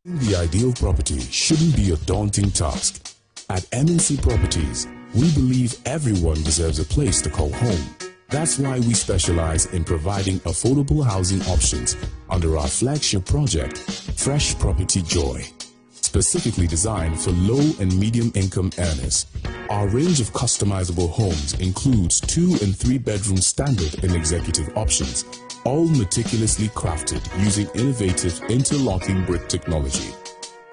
The ideal property shouldn't be a daunting task. At MNC Properties, we believe everyone deserves a place to call home. That's why we specialize in providing affordable housing options under our flagship project, Fresh Property Joy. Specifically designed for low and medium income earners. Our range of customizable homes includes 2 and 3 bedroom standard and executive options, all meticulously crafted using innovative interlocking brick technology.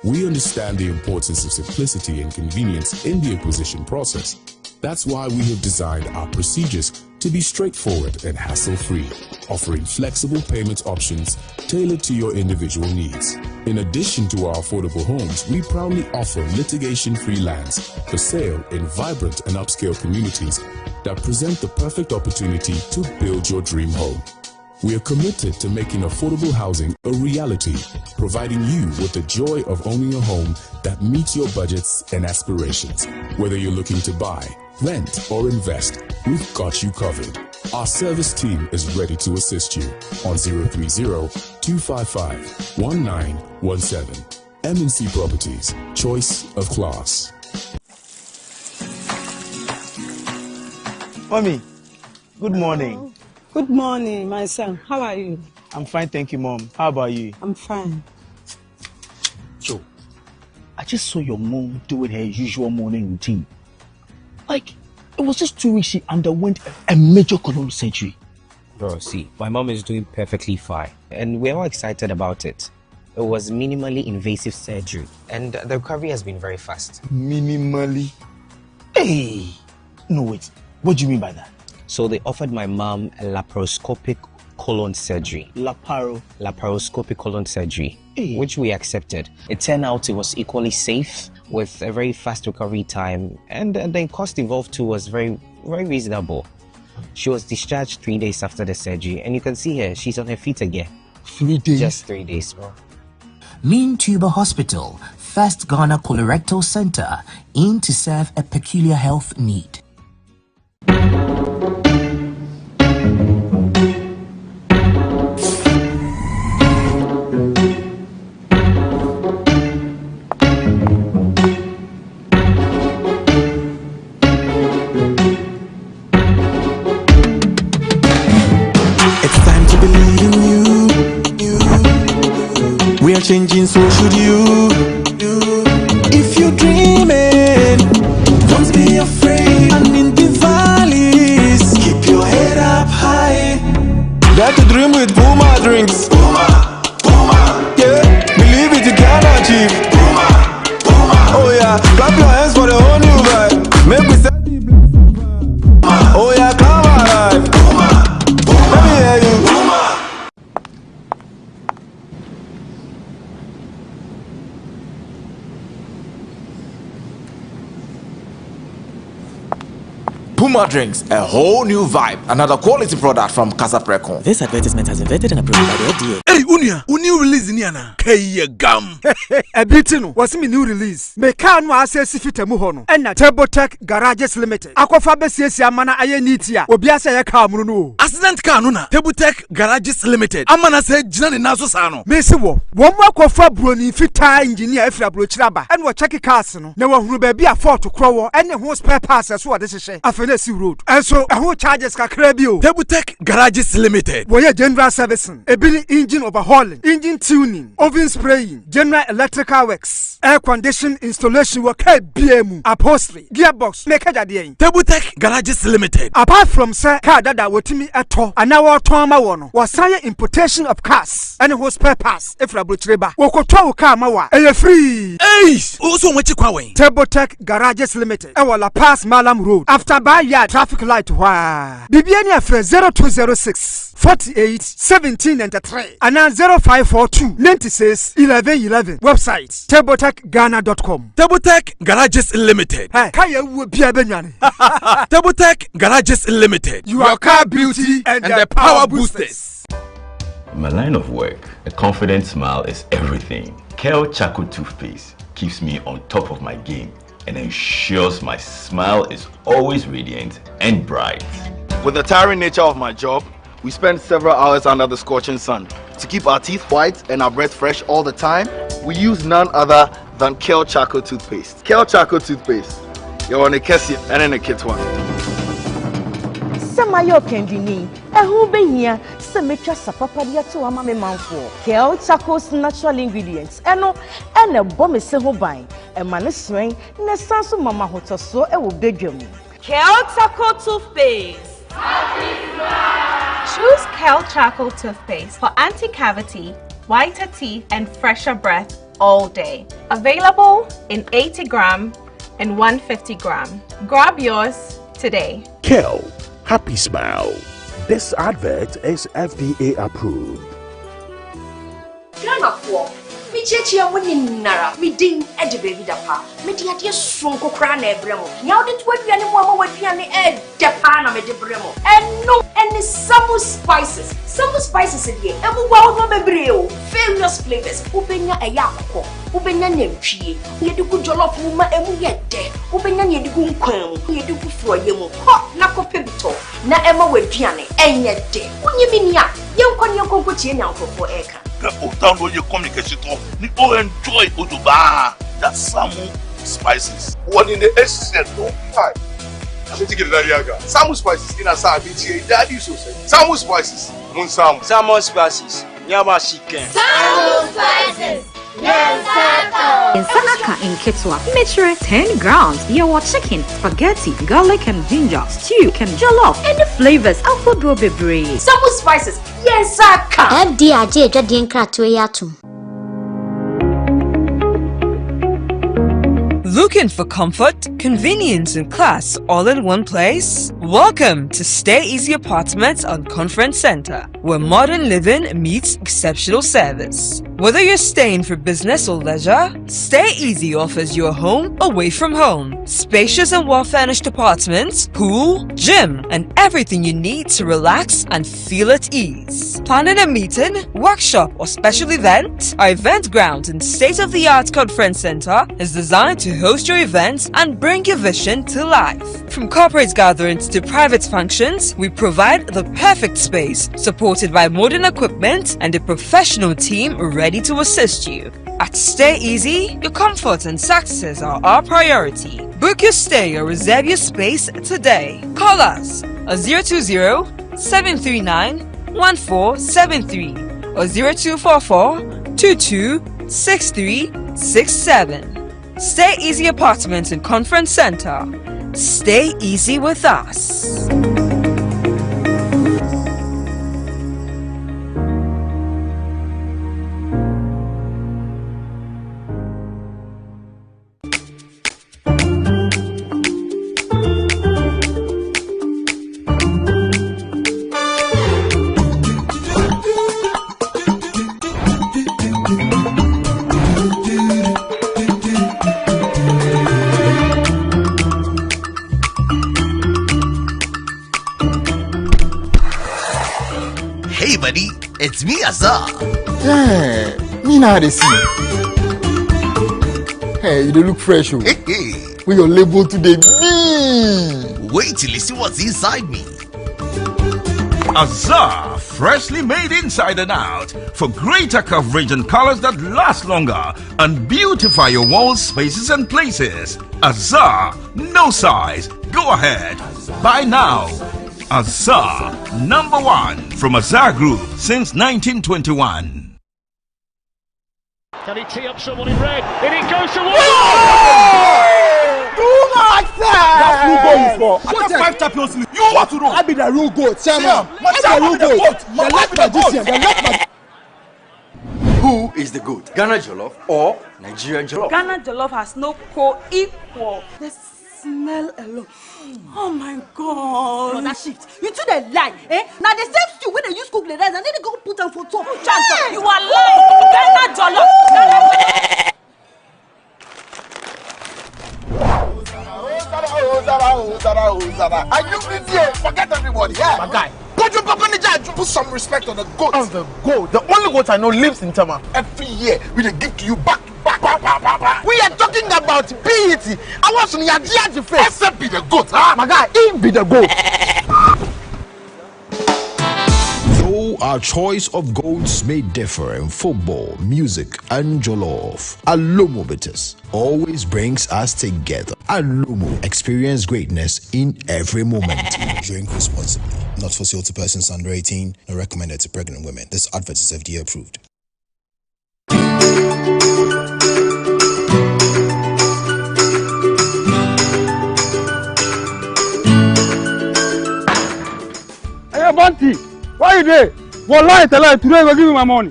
We understand the importance of simplicity and convenience in the acquisition process. That's why we have designed our procedures to be straightforward and hassle-free, offering flexible payment options tailored to your individual needs. In addition to our affordable homes, we proudly offer litigation-free lands for sale in vibrant and upscale communities that present the perfect opportunity to build your dream home. We are committed to making affordable housing a reality, providing you with the joy of owning a home that meets your budgets and aspirations. Whether you're looking to buy, rent, or invest, we've got you covered. Our service team is ready to assist you on 030-255-1917. MNC Properties, choice of class. Mommy, good morning. Hello. Good morning, my son. How are you? I'm fine, thank you, Mom. How about you? I'm fine. Joe, I just saw your mom doing her usual morning routine. Like, it was just 2 weeks she underwent a major colon surgery. Bro, see, my mom is doing perfectly fine, and we're all excited about it. It was minimally invasive surgery, and the recovery has been very fast. Minimally? Hey! No, wait. What do you mean by that? So they offered my mom a laparoscopic colon surgery. Laparoscopic colon surgery, which we accepted. It turned out it was equally safe with a very fast recovery time, and the cost involved too was very, very reasonable. She was discharged 3 days after the surgery, and you can see her, she's on her feet again. 3 days? Just 3 days, bro. Mwin Tuba Hospital, first Ghana colorectal center, aimed to serve a peculiar health need. Changing, so should you. If you're dreaming, don't be afraid. And in the valleys, keep your head up high. Dare to dream with Puma drinks. Puma, yeah. Believe it, you can achieve. Puma. Oh yeah, clap your hands for the whole new vibe. Make we set the bliss. Oh yeah, come alive. Let me hear you. Puma drinks, a whole new vibe. Another quality product from Casa Precon. This advertisement has been vetted and approved by the FDA. Hey, Unia, new release niana. Kaya gum. A bit no. What's me new release? Me can no access fit muhono. And na TurboTech Garages Limited. Akwafa besiesi amana aye nitia. Obi ase ya ka amunu no. Accident car no na. TurboTech Garages Limited. Amana se jina ni naso sa no. Me se wo. Wo mo akwafa broni fita engineer afri abrochiraba. And wo check cars no. Na wo hunu ba bi afort krowo. And ho spare parts so wo de hyehyɛ. Afenesi road. And so who charges kakra bi o. TurboTech Garages Limited. Wo ye general servicing. Ebili engine overhauling, engine tuning, oven spraying, general electrical works, air condition installation work, BM, upholstery, gearbox, make a day. TurboTech Garages Limited. Apart from sir, car that wotimi ato, and now our Toma one was sign importation of cars and whose spare parts. If la butreba, wokoto car mawa, a free. Hey, also what you kwawe. TurboTech Garages Limited. Our La Paz Malam Road. After Bayard traffic light. Wow. Bibiania for 0206 48 1793 and now 0542 96 1111. Website TurboTechGhana.com. TurboTech Garages Limited. Hey, kaya will be a benyani. TurboTech Garages Limited. Your car beauty and the power boosters. In my line of work, a confident smile is everything. Kel Charcoal Toothpaste keeps me on top of my game and ensures my smile is always radiant and bright. With the tiring nature of my job, we spend several hours under the scorching sun. To keep our teeth white and our breath fresh all the time, we use none other than Kel Charcoal toothpaste. Kel Charcoal toothpaste. You're on a Kessie and then a kit one. Samayo Kendini, a who be here, Samacha Sapapadia to a mammy man for Kel Charcoal's natural ingredients, and a bomb is so buying, a man is swing, and a sense of Mamma Hotel so a will beg you. Kel Charcoal toothpaste. Choose Kel Charcoal toothpaste for anti-cavity, whiter teeth, and fresher breath all day. Available in 80 gram and 150 gram. Grab yours today. Kel, happy smile. This advert is FDA approved. Me chechi a woni nara me din e de baby dapa me de ade sonko kra na ebremo nya ode to aduane mo ama waduane e de pa na me de bremo eno any some spices e de e mu wa ho bebre o various flavors ubenya e yakoko ubenya nyempie ye de ku jollof mu ma emu ye de ubenya ye de ku nkwan mu ye de ku froye mu ho na ko pebito na ema waduane enye de wonyi mi a ye nkwan ye konko tie nyankofo eka down your communication you all enjoy Tuba. That's some spices. One in the essence, don't fight. I'm going to get it. Some spices in a savage, daddy so say. Some spices, some spices, Yama chicken. Some spices. In Sanaka in Kitswa, measure 10 grams. You want chicken, spaghetti, garlic and ginger, stew, and jollof. Any flavors, alpha bebre. Some spices, yes, I can. FDIJ Jadien Kratuyatum. Looking for comfort, convenience, and class all in one place? Welcome to Stay Easy Apartments on Conference Center, where modern living meets exceptional service. Whether you're staying for business or leisure, Stay Easy offers you a home away from home. Spacious and well-furnished apartments, pool, gym, and everything you need to relax and feel at ease. Planning a meeting, workshop, or special event? Our event ground and state-of-the-art conference center is designed to host your events and bring your vision to life. From corporate gatherings to private functions, we provide the perfect space, supported by modern equipment and a professional team ready to assist you. At Stay Easy, your comfort and success are our priority. Book your stay or reserve your space today. Call us at 020-739-1473 or 0244-226367. Stay Easy Apartments and Conference Center. Stay easy with us. It's me, Azar. Yeah, me now they see. Hey, you don't look fresh. Oh. Hey. With your label today, me. Wait till you see what's inside me. Azar, freshly made inside and out for greater coverage and colors that last longer and beautify your walls, spaces, and places. Azar, no size. Go ahead. Buy now. Azar, #1 from Azar Group since 1921. Can he tee up someone in red? And it goes to one. Too much, sir. That's who goal is for. I got 5 champions league. You want to know? I be the real goal, chairman. I be the real goal. Who is the goat? Ghana Jollof or Nigerian Jollof? Ghana Jollof has no co-equal. The smell alone. Oh my God! No, that shit. You two they lie, eh? Now the same stew when they use cook the rice and then they go put them for top. Hey! You are lying. Ghana Jollof. Are you idiot? Forget everybody. Yeah, my guy. Put your papa in the jar. Put some respect on the goat. On the goat. The only goat I know lives in Tama. Every year we dey give to you back. We are talking about BET. I want some Yadiaji face. Except be the goat, huh? My guy, him be the goat. So Though our choice of goats may differ in football, music, and jollof, Alomo Bitters always brings us together. Alomo, experience greatness in every moment. Drink responsibly. Not for sale to persons under 18, nor recommended to pregnant women. This advert is FDA approved. Hey, Bunty, why you there? What lie tell I today go give me my money?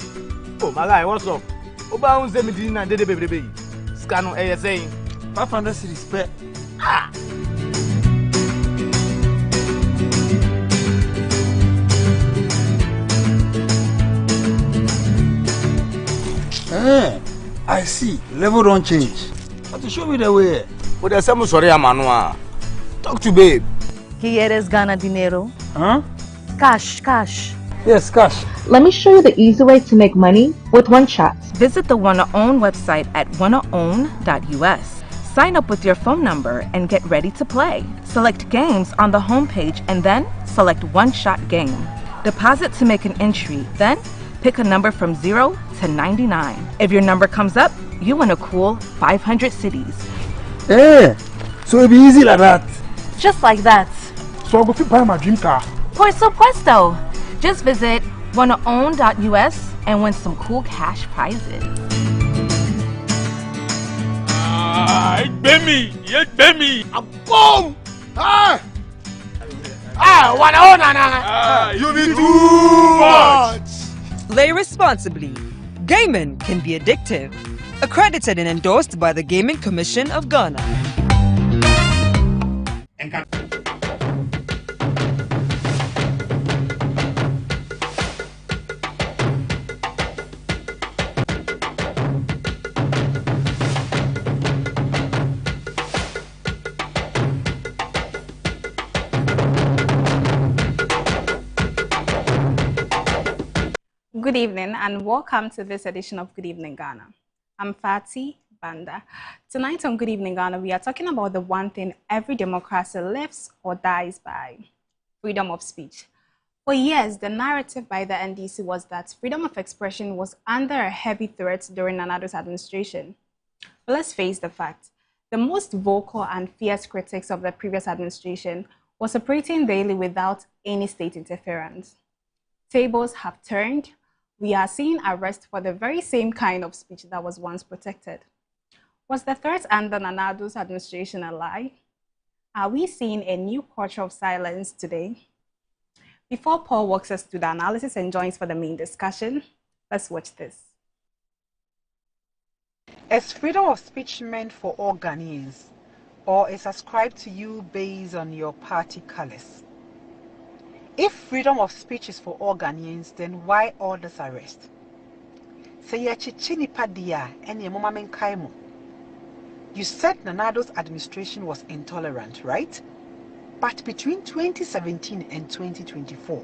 Oh, my guy, what's up? Oba unse me din na dede baby. Scano ASA 500 cedis per. Ah. I see. Level don't change. But to show me the way. But there's some sorry, Amanua. Talk to babe. ¿Quieres ganar dinero? Huh? Cash. Yes, cash. Let me show you the easy way to make money with OneShot. Visit the WannaOwn website at wannaown.us. Sign up with your phone number and get ready to play. Select games on the homepage and then select OneShot game. Deposit to make an entry, then pick a number from 0 to 99. If your number comes up, you win a cool 500 cedis. Hey, so it'll be easy like that. Just like that. So I'll go buy my dream car. Por supuesto. Just visit wannaown.us and win some cool cash prizes. It's Bemi. Boom! You be too much. Play responsibly. Gaming can be addictive. Accredited and endorsed by the Gaming Commission of Ghana. Good evening and welcome to this edition of Good Evening Ghana. I'm Fati Banda. Tonight on Good Evening Ghana, we are talking about the one thing every democracy lives or dies by: freedom of speech. For years, the narrative by the NDC was that freedom of expression was under a heavy threat during Nanado's administration. But let's face the fact, the most vocal and fierce critics of the previous administration was operating daily without any state interference. Tables have turned. We are seeing arrest for the very same kind of speech that was once protected. Was the threat under Nanado's administration a lie? Are we seeing a new culture of silence today? Before Paul walks us through the analysis and joins for the main discussion, let's watch this. Is freedom of speech meant for all Ghanaians, or is ascribed to you based on your party colors? If freedom of speech is for all Ghanaians, then why all this arrest? Say Chichini Padia and Yamumamen Kaimo. You said Nanado's administration was intolerant, right? But between 2017 and 2024,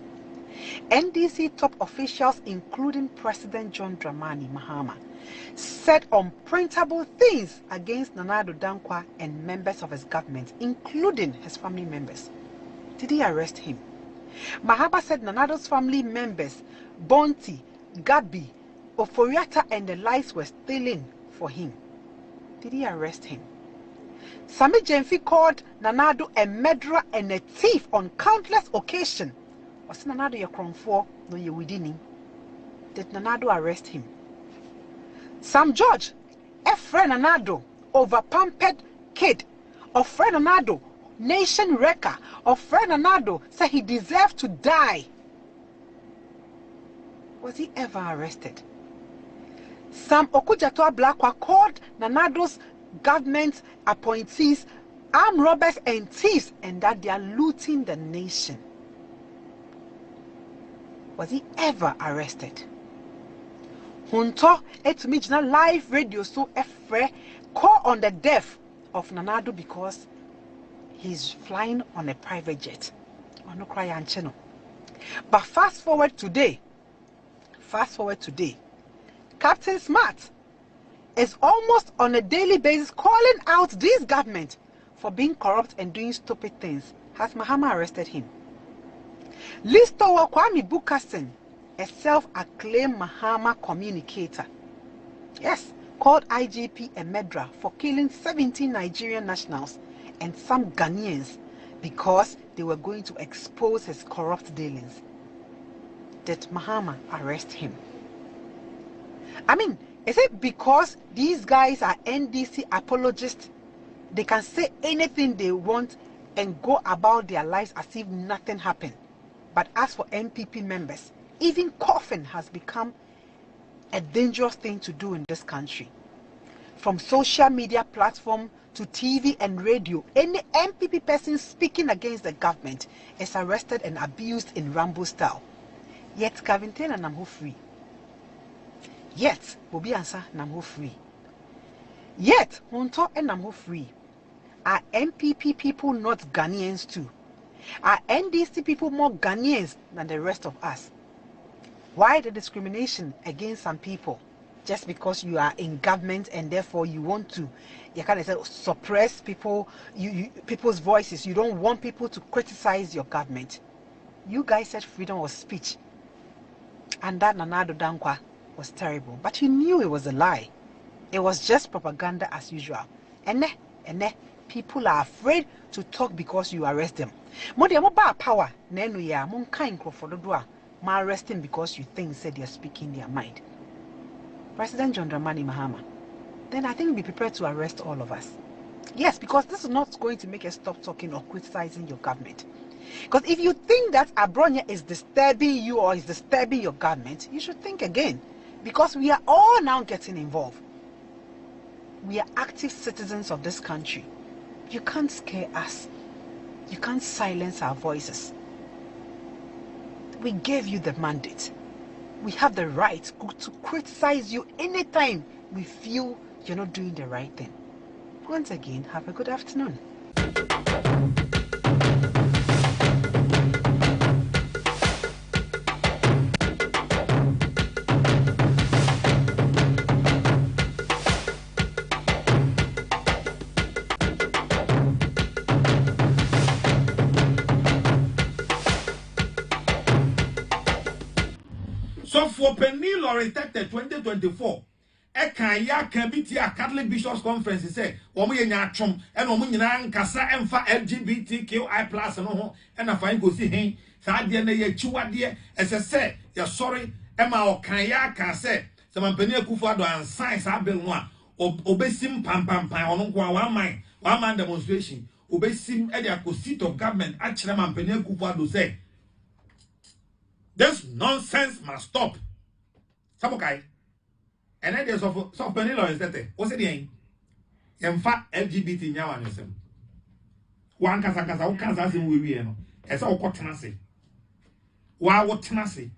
NDC top officials, including President John Dramani Mahama, said unprintable things against Nanado Dankwa and members of his government, including his family members. Did he arrest him? Mahaba said Nanado's family members, Bonti, Gabi, Oforiata and the likes were stealing for him. Did he arrest him? Sami Jenfi called Nanado a murderer and a thief on countless occasions. Was Nanado your kronfo no you within him? Did Nanado arrest him? Sam George, a friend Nanado, over-pampered kid, of friend Nanado, nation wrecker, of friend Nanado, said he deserved to die. Was he ever arrested? Sam Okujato Blakwa called Nanado's government appointees armed robbers and thieves, and that they are looting the nation. Was he ever arrested? Hunto etumijna live radio so efre call on the death of Nanado because he's flying on a private jet. But fast forward today, Captain Smart is almost on a daily basis calling out this government for being corrupt and doing stupid things. Has Mahama arrested him? Listo wa Kwame Bukasin a self-acclaimed Mahama communicator, yes, called IGP Emedra for killing 17 Nigerian nationals and some Ghanaians because they were going to expose his corrupt dealings. Did Mahama arrest him? I mean, is it because these guys are NDC apologists? They can say anything they want and go about their lives as if nothing happened. But as for MPP members, even coughing has become a dangerous thing to do in this country. From social media platform to TV and radio, any MPP person speaking against the government is arrested and abused in Rambo style. Yet Kavintena Namho free. Yet Bobi answer Namho free. Yet Honto and Namho free. Are MPP people not Ghanaians too? Are NDC people more Ghanaians than the rest of us? Why the discrimination against some people? Just because you are in government and therefore you want to, you kind of say, suppress people, people's voices. You don't want people to criticize your government. You guys said freedom of speech. And that Nanado Dankwa was terrible. But you knew it was a lie. It was just propaganda as usual. And people are afraid to talk because you arrest them. Modi amoba power, nenu ya mon kind for the door. Ma arresting because you think said they're speaking their mind. President John Dramani Mahama, then I think be prepared to arrest all of us. Yes, because this is not going to make us stop talking or criticizing your government. Because if you think that Abronia is disturbing you or is disturbing your government, you should think again. Because we are all now getting involved. We are active citizens of this country. You can't scare us. You can't silence our voices. We gave you the mandate. We have the right to criticize you anytime we feel you're not doing the right thing. Once again, have a good afternoon. So for Penny Laurie Tete 2024, Ekaya Kabitia Catholic Bishops Conference say, Omoyanya Chum, and Omunan Kasa and for LGBTQI plus and a fine go see him, Sadiana Chua dear, as I say, you're sorry, Emma or Kaya can say, some Penny Kufado and science have been one, obesim pam on one man demonstration, obesim Ediaco seat of government, actually, man Penny Kufado say. This nonsense must stop. Samukai. And then there's some penny is that. What's it doing? In fact, LGBT nyawanism. One kasa we no. Esa okotena se. Wa wotena se.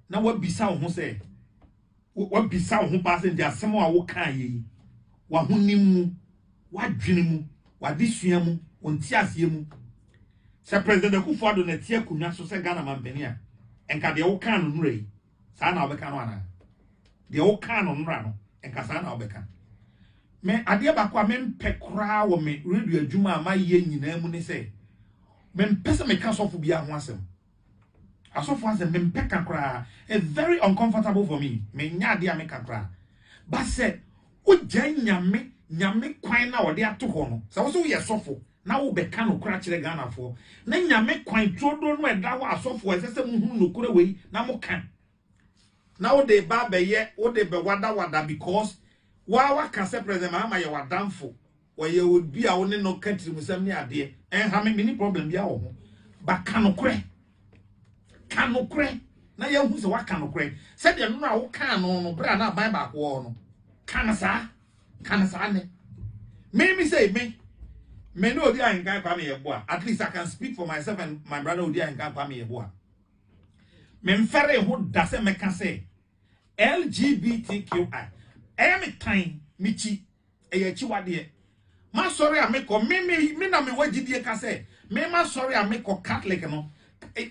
Na wa bisa wo say. Wa bisa wo pass in the asem wa wo kan yi. Wa hunimu, wa dwene mu, wa disua mu, onti asye mu. Se president Akufo-Addo na tie kunwa so se Ghana mampani a. Enka de wo kan no nrei sa na obeka no ana de wo kan no nra no enka sa na obeka me ade ba kwa me mpekra wo me radio adwuma ma ye nyina mu ne se me mpese me ka sofo bia ho asem asofo asem me mpeka kra a very uncomfortable for me me nya ade a me kakra ba se o nyame kwan na wo de ato ho no sa wo so ye sofo na wo be kan okra kire Ghana fo na nyame kwan todo no eda wo asofo esese muhunu no kura we na mo kan na wo de ba be ye wo de be wada because wa kan se president ma ye wadamfo wo ye obi a wo ne no country musam ni ade en ha me ni problem bia wo ho ba kan okre na ye hu se wa kan okre se de no a wo kan no bra na ban ba ko no kan sa ne me say me no Odi Ahinkan Kwame Yeboah. At least I can speak for myself and my brother Odi Ahinkan Kwame Yeboah. Me mfere ho dase me kan say LGBTQI. Me time michi eyechi wade. Ma sorry ameko me na me wagidie ka say me ma sorry ameko Catholic no.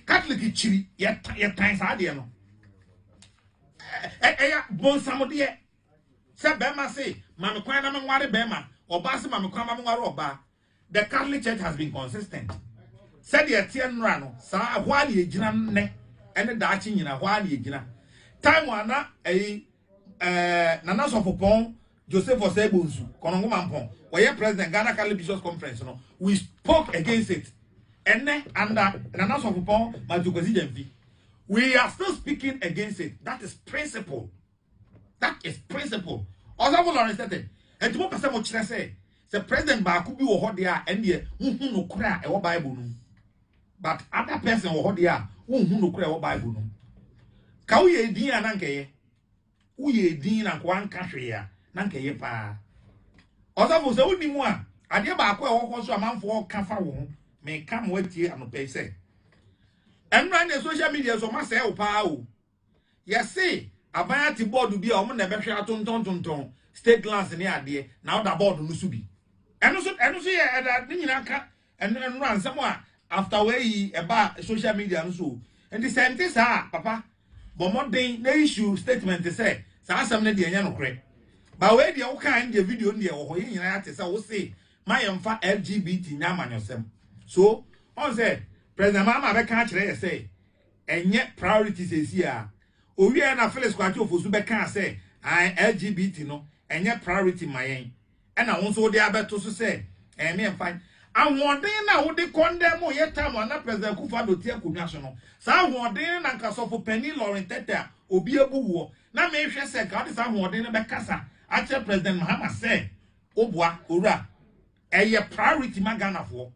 Catholic chiri ye time sa de no. Bon samode se be ma say ma me kwan na me nware be ma oba se ma me kwan ma me nware oba. The Catholic Church has been consistent. Said the Etienne Rano, Sa Wali Ejina ne, and the Dachi in a Wali Ejina. time wana Nana Sofopon Joseph Osebunsu Konongo Mampon where President Ghana Catholic Bishops Conference no we spoke against it and under Nana Sofopon Majukozi Jemfi we are still speaking against it. That is principle. That is principle. Also for Lawrence Tete and to person what say the president Bakubi or Hodia and the no cry or Bible but other person or Hodia no cry or Bible Kau ye din ananke uye din na kwa nkahwe ya nanke ye pa osafo se woni mu a ade ba akwa e wo so amanfo kafa wo me kam watie anope se enra na social media so ma se wo pa o yesi abaya ti board bi a o mo na behwe atontontonton state lands ni ade na oda board no su bi eno so ye eda ni nyina ka enra nsam a after we e ba social media no so and the same thing papa Bomodin na issue statement say sa asem na de anya no kre ba we de wo kan de video ne wo hoye nyina ate say wo say mayemfa LGBT nyama nyosem so on say president mama be kan kire say enye priorities esi a owie na Felix Kwachi ofosu be kan say LGBT no enye priority mayen e na won so de abeto so say me emfa awodin na wo de condemn ye time na president Kufuor tie akonwa so no sa awodin na nkasofo penny Lauren Tete obi ebuwo na me hwe se ka de sa awodin na be kasa a president Mahama say obua ora eye priority magana for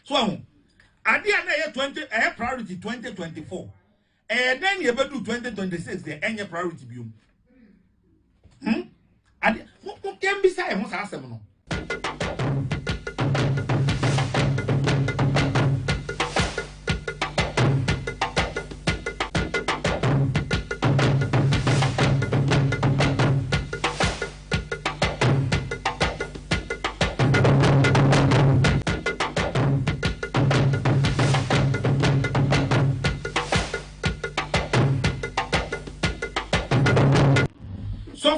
so ade na ye 20 priority 2024 then ye bedu 2026 the enye priority biom ade mo kembisa e ho sa asem no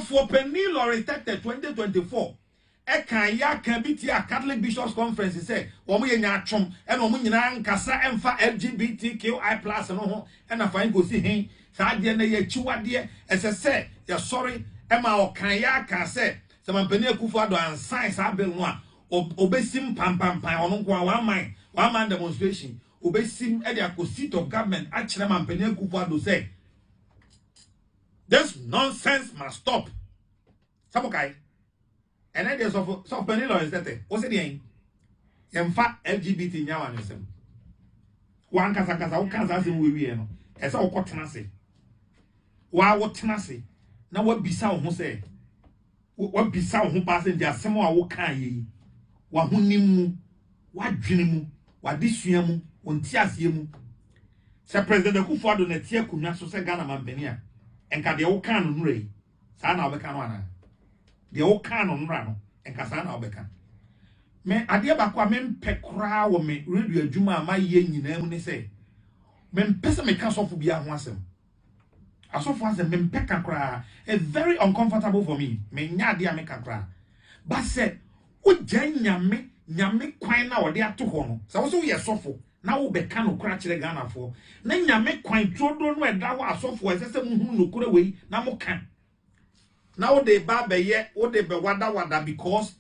for Penny Lauren Tete 2024 e kan ya kan biti a Catholic Bishops Conference say omo ye nya atwom e no omo nyina nkasa emfa LGBTQI+ no ho e na fan go si hen sa de na ye chiwade esese ya sorry e ma o kan ya kan say se man Penny Kufuor do ansan sa bill no a obesim pam ono nko a one man demonstration obesim e de seat of government a kire man Penny Kufuor do say this nonsense must stop. Sabokai. And then there's of Penny Lawrence that what's the in fact LGBT nyawa nesem. One kasa o kansa se we no. Esa o kotena se. Wa wo tena se. Na wa bisa wo se. Wa bisa wo pass in dia asem a wo kan yi. Wa honim mu, wa dwene mu, wa disua mu, onti ase mu. Se president Kufuor do na tie kunwa so se Ghana mampani a. Enka de wo kan no nure. Sa na obeka no ana. De wo kan no nura no. Enka sa na obeka. Me ade ba kwa me mpekra wo me radio adwuma ma ye nyina mu ne se. Me mpese me ka sofo bia ho asem. Asofo asem me mpeka kra. It's very uncomfortable for me. Me nya ade a me kakra. But say wo gyan nyame kwan na wo de ato ho no. Sa wo so ye sofo. Na wo be kan no kra kire Ghana fo na nyame kwan todo no eda wo asofo esese muhunu no kura wei na mo kan na wo de ba be ye wo de be wada because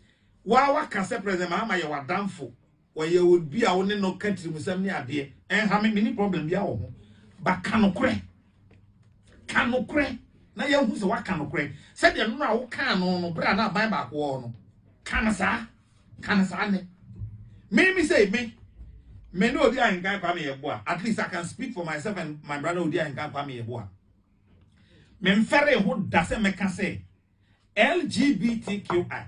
wa ka se president Mahama ye wadamfo wo ye wo bi a wo ne no country musam ni ade en ha me ni problem bia wo ho ba kan no kure na ye hu se wa kan no kure se de no a wo kan no bra na ban ba ko no kan sa ne me say me no odi an kan kwa me yeboa. At least I can speak for myself and my brother odi an kan kwa me yeboa. Me mfere ho da se me ka say LGBTQI.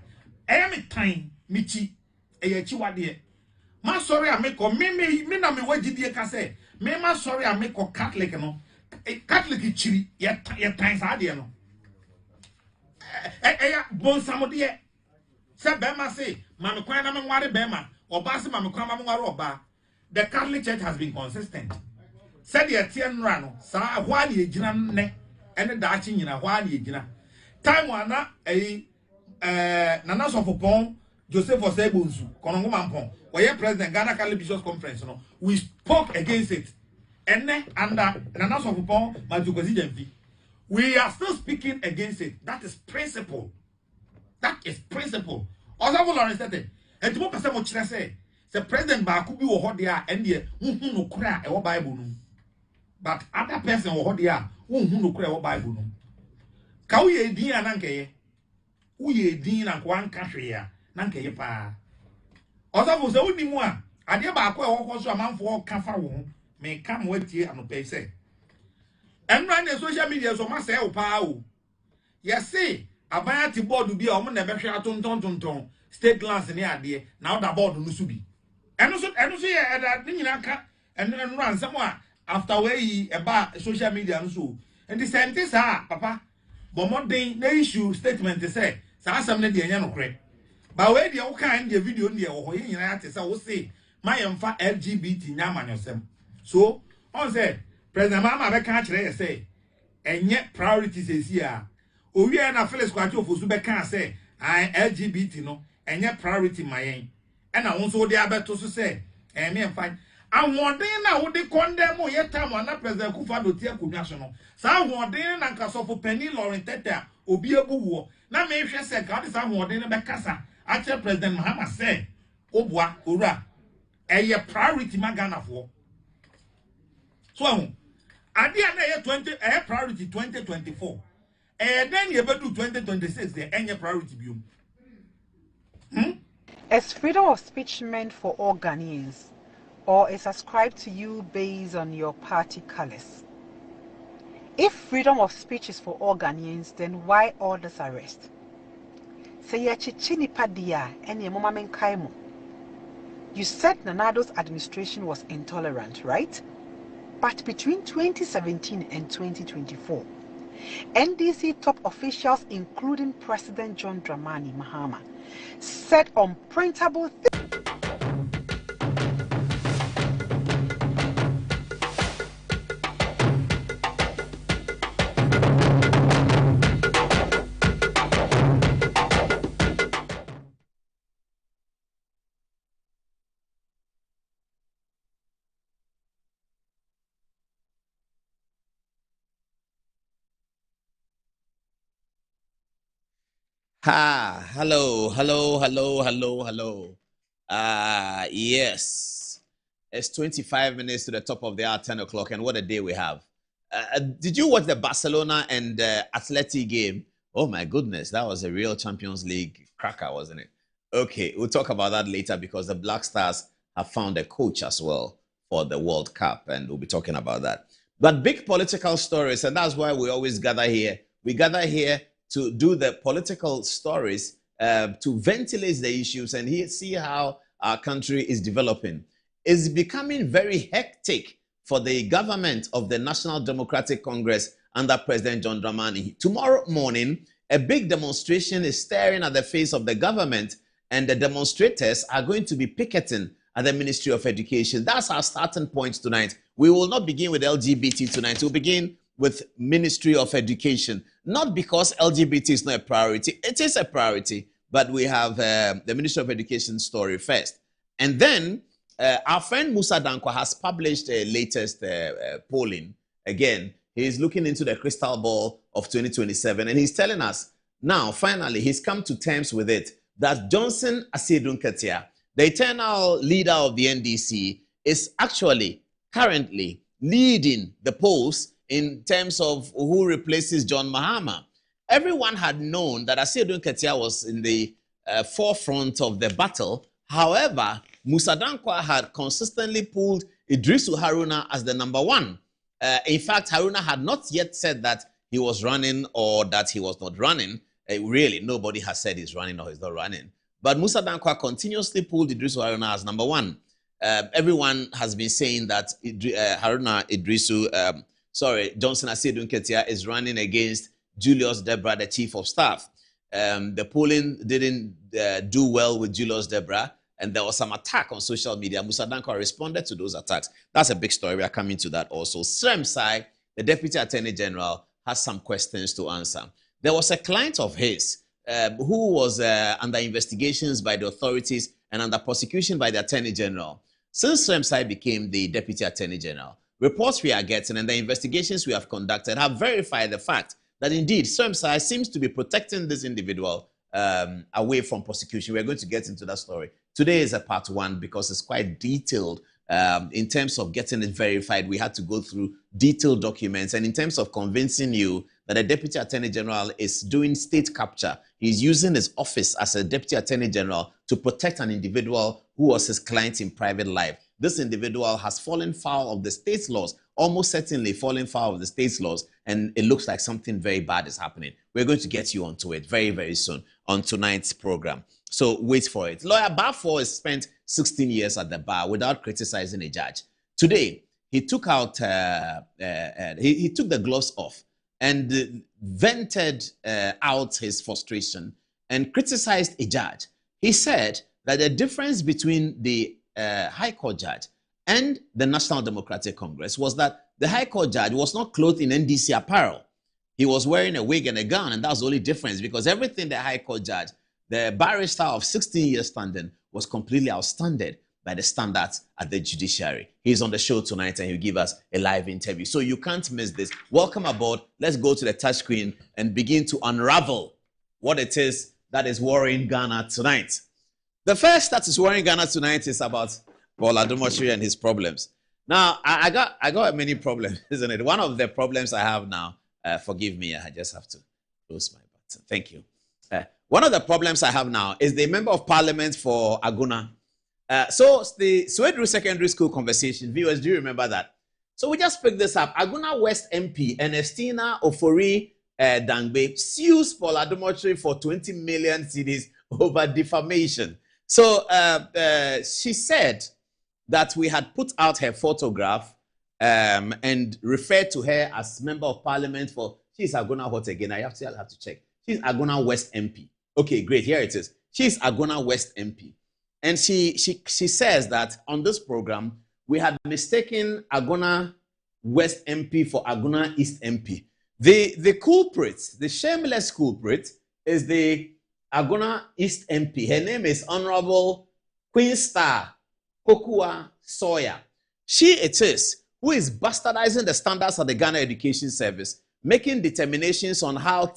Me time michi chi wade. Ma sorry a me ko me na me wagidie ka say me ma sorry a me ko Catholic no. Catholic chiri ye time sa de no. Bon samode se be ma say ma me kwan na me nware be ma oba se ma me kwan ma me nware oba. The Catholic Church has been consistent. Said the Etienne Rano, Sa Wani Ejina ne, and the Dachi in a Wani Ejina. Time wana Nana Sofopon, Joseph Osebunsu, Konongo Mampon, where President Ghana Catholic Bishops Conference, we spoke against it. Ene under Nana Sofupon Mazukozi Jemfi. We are still speaking against it. That is principle. That is principle. Also, for Lawrence, and to what person would say, the president Bakubi or Hodia and the no cry or Bible. But other person or Hodia no cry or Bible. Kauye Din and Anke, Uye Din and one country ya, Nanke pa. Also, for the only one, I dear Baku also a man for Kafa may come with you and pay say. And run the social media so much say, oh, yes, say. Abaya ti board bi a omo na be hwe atontontonton state glance ni ade na oda board no so bi eno so ye da ni nyina ka eno ansam a after we eba social media no so and the sentence papa bo modern na issue statement say sa asam na de enya no kre ba we de wo kan de video ne wo ho ye nyina ate say wo say mayemfa LGBT nyama nyosem so on say president mama be kan kire say enye priorities esia owie na Felix Kwati ofosu be kan say LGBT no enye priority mayen e na won so de abeto so say me mfa awodin na wo de condemn ye tam na president Akufo-Addo tie akonwa so no sa awodin na nkasofo Penny Lauren Teta obi ebuwo na me hwe say ka de sa awodin be kasa ache president Mahama say obua owura eye priority magana fo so ade na ye 20 priority 2024 then you better do 2026 the any priority biome. Is freedom of speech meant for all Ghanaians, or is ascribed to you based on your party colors? If freedom of speech is for all Ghanaians, then why all this arrest? Say ya chichini padia and mama menkaimo. You said Nanado's administration was intolerant, right? But between 2017 and 2024, NDC top officials, including President John Dramani Mahama, said unprintable Hello. Yes. It's 25 minutes to the top of the hour, 10 o'clock, and what a day we have. Did you watch the Barcelona and Atleti game? Oh my goodness, that was a real Champions League cracker, wasn't it? Okay, we'll talk about that later because the Black Stars have found a coach as well for the World Cup, and we'll be talking about that. But big political stories, and that's why we always gather here. We gather here to do the political stories, to ventilate the issues and see how our country is developing. It's becoming very hectic for the government of the National Democratic Congress under President John Dramani. Tomorrow morning, a big demonstration is staring at the face of the government, and the demonstrators are going to be picketing at the Ministry of Education. That's our starting point tonight. We will not begin with LGBT tonight. We'll begin with Ministry of Education. Not because LGBT is not a priority. It is a priority, but we have the Ministry of Education story first. And then our friend Musa Dankwa has published a latest polling. Again, he's looking into the crystal ball of 2027, and he's telling us now, finally, he's come to terms with it, that Johnson Asiedu Nketia, the eternal leader of the NDC, is actually currently leading the polls in terms of who replaces John Mahama. Everyone had known that Asiedu Nketia was in the forefront of the battle. However, Musa Dankwa had consistently pulled Idrisu Haruna as the number one. In fact, Haruna had not yet said that he was running or that he was not running. Really, nobody has said he's running or he's not running. But Musa Dankwa continuously pulled Idrisu Haruna as number one. Everyone has been saying that Johnson Asiedu Nketia is running against Julius Debra, the chief of staff. The polling didn't do well with Julius Debra, and there was some attack on social media. Musa Dankwa responded to those attacks. That's a big story. We are coming to that also. Sremsai, the Deputy Attorney General, has some questions to answer. There was a client of his who was under investigations by the authorities and under prosecution by the Attorney General. Since Sremsai became the Deputy Attorney General, reports we are getting and the investigations we have conducted have verified the fact that indeed SEMSA seems to be protecting this individual away from prosecution. We're going to get into that story. Today is a part one because it's quite detailed. In terms of getting it verified, we had to go through detailed documents. And in terms of convincing you that the Deputy Attorney General is doing state capture, he's using his office as a Deputy Attorney General to protect an individual who was his client in private life. This individual has fallen foul of the state's laws, almost certainly fallen foul of the state's laws, and it looks like something very bad is happening. We're going to get you onto it very, very soon on tonight's program. So wait for it. Lawyer Bafo has spent 16 years at the bar without criticizing a judge. Today, he took out, he took the gloves off and vented out his frustration and criticized a judge. He said that the difference between the High Court judge and the National Democratic Congress was that the High Court judge was not clothed in NDC apparel. He was wearing a wig and a gown, and that's the only difference, because everything the High Court judge, the barrister of 16 years standing, was completely outstanded by the standards at the judiciary. He's on the show tonight and he'll give us a live interview. So you can't miss this. Welcome aboard. Let's go to the touchscreen and begin to unravel what it is that is worrying Ghana tonight. The first that is worrying Ghana tonight is about Paul Adomotri and his problems. Now, I got many problems, isn't it? One of the problems I have now, forgive me, I just have to close my button. Thank you. One of the problems I have now is the Member of Parliament for Aguna. So the Swedru Secondary School conversation, viewers, do you remember that? So we just picked this up. Aguna West MP, Ernestina Ofori Dangbe, sues Paul Adomotri for 20 million cedis over defamation. So she said that we had put out her photograph and referred to her as Member of Parliament for, she's Aguna what again? I have to check. She's Aguna West MP. Okay, great. Here it is. She's Aguna West MP. And she says that on this program, we had mistaken Aguna West MP for Aguna East MP. The culprit, the shameless culprit, is the Aguna East MP. Her name is Honorable Queen Star Kokua Sawyer. She it is who is bastardizing the standards of the Ghana Education Service, making determinations on how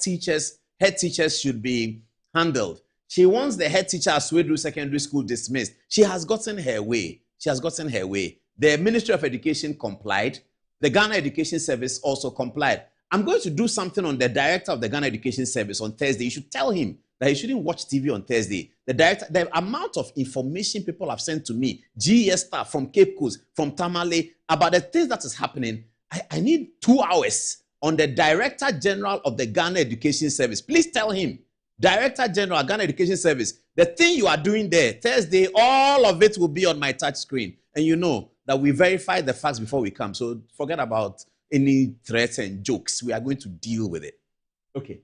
head teachers should be handled. She wants the head teacher at Swedru Secondary School dismissed. She has gotten her way. She has gotten her way. The Ministry of Education complied. The Ghana Education Service also complied. I'm going to do something on the director of the Ghana Education Service on Thursday. You should tell him that he shouldn't watch TV on Thursday. The amount of information people have sent to me, GES staff from Cape Coast, from Tamale, about the things that is happening, I need 2 hours on the Director General of the Ghana Education Service. Please tell him, Director General, Ghana Education Service, the thing you are doing there, Thursday, all of it will be on my touch screen. And you know that we verify the facts before we come. So forget about any threats and jokes. We are going to deal with it. Okay.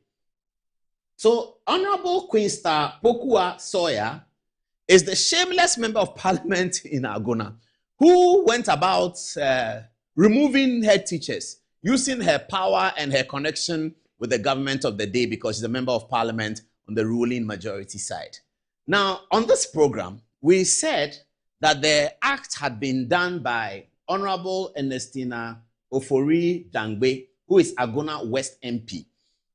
So Honorable Queen Star Kokua Sawyer is the shameless Member of Parliament in Aguna who went about removing head teachers, using her power and her connection with the government of the day because she's a Member of Parliament on the ruling majority side. Now, on this program, we said that the act had been done by Honorable Ernestina Ofori Dangbe, who is Aguna West MP.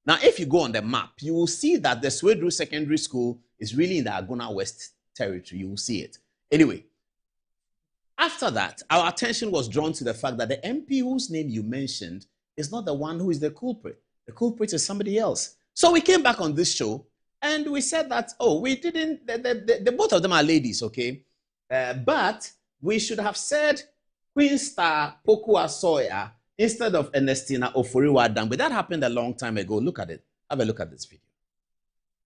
Now, if you go on the map, you will see that the Swedru Secondary School is really in the Aguna West territory. You will see it. Anyway, after that, our attention was drawn to the fact that the MP whose name you mentioned is not the one who is the culprit. The culprit is somebody else. So we came back on this show and we said that, oh, we didn't, the both of them are ladies, okay? But we should have said Queen Star Kokua Sawyer instead of Ernestina Ofori Dangbe. But that happened a long time ago. Look at it. Have a look at this video.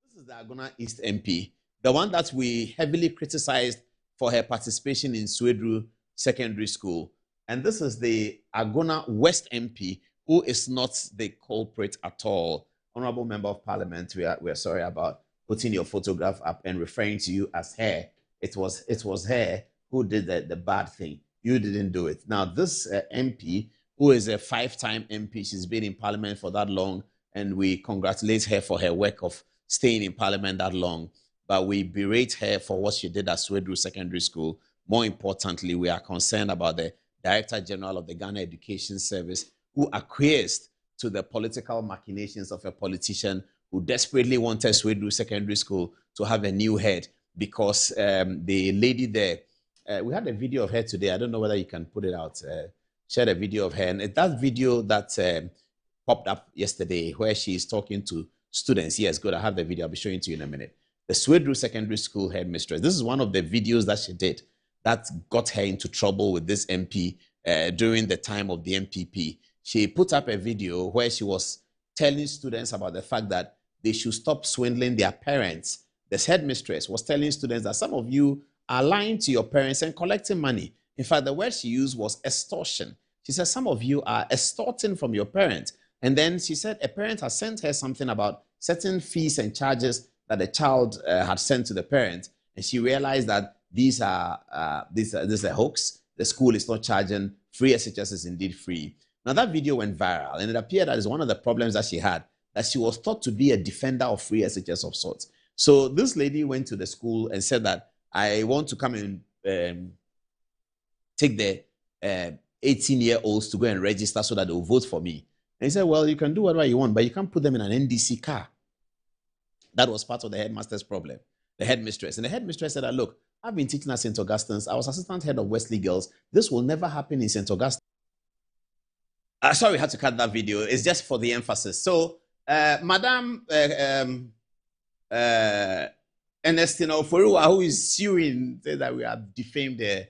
This is the Aguna East MP, the one that we heavily criticized for her participation in Swedru Secondary School. And this is the Aguna West MP, who is not the culprit at all. Honorable Member of Parliament, we are sorry about putting your photograph up and referring to you as her. It was her who did the bad thing. You didn't do it. Now, this MP, who is a 5-time MP, she's been in Parliament for that long, and we congratulate her for her work of staying in Parliament that long. But we berate her for what she did at Swedru Secondary School. More importantly, we are concerned about the Director General of the Ghana Education Service, who acquiesced to the political machinations of a politician who desperately wanted Swedru Secondary School to have a new head because the lady there, we had a video of her today. I don't know whether you can put it out. Shared a video of her. And that video that popped up yesterday where she is talking to students. Yes, good. I have the video. I'll be showing it to you in a minute. The Swedru Secondary School headmistress. This is one of the videos that she did that got her into trouble with this MP during the time of the MPP. She put up a video where she was telling students about the fact that they should stop swindling their parents. This headmistress was telling students that some of you are lying to your parents and collecting money. In fact, the word she used was extortion. She said some of you are extorting from your parents. And then she said a parent has sent her something about certain fees and charges that the child had sent to the parent. And she realized that these are a hoax. The school is not charging. Free SHS is indeed free. Now that video went viral, and it appeared that is one of the problems that she had, that she was thought to be a defender of free SHS of sorts. So this lady went to the school and said that I want to come and take the 18-year-olds to go and register so that they will vote for me. And he said, well, you can do whatever you want, but you can't put them in an NDC car. That was part of the headmaster's problem, the headmistress. And the headmistress said, look, I've been teaching at St. Augustine's. I was assistant head of Wesley Girls. This will never happen in St. Augustine. Sorry, I had to cut that video. It's just for the emphasis. So, Madam Ernestina Oforua, who is suing, said that we have defamed her.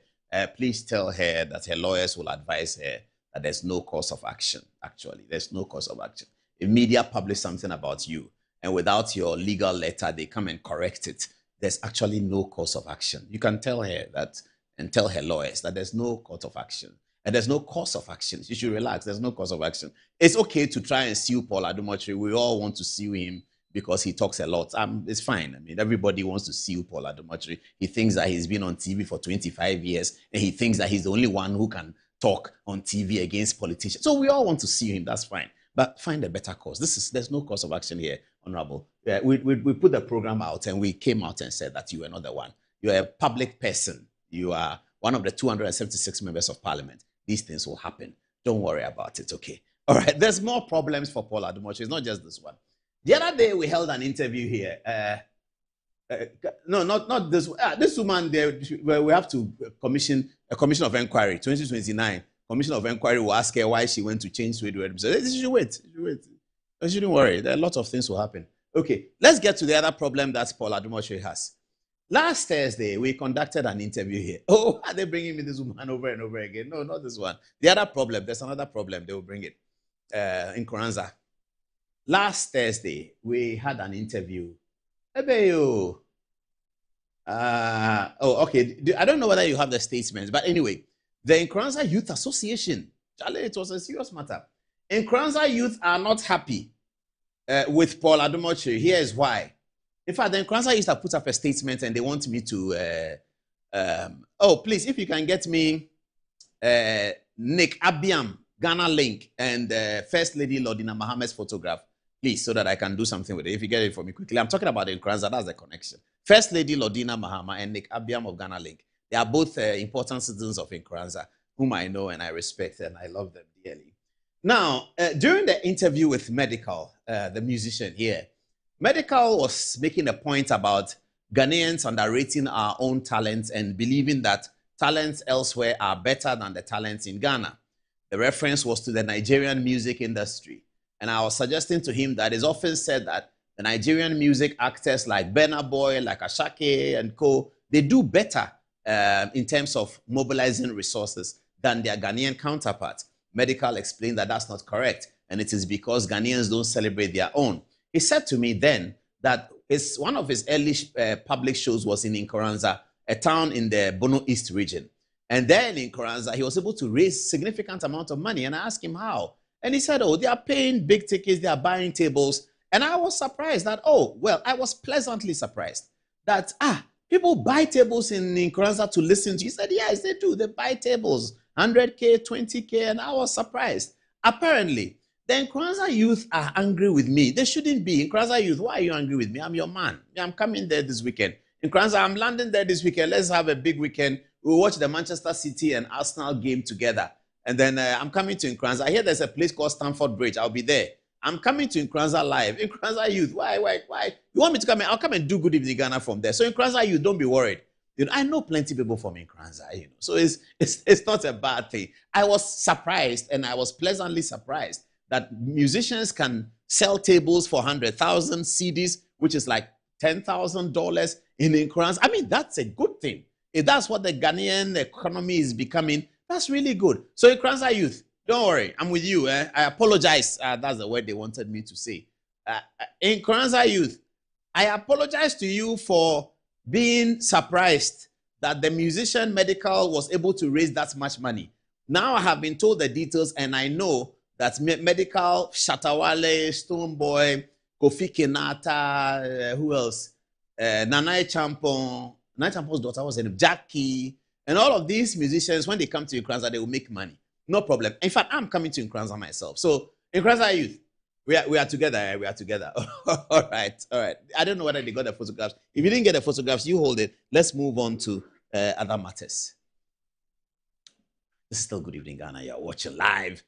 Please tell her that her lawyers will advise her that there's no course of action, actually. There's no course of action. If media publish something about you, and without your legal letter, they come and correct it, there's actually no course of action. You can tell her that and tell her lawyers that there's no court of action. And there's no course of action. You should relax. There's no course of action. It's okay to try and sue Paul Adumotre. We all want to sue him because he talks a lot. It's fine. I mean, everybody wants to sue Paul Adumotre. He thinks that he's been on TV for 25 years, and he thinks that he's the only one who can talk on TV against politicians. So we all want to sue him. That's fine. But find a better cause. There's no course of action here, Honorable. We put the program out, and we came out and said that you are not the one. You're a public person. You are one of the 276 members of parliament. These things will happen. Don't worry about it, okay? All right, there's more problems for Paul Adumotre. It's not just this one. The other day, we held an interview here. No, not this. This woman, where we have to commission a commission of inquiry, 2029. Commission of inquiry will ask her why she went to change Swedru. So she should wait. You shouldn't worry. There are lots of things will happen. Okay, let's get to the other problem that Paul Adumotre has. Last Thursday, we conducted an interview here. Oh, are they bringing me this woman over and over again? No, not this one. The other problem, there's another problem. They will bring it. Nkoranza. Last Thursday, we had an interview. Okay. I don't know whether you have the statements, but anyway, the Nkoranza Youth Association, Charlie, it was a serious matter. Nkoranza youth are not happy with Paul Adumotre. Here is why. In fact, the Nkoranza used to put up a statement and they want me to, please, if you can get me Nick Abiam, Ghana Link, and First Lady Lordina Mohammed's photograph, please, so that I can do something with it. If you get it for me quickly. I'm talking about the Nkoranza, that's the connection. First Lady Lordina Mohammed and Nick Abiam of Ghana Link. They are both important citizens of Nkoranza, whom I know and I respect and I love them dearly. Now, during the interview with Medical, the musician here, Medical was making a point about Ghanaians underrating our own talents and believing that talents elsewhere are better than the talents in Ghana. The reference was to the Nigerian music industry. And I was suggesting to him that it's often said that the Nigerian music actors like Burna Boy, like Ashake and co, they do better in terms of mobilizing resources than their Ghanaian counterparts. Medical explained that that's not correct, and it is because Ghanaians don't celebrate their own. He said to me then that one of his early public shows was in Nkoranza, a town in the Bono East region. And then in Nkoranza, he was able to raise significant amount of money. And I asked him how. And he said, oh, they are paying big tickets, they are buying tables. And I was surprised that, I was pleasantly surprised that, people buy tables in Nkoranza to listen to. He said, yes, they do. They buy tables, 100K, 20K. And I was surprised. Apparently, the Nkoranza youth are angry with me. They shouldn't be. Nkoranza youth, why are you angry with me? I'm your man. I'm coming there this weekend. Nkoranza, I'm landing there this weekend. Let's have a big weekend. We'll watch the Manchester City and Arsenal game together. And then I'm coming to Nkoranza. I hear there's a place called Stamford Bridge. I'll be there. I'm coming to Nkoranza live. Nkoranza Youth, why? You want me to come in? I'll come and do Good Evening Ghana from there. So Nkoranza Youth, don't be worried. You know, I know plenty of people from Nkoranza, you know. So it's not a bad thing. I was surprised, and I was pleasantly surprised that musicians can sell tables for 100,000 CDs, which is like $10,000 in Nkoranza. I mean, that's a good thing. If that's what the Ghanaian economy is becoming, that's really good. So Nkoranza Youth, don't worry, I'm with you. I apologize. That's the word they wanted me to say. Nkoranza Youth, I apologize to you for being surprised that the musician medical was able to raise that much money. Now I have been told the details, and I know that medical, Shatawale, Stoneboy, Kofi Kenata, who else? Nanae Champon, Nanae Champon's daughter was in Jackie, and all of these musicians, when they come to Nkoranza, they will make money. No problem. In fact, I'm coming to Nkoranza myself. So, Nkoranza Youth, we are together. We are together. All right. I don't know whether they got the photographs. If you didn't get the photographs, you hold it. Let's move on to other matters. This is still Good Evening Ghana. You're watching live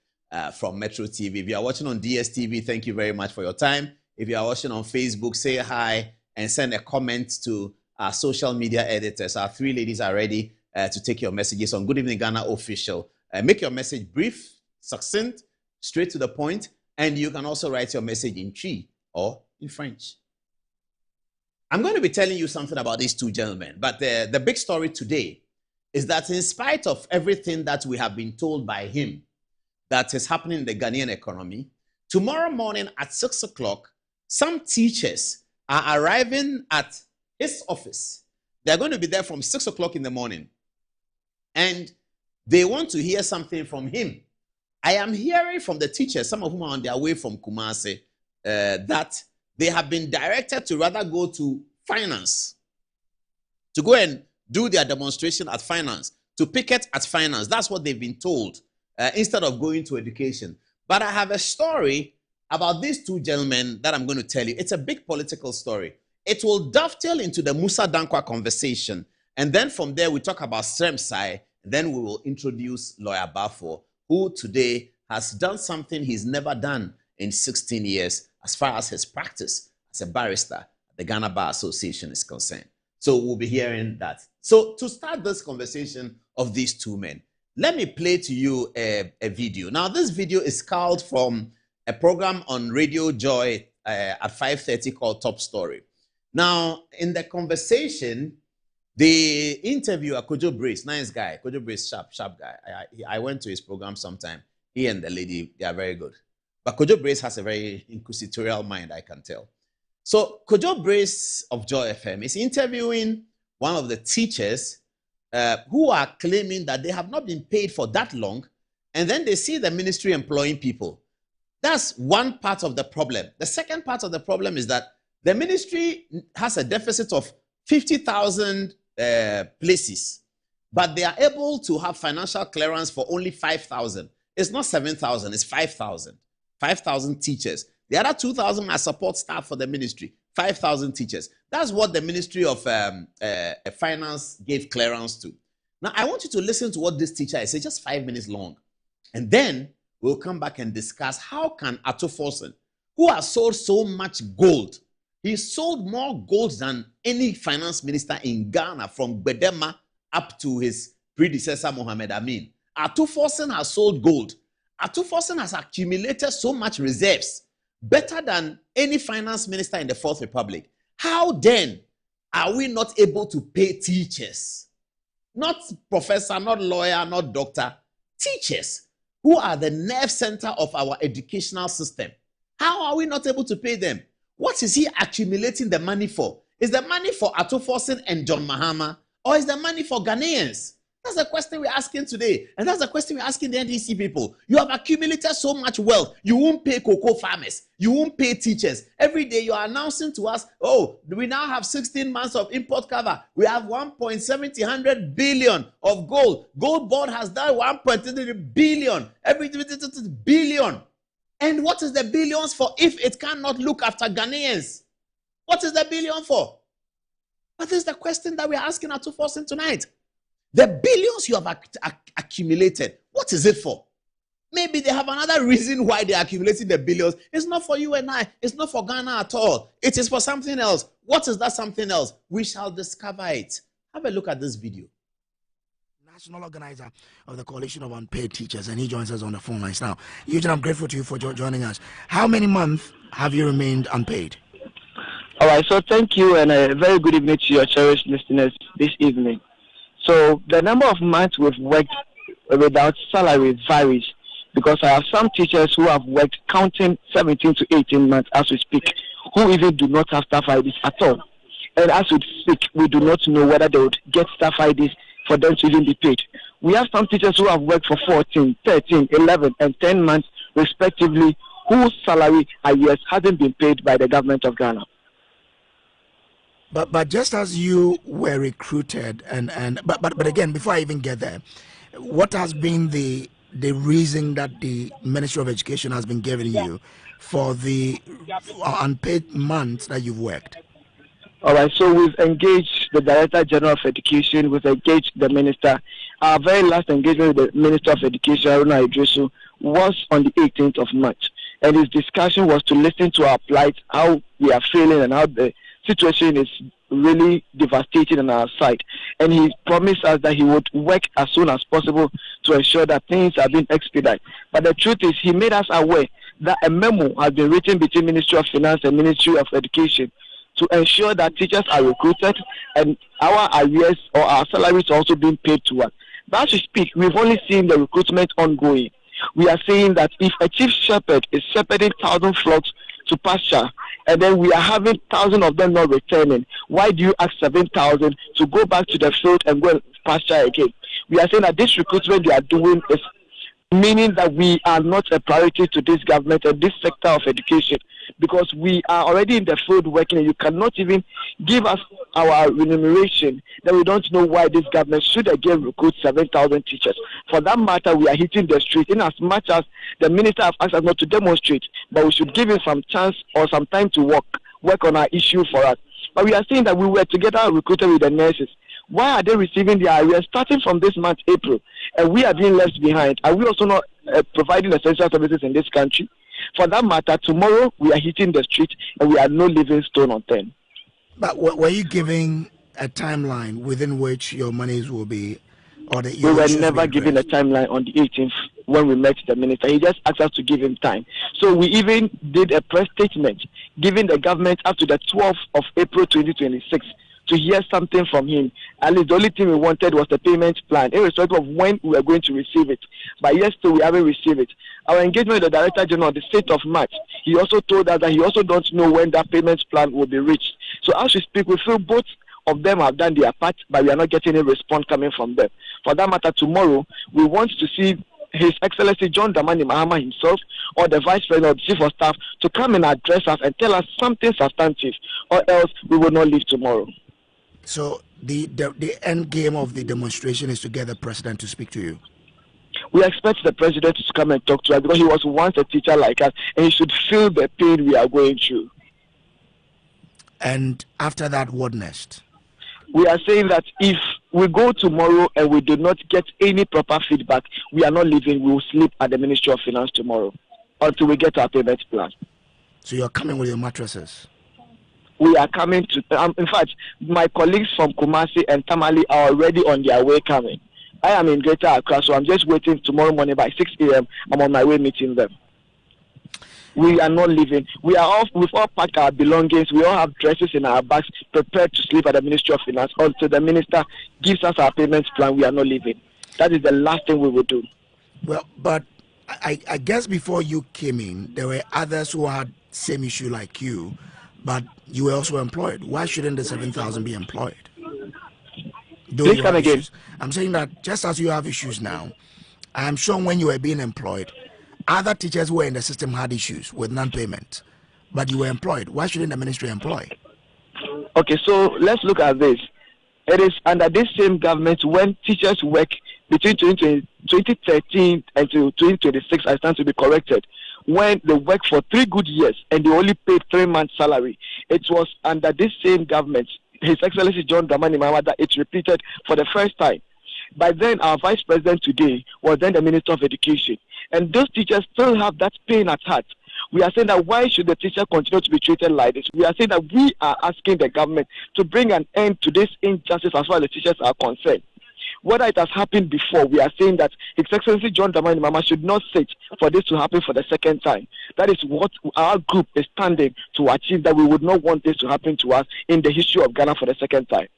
from Metro TV. If you are watching on DSTV, thank you very much for your time. If you are watching on Facebook, say hi and send a comment to our social media editors. Our three ladies are ready to take your messages on Good Evening Ghana Official. Make your message brief, succinct, straight to the point, and you can also write your message in Twi or in French. I'm going to be telling you something about these two gentlemen, but the big story today is that in spite of everything that we have been told by him that is happening in the Ghanaian economy, tomorrow morning at 6 o'clock, some teachers are arriving at his office. They're going to be there from 6 o'clock in the morning, and they want to hear something from him. I am hearing from the teachers, some of whom are on their way from Kumasi, that they have been directed to rather go to finance, to go and do their demonstration at finance, to picket at finance. That's what they've been told, instead of going to education. But I have a story about these two gentlemen that I'm going to tell you. It's a big political story. It will dovetail into the Musa Dankwa conversation. And then from there, we talk about Sremsai. Then we will introduce Lawyer Bafo, who today has done something he's never done in 16 years as far as his practice as a barrister at the Ghana Bar Association is concerned. So we'll be hearing that. So to start this conversation of these two men, let me play to you a video. Now, this video is culled from a program on Radio Joy at 5:30 called Top Story. Now, in the conversation, the interviewer, Kojo Brace, nice guy. Kojo Brace, sharp guy. I went to his program sometime. He and the lady, they are very good. But Kojo Brace has a very inquisitorial mind, I can tell. So Kojo Brace of Joy FM is interviewing one of the teachers who are claiming that they have not been paid for that long, and then they see the ministry employing people. That's one part of the problem. The second part of the problem is that the ministry has a deficit of 50,000 places, but they are able to have financial clearance for only 5,000. It's not 7,000, it's 5,000. 5,000 teachers. The other 2,000 are support staff for the ministry. 5,000 teachers. That's what the Ministry of Finance gave clearance to. Now, I want you to listen to what this teacher is. It's just 5 minutes long. And then we'll come back and discuss how can Ato Forsen, who has sold so much gold, he sold more gold than any finance minister in Ghana, from Bedema up to his predecessor, Mohamed Amin. Ato Forsen has sold gold. Ato Forsen has accumulated so much reserves, better than any finance minister in the Fourth Republic. How then are we not able to pay teachers? Not professor, not lawyer, not doctor. Teachers, who are the nerve center of our educational system. How are we not able to pay them? What is he accumulating the money for? Is the money for Ato Forsen and John Mahama, or is the money for Ghanaians? That's the question we're asking today. And that's the question we're asking the NDC people. You have accumulated so much wealth. You won't pay cocoa farmers. You won't pay teachers. Every day you are announcing to us, oh, we now have 16 months of import cover. We have 1.700 billion of gold. Gold board has done 1.3 billion. Every billion. And what is the billions for if it cannot look after Ghanaians? What is the billion for? But this is the question that we're asking our 247 tonight. The billions you have accumulated, what is it for? Maybe they have another reason why they're accumulating the billions. It's not for you and I. It's not for Ghana at all. It is for something else. What is that something else? We shall discover it. Have a look at this video. National organizer of the Coalition of Unpaid Teachers, and he joins us on the phone lines now. Eugene, I'm grateful to you for joining us. How many months have you remained unpaid? All right, so thank you, and a very good evening to your cherished listeners this evening. So the number of months we've worked without salary varies, because I have some teachers who have worked counting 17 to 18 months as we speak, who even do not have staff IDs at all. And as we speak, we do not know whether they would get staff IDs for them to even be paid. We have some teachers who have worked for 14, 13, 11, and 10 months respectively, whose salary arrears hasn't been paid by the government of Ghana. But just as you were recruited, but again, before I even get there, what has been the reason that the Ministry of Education has been giving you for the unpaid months that you've worked? All right, so we've engaged the Director General of Education, we've engaged the Minister. Our very last engagement with the Minister of Education, Aruna Idrisu, was on the 18th of March. And his discussion was to listen to our plight, how we are feeling and how the situation is really devastating on our side. And he promised us that he would work as soon as possible to ensure that things are being expedited. But the truth is, he made us aware that a memo has been written between Ministry of Finance and Ministry of Education to ensure that teachers are recruited and our arrears or our salaries are also being paid to us. But as we speak, we've only seen the recruitment ongoing. We are saying that if a chief shepherd is shepherding 1,000 flocks to pasture, and then we are having 1,000 of them not returning, why do you ask 7,000 to go back to the field and go and pasture again? We are saying that this recruitment they are doing is meaning that we are not a priority to this government and this sector of education, because we are already in the field working and you cannot even give us our remuneration. Then we don't know why this government should again recruit 7,000 teachers. For that matter, we are hitting the street in as much as the minister has asked us not to demonstrate, but we should give him some chance or some time to work on our issue for us. But we are saying that we were together recruited with the nurses. Why are they receiving their arrears starting from this month, April, and we are being left behind? Are we also not providing essential services in this country? For that matter, tomorrow we are hitting the street and we are no living stone unturned. But were you giving a timeline within which your monies will be, or the we were never given a timeline on the 18th when we met the minister. He just asked us to give him time. So we even did a press statement giving the government up to the 12th of April 2026 to hear something from him. At least the only thing we wanted was the payment plan, irrespective of when we were going to receive it. But yes, still we haven't received it. Our engagement with the Director General on the 6th of March, he also told us that he also don't know when that payment plan will be reached. So as we speak, we feel both of them have done their part, but we are not getting a response coming from them. For that matter, tomorrow, we want to see His Excellency John Dramani Mahama himself or the Vice President or the Chief of Staff to come and address us and tell us something substantive, or else we will not leave tomorrow. So the end game of the demonstration is to get the president to speak to you? We expect the president to come and talk to us because he was once a teacher like us and he should feel the pain we are going through. And after that, what next? We are saying that if we go tomorrow and we do not get any proper feedback, we are not leaving. We will sleep at the Ministry of Finance tomorrow until we get our payment plan. So you're coming with your mattresses? We are coming to, in fact, my colleagues from Kumasi and Tamale are already on their way coming. I am in Greater Accra, so I'm just waiting tomorrow morning by 6 a.m. I'm on my way meeting them. We are not leaving. We've all packed our belongings. We all have dresses in our bags, prepared to sleep at the Ministry of Finance until the minister gives us our payment plan. We are not leaving. That is the last thing we will do. Well, but I guess before you came in, there were others who had same issue like you, but you were also employed. Why shouldn't the 7,000 be employed? Please come again. I'm saying that just as you have issues now, I am sure when you were being employed, other teachers who were in the system had issues with non-payment, but you were employed. Why shouldn't the ministry employ? Okay, so let's look at this. It is under this same government when teachers work between 2013 until 2026, I stand to be corrected, when they work for 3 good years and they only paid 3 months' salary. It was under this same government, His Excellency John Dramani Mahama that it's repeated for the first time. By then, our Vice President today was then the Minister of Education. And those teachers still have that pain at heart. We are saying that why should the teacher continue to be treated like this? We are saying that we are asking the government to bring an end to this injustice as far as the teachers are concerned. Whether it has happened before, we are saying that His Excellency John Dramani Mahama should not sit for this to happen for the second time. That is what our group is standing to achieve, that we would not want this to happen to us in the history of Ghana for the second time.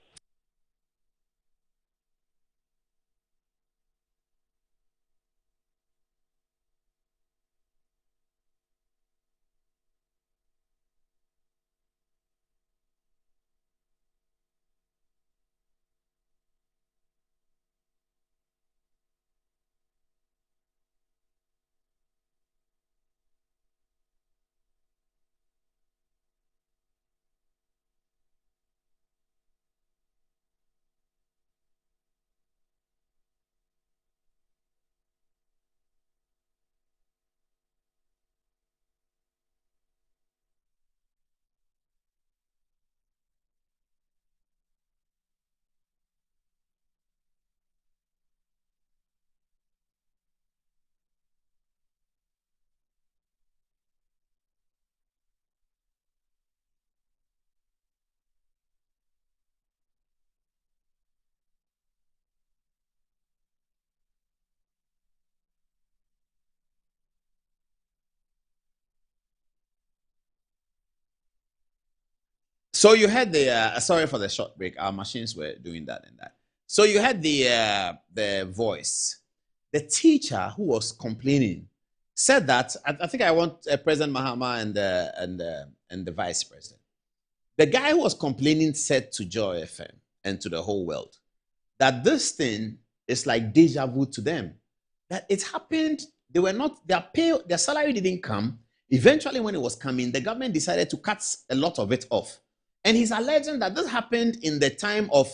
So you had the sorry for the short break. Our machines were doing that and that. So you had the voice. The teacher who was complaining said that I think I want President Mahama and the Vice President. The guy who was complaining said to Joy FM and to the whole world that this thing is like deja vu to them. That it happened. They were not their salary didn't come. Eventually, when it was coming, the government decided to cut a lot of it off. And he's alleging that this happened in the time of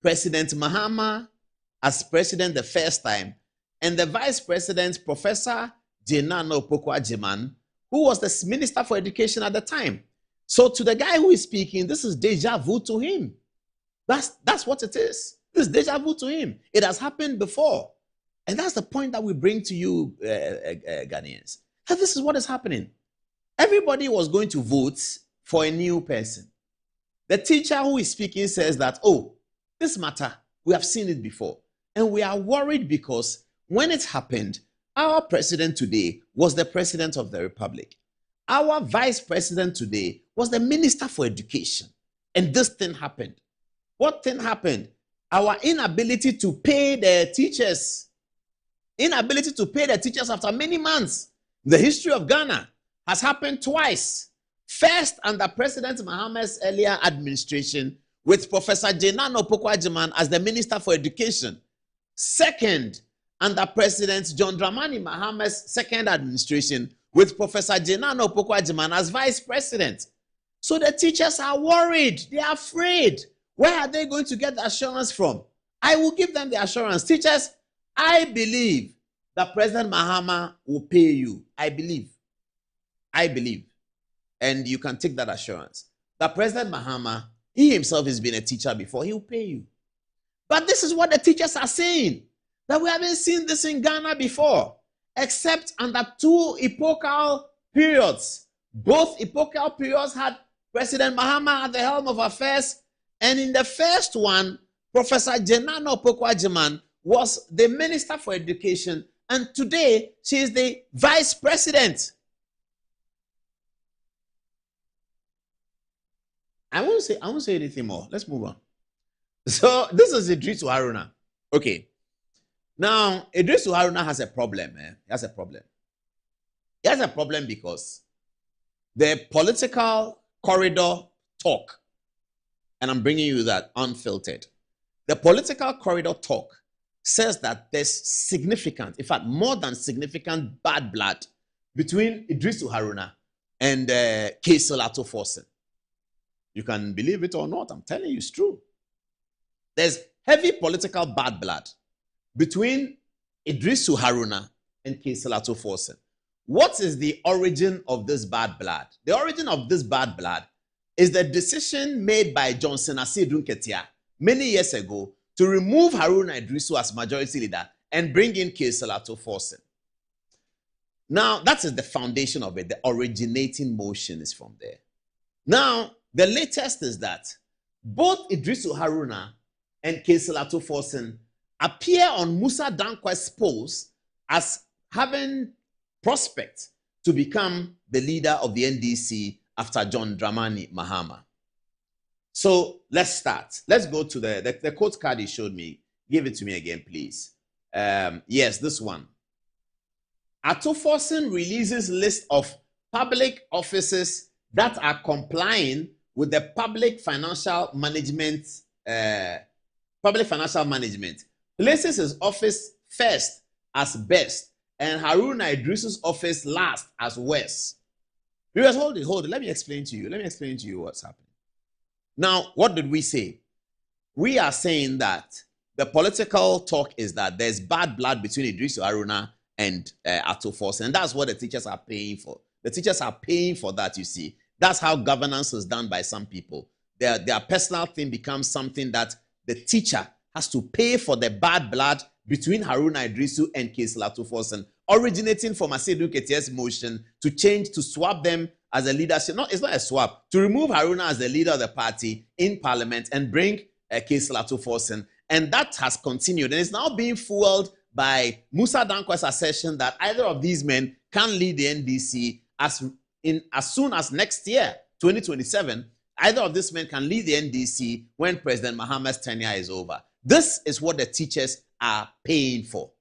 President Mahama as president the first time, and the Vice President, Professor Jenano Pokwa-Jiman, who was the Minister for Education at the time. So to the guy who is speaking, this is deja vu to him. That's what it is. This is deja vu to him. It has happened before. And that's the point that we bring to you, Ghanaians. And this is what is happening. Everybody was going to vote for a new person. The teacher who is speaking says that, oh, this matter, we have seen it before. And we are worried because when it happened, our president today was the president of the republic. Our vice president today was the minister for education. And this thing happened. What thing happened? Our inability to pay the teachers. Inability to pay the teachers after many months. The history of Ghana has happened twice. First, under President Mahama's earlier administration, with Professor Jenano Pokwa-Jiman as the Minister for Education. Second, under President John Dramani Mahama's second administration, with Professor Jenano Pokwa-Jiman as Vice President. So the teachers are worried. They are afraid. Where are they going to get the assurance from? I will give them the assurance. Teachers, I believe that President Mahama will pay you. I believe. And you can take that assurance. That President Mahama, he himself has been a teacher before, he will pay you. But this is what the teachers are saying. That we haven't seen this in Ghana before. Except under two epochal periods. Both epochal periods had President Mahama at the helm of affairs. And in the first one, Professor Jenano Pokwa-Jiman was the Minister for Education. And today, she is the Vice President. I won't say anything more. Let's move on. So this is Idris Haruna. Okay. Now, Idris Haruna has a problem. He has a problem. He has a problem because the political corridor talk, and I'm bringing you that unfiltered. The political corridor talk says that there's significant, in fact, more than significant bad blood between Idris Haruna and Keselato Forsen. You can believe it or not. I'm telling you, it's true. There's heavy political bad blood between Idris Haruna and Keselato Forsen. What is the origin of this bad blood? The origin of this bad blood is the decision made by Johnson Asidun Ketia many years ago to remove Haruna Idrisu as majority leader and bring in Keselato Forsen. Now, that is the foundation of it. The originating motion is from there. Now, the latest is that both Idrisu Haruna and Keselato Forsen appear on Musa Dankwa's post as having prospect to become the leader of the NDC after John Dramani Mahama. So let's start. Let's go to the quote card he showed me. Give it to me again, please. Yes, this one. Ato Forsen releases list of public offices that are complying with the public financial management. Places his office first as best and Haruna Idrisu's office last as worst. Viewers, hold it. Let me explain to you what's happening. Now, what did we say? We are saying that the political talk is that there's bad blood between Idrisu Haruna and Ato Forsen, and that's what the teachers are paying for. The teachers are paying for that, you see. That's how governance is done by some people. Their personal thing becomes something that the teacher has to pay for the bad blood between Haruna Idrisu and Keselato Forsen, originating from Asidun Ketia's motion to swap them as a leadership. No, it's not a swap. To remove Haruna as the leader of the party in parliament and bring Keselato Forsen. And that has continued. And it's now being fueled by Musa Dankwa's assertion that either of these men can lead the NDC as soon as next year, 2027. Either of these men can lead the NDC when President Mahama's tenure is over. This is what the teachers are paying for.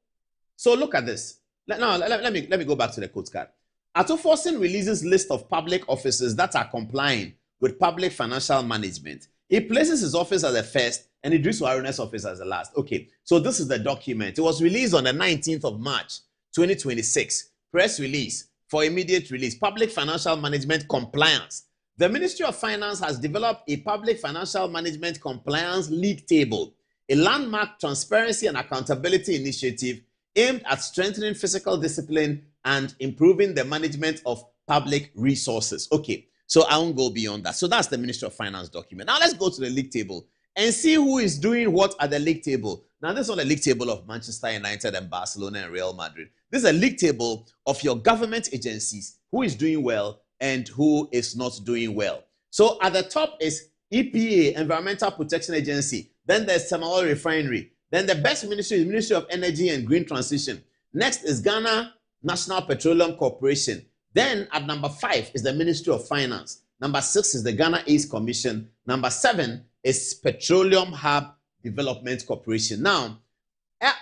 So look at this. Now, let me go back to the quote card. Ato Forsen releases list of public offices that are complying with public financial management. He places his office as the first and Idrisu Haruna's office as the last. Okay, so this is the document. It was released on the 19th of March, 2026. Press release for immediate release. Public financial management compliance. The Ministry of Finance has developed a public financial management compliance league table, a landmark transparency and accountability initiative aimed at strengthening fiscal discipline and improving the management of public resources. Okay, so I won't go beyond that. So that's the Ministry of Finance document. Now let's go to the league table and see who is doing what at the league table. Now this is not a league table of Manchester United and Barcelona and Real Madrid. This is a league table of your government agencies, who is doing well and who is not doing well. So at the top is EPA, Environmental Protection Agency. Then there's Samawa Refinery. Then the best ministry is Ministry of Energy and Green Transition. Next is Ghana National Petroleum Corporation. Then at number 5 is the Ministry of Finance. Number 6 is the Ghana East Commission. Number 7 is Petroleum Hub Development Corporation. Now,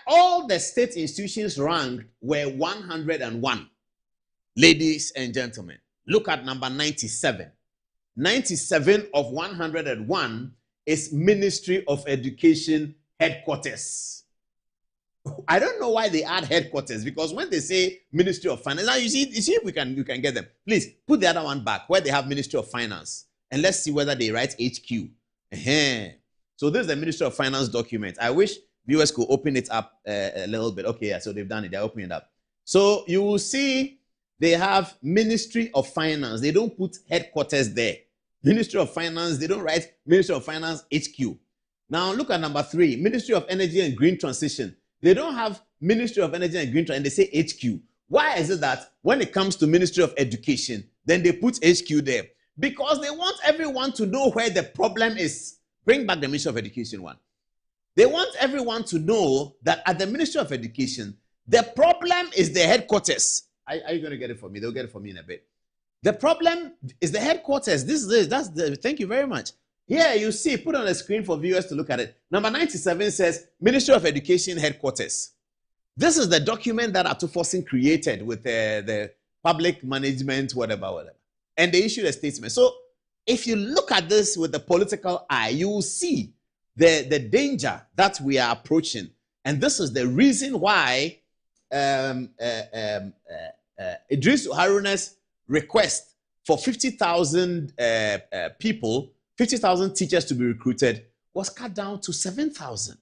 all the state institutions ranked were 101. Ladies and gentlemen, look at number 97. 97 of 101 is Ministry of Education headquarters. I don't know why they add headquarters, because when they say Ministry of Finance, now you see if you can get them. Please put the other one back where they have Ministry of Finance, and let's see whether they write HQ. So this is the Ministry of Finance document. I wish viewers could open it up a little bit. Okay, yeah, so they've done it. They're opening it up. So you will see they have Ministry of Finance. They don't put headquarters there. Ministry of Finance, they don't write Ministry of Finance HQ. Now look at number 3, Ministry of Energy and Green Transition. They don't have Ministry of Energy and Green Transition, and they say HQ. Why is it that when it comes to Ministry of Education, then they put HQ there? Because they want everyone to know where the problem is. Bring back the Ministry of Education one. They want everyone to know that at the Ministry of Education, the problem is the headquarters. Are you going to get it for me? They'll get it for me in a bit. The problem is the headquarters. Thank you very much. Here you see, put on the screen for viewers to look at it. Number 97 says Ministry of Education headquarters. This is the document that Ato Forsen created with the public management, whatever. And they issued a statement. So if you look at this with the political eye, you will see the danger that we are approaching. And this is the reason why Idrisu Haruna's request for 50,000 people, 50,000 teachers to be recruited was cut down to 7,000.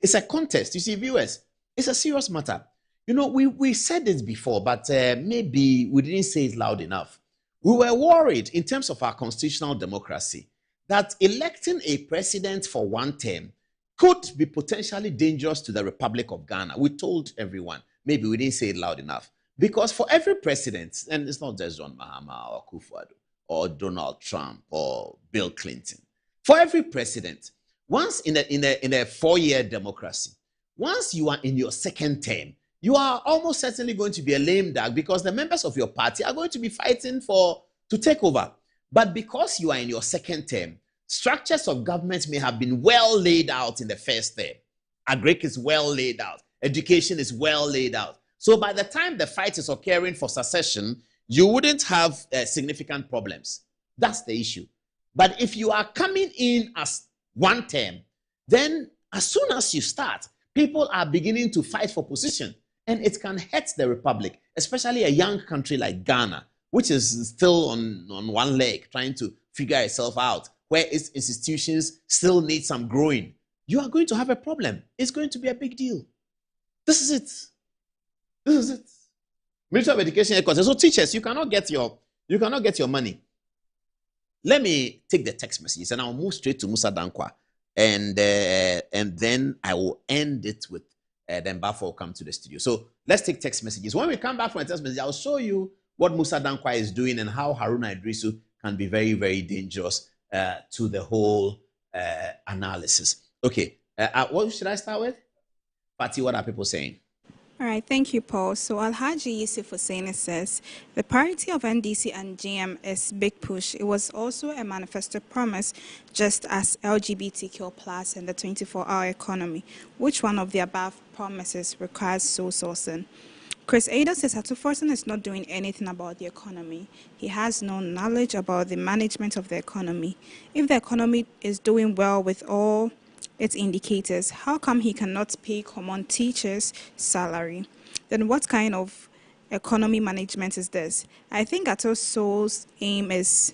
It's a contest. You see, viewers, it's a serious matter. You know, we said this before, but maybe we didn't say it loud enough. We were worried in terms of our constitutional democracy that electing a president for one term could be potentially dangerous to the Republic of Ghana. We told everyone, maybe we didn't say it loud enough, because for every president, and it's not just John Mahama or Akufo-Addo or Donald Trump or Bill Clinton, for every president, once in a 4-year democracy, once you are in your second term, you are almost certainly going to be a lame duck because the members of your party are going to be fighting to take over. But because you are in your second term, structures of government may have been well laid out in the first term. Agric is well laid out. Education is well laid out. So by the time the fight is occurring for succession, you wouldn't have significant problems. That's the issue. But if you are coming in as one term, then as soon as you start, people are beginning to fight for position. And it can hurt the Republic, especially a young country like Ghana, which is still on one leg, trying to figure itself out, where its institutions still need some growing. You are going to have a problem. It's going to be a big deal. This is it. This is it. Ministry of Education. So teachers, you cannot get your money. Let me take the text messages and I'll move straight to Musa Dankwa, and then I will end it with. Then Bafo will come to the studio. So let's take text messages. When we come back from a text message, I'll show you what Musa Dankwa is doing and how Haruna Idrisu can be very, very dangerous to the whole analysis. Okay, what should I start with? Patty, what are people saying? All right, thank you, Paul. So Alhaji Yusuf Hussein says, the parity of NDC and GM is big push. It was also a manifesto promise, just as LGBTQ plus and the 24-hour economy. Which one of the above promises requires sole sourcing? Chris Ada says Atuforson is not doing anything about the economy. He has no knowledge about the management of the economy. If the economy is doing well with all its indicators, how come he cannot pay common teachers' salary? Then what kind of economy management is this? I think Atoso's aim is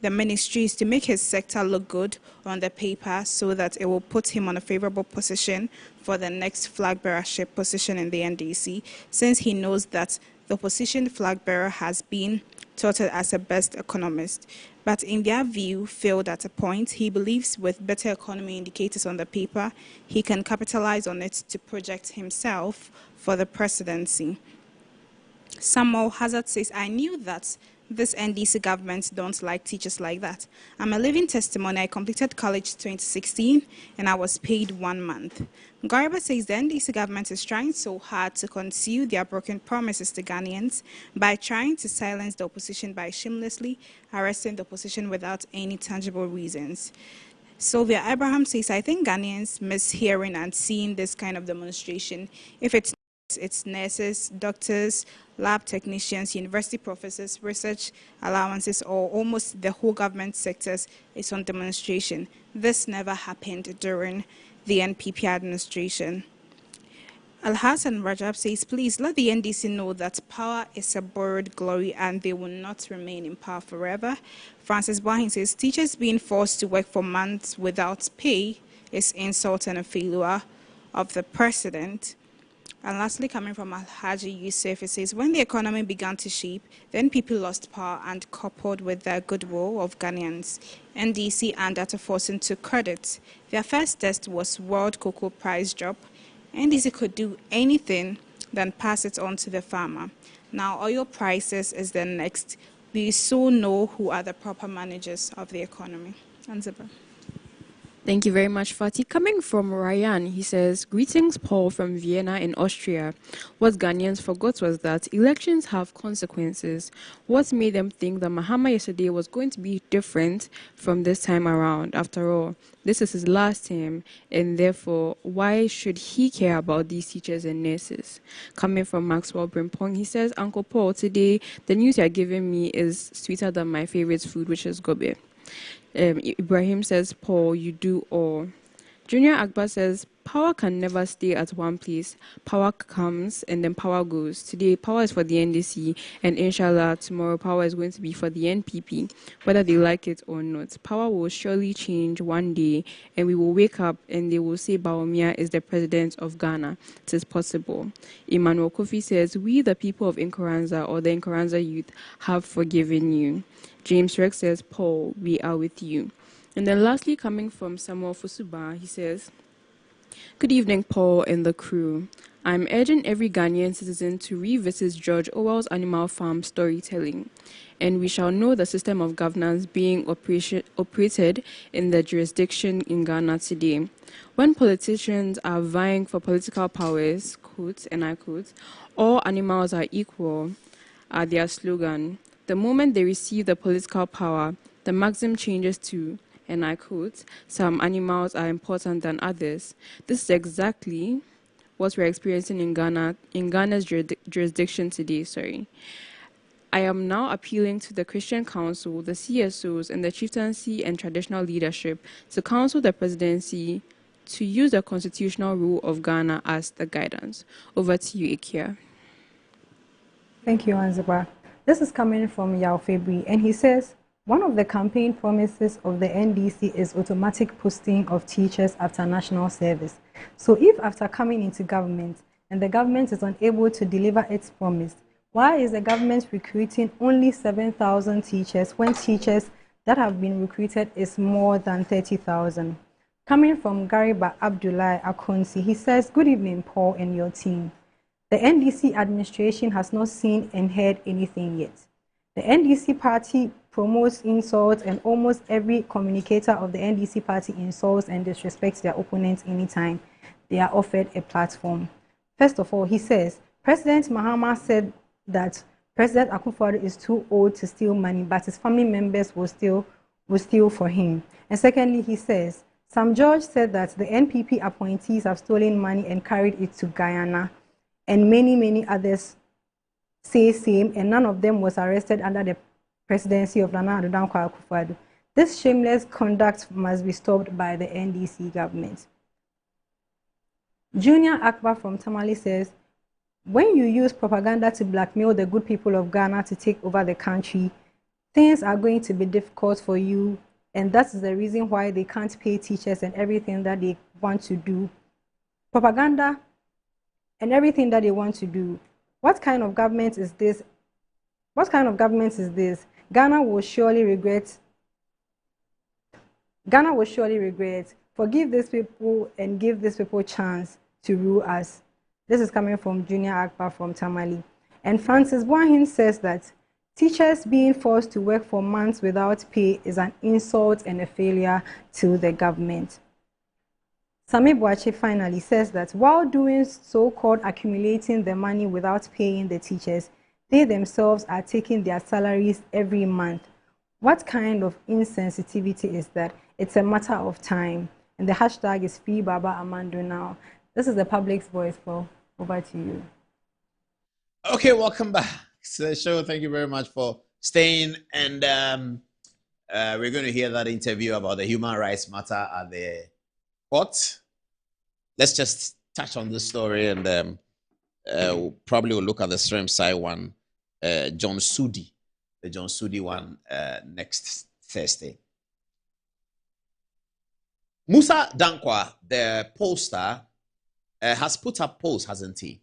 the ministry is to make his sector look good on the paper so that it will put him on a favorable position for the next flag bearership position in the NDC, since he knows that the opposition flag bearer has been touted as a best economist, but in their view failed at a point. He believes with better economy indicators on the paper, he can capitalize on it to project himself for the presidency. Samuel Hazard says, I knew that this NDC government don't like teachers like that. I'm a living testimony. I completed college 2016 and I was paid 1 month. Garba says the NDC government is trying so hard to conceal their broken promises to Ghanaians by trying to silence the opposition by shamelessly arresting the opposition without any tangible reasons. Sylvia Abraham says, I think Ghanaians miss hearing and seeing this kind of demonstration. If it's nurses, doctors, lab technicians, university professors, research allowances, or almost the whole government sectors is on demonstration. This never happened during the NPP administration. Al-Hassan Rajab says, please let the NDC know that power is a borrowed glory and they will not remain in power forever. Francis Boahin says, teachers being forced to work for months without pay is insult and a failure of the president. And lastly, coming from Alhaji Yusuf, it says, when the economy began to shape, then people lost power and coupled with the goodwill of Ghanaians. NDC and Atuforson took credit. Their first test was world cocoa price drop. NDC could do anything than pass it on to the farmer. Now oil prices is the next. We soon know who are the proper managers of the economy. Anzibra. Thank you very much, Fatih. Coming from Ryan, he says, greetings, Paul from Vienna in Austria. What Ghanaians forgot was that elections have consequences. What made them think that Mahama yesterday was going to be different from this time around? After all, this is his last term, and therefore, why should he care about these teachers and nurses? Coming from Maxwell Brimpong, he says, Uncle Paul, today, the news you're giving me is sweeter than my favorite food, which is gobe. Ibrahim says, Paul, you do all. Junior Akbar says, power can never stay at one place. Power comes and then power goes. Today, power is for the NDC, and inshallah, tomorrow, power is going to be for the NPP, whether they like it or not. Power will surely change one day, and we will wake up and they will say Bawumia is the president of Ghana. It is possible. Emmanuel Kofi says, we, the people of Nkoranza, or the Nkoranza youth, have forgiven you. James Rex says, Paul, we are with you. And then lastly, coming from Samuel Fusuba, he says, good evening, Paul and the crew. I'm urging every Ghanaian citizen to revisit George Orwell's Animal Farm storytelling, and we shall know the system of governance being operated in the jurisdiction in Ghana today. When politicians are vying for political powers, quote, and I quote, all animals are equal, are their slogan. The moment they receive the political power, the maxim changes to, and I quote, some animals are important than others. This is exactly what we're experiencing in Ghana's jurisdiction today. I am now appealing to the Christian Council, the CSOs, and the chieftaincy and traditional leadership to counsel the presidency to use the constitutional rule of Ghana as the guidance. Over to you, Ikia. Thank you, Anzaba. This is coming from Yao Febri, and he says, one of the campaign promises of the NDC is automatic posting of teachers after national service. So if after coming into government and the government is unable to deliver its promise, why is the government recruiting only 7,000 teachers when teachers that have been recruited is more than 30,000? Coming from Gariba Abdullah Akonsi, he says, good evening, Paul and your team. The NDC administration has not seen and heard anything yet. The NDC party promotes insults, and almost every communicator of the NDC party insults and disrespects their opponents anytime they are offered a platform. First of all, he says, President Mahama said that President Akufo-Addo is too old to steal money, but his family members will steal for him. And secondly, he says, Sam George said that the NPP appointees have stolen money and carried it to Guyana, and many others say same, and none of them was arrested under the presidency of Nana Addo Dankwa Akufo-Addo. This shameless conduct must be stopped by the NDC government. Junior Akbar from Tamale says, when you use propaganda to blackmail the good people of Ghana to take over the country, things are going to be difficult for you, and that's the reason why they can't pay teachers and everything that they want to do. Propaganda and everything that they want to do. What kind of government is this? What kind of government is this? Ghana will surely regret. Ghana will surely regret. Forgive these people and give these people a chance to rule us. This is coming from Junior Akbar from Tamale. And Francis Boahin says that teachers being forced to work for months without pay is an insult and a failure to the government. Sami Boache finally says that while doing so-called accumulating the money without paying the teachers, they themselves are taking their salaries every month. What kind of insensitivity is that? It's a matter of time. And the hashtag is Free Baba Amando now. This is the public's voice, Paul. Over to you. Okay, welcome back to the show. Thank you very much for staying. And we're going to hear that interview about the human rights matter at the court. Let's just touch on this story, and probably we'll look at the stream side one, John Sudi, the John Sudi one next Thursday. Musa Dankwa, the pollster, has put up polls, hasn't he?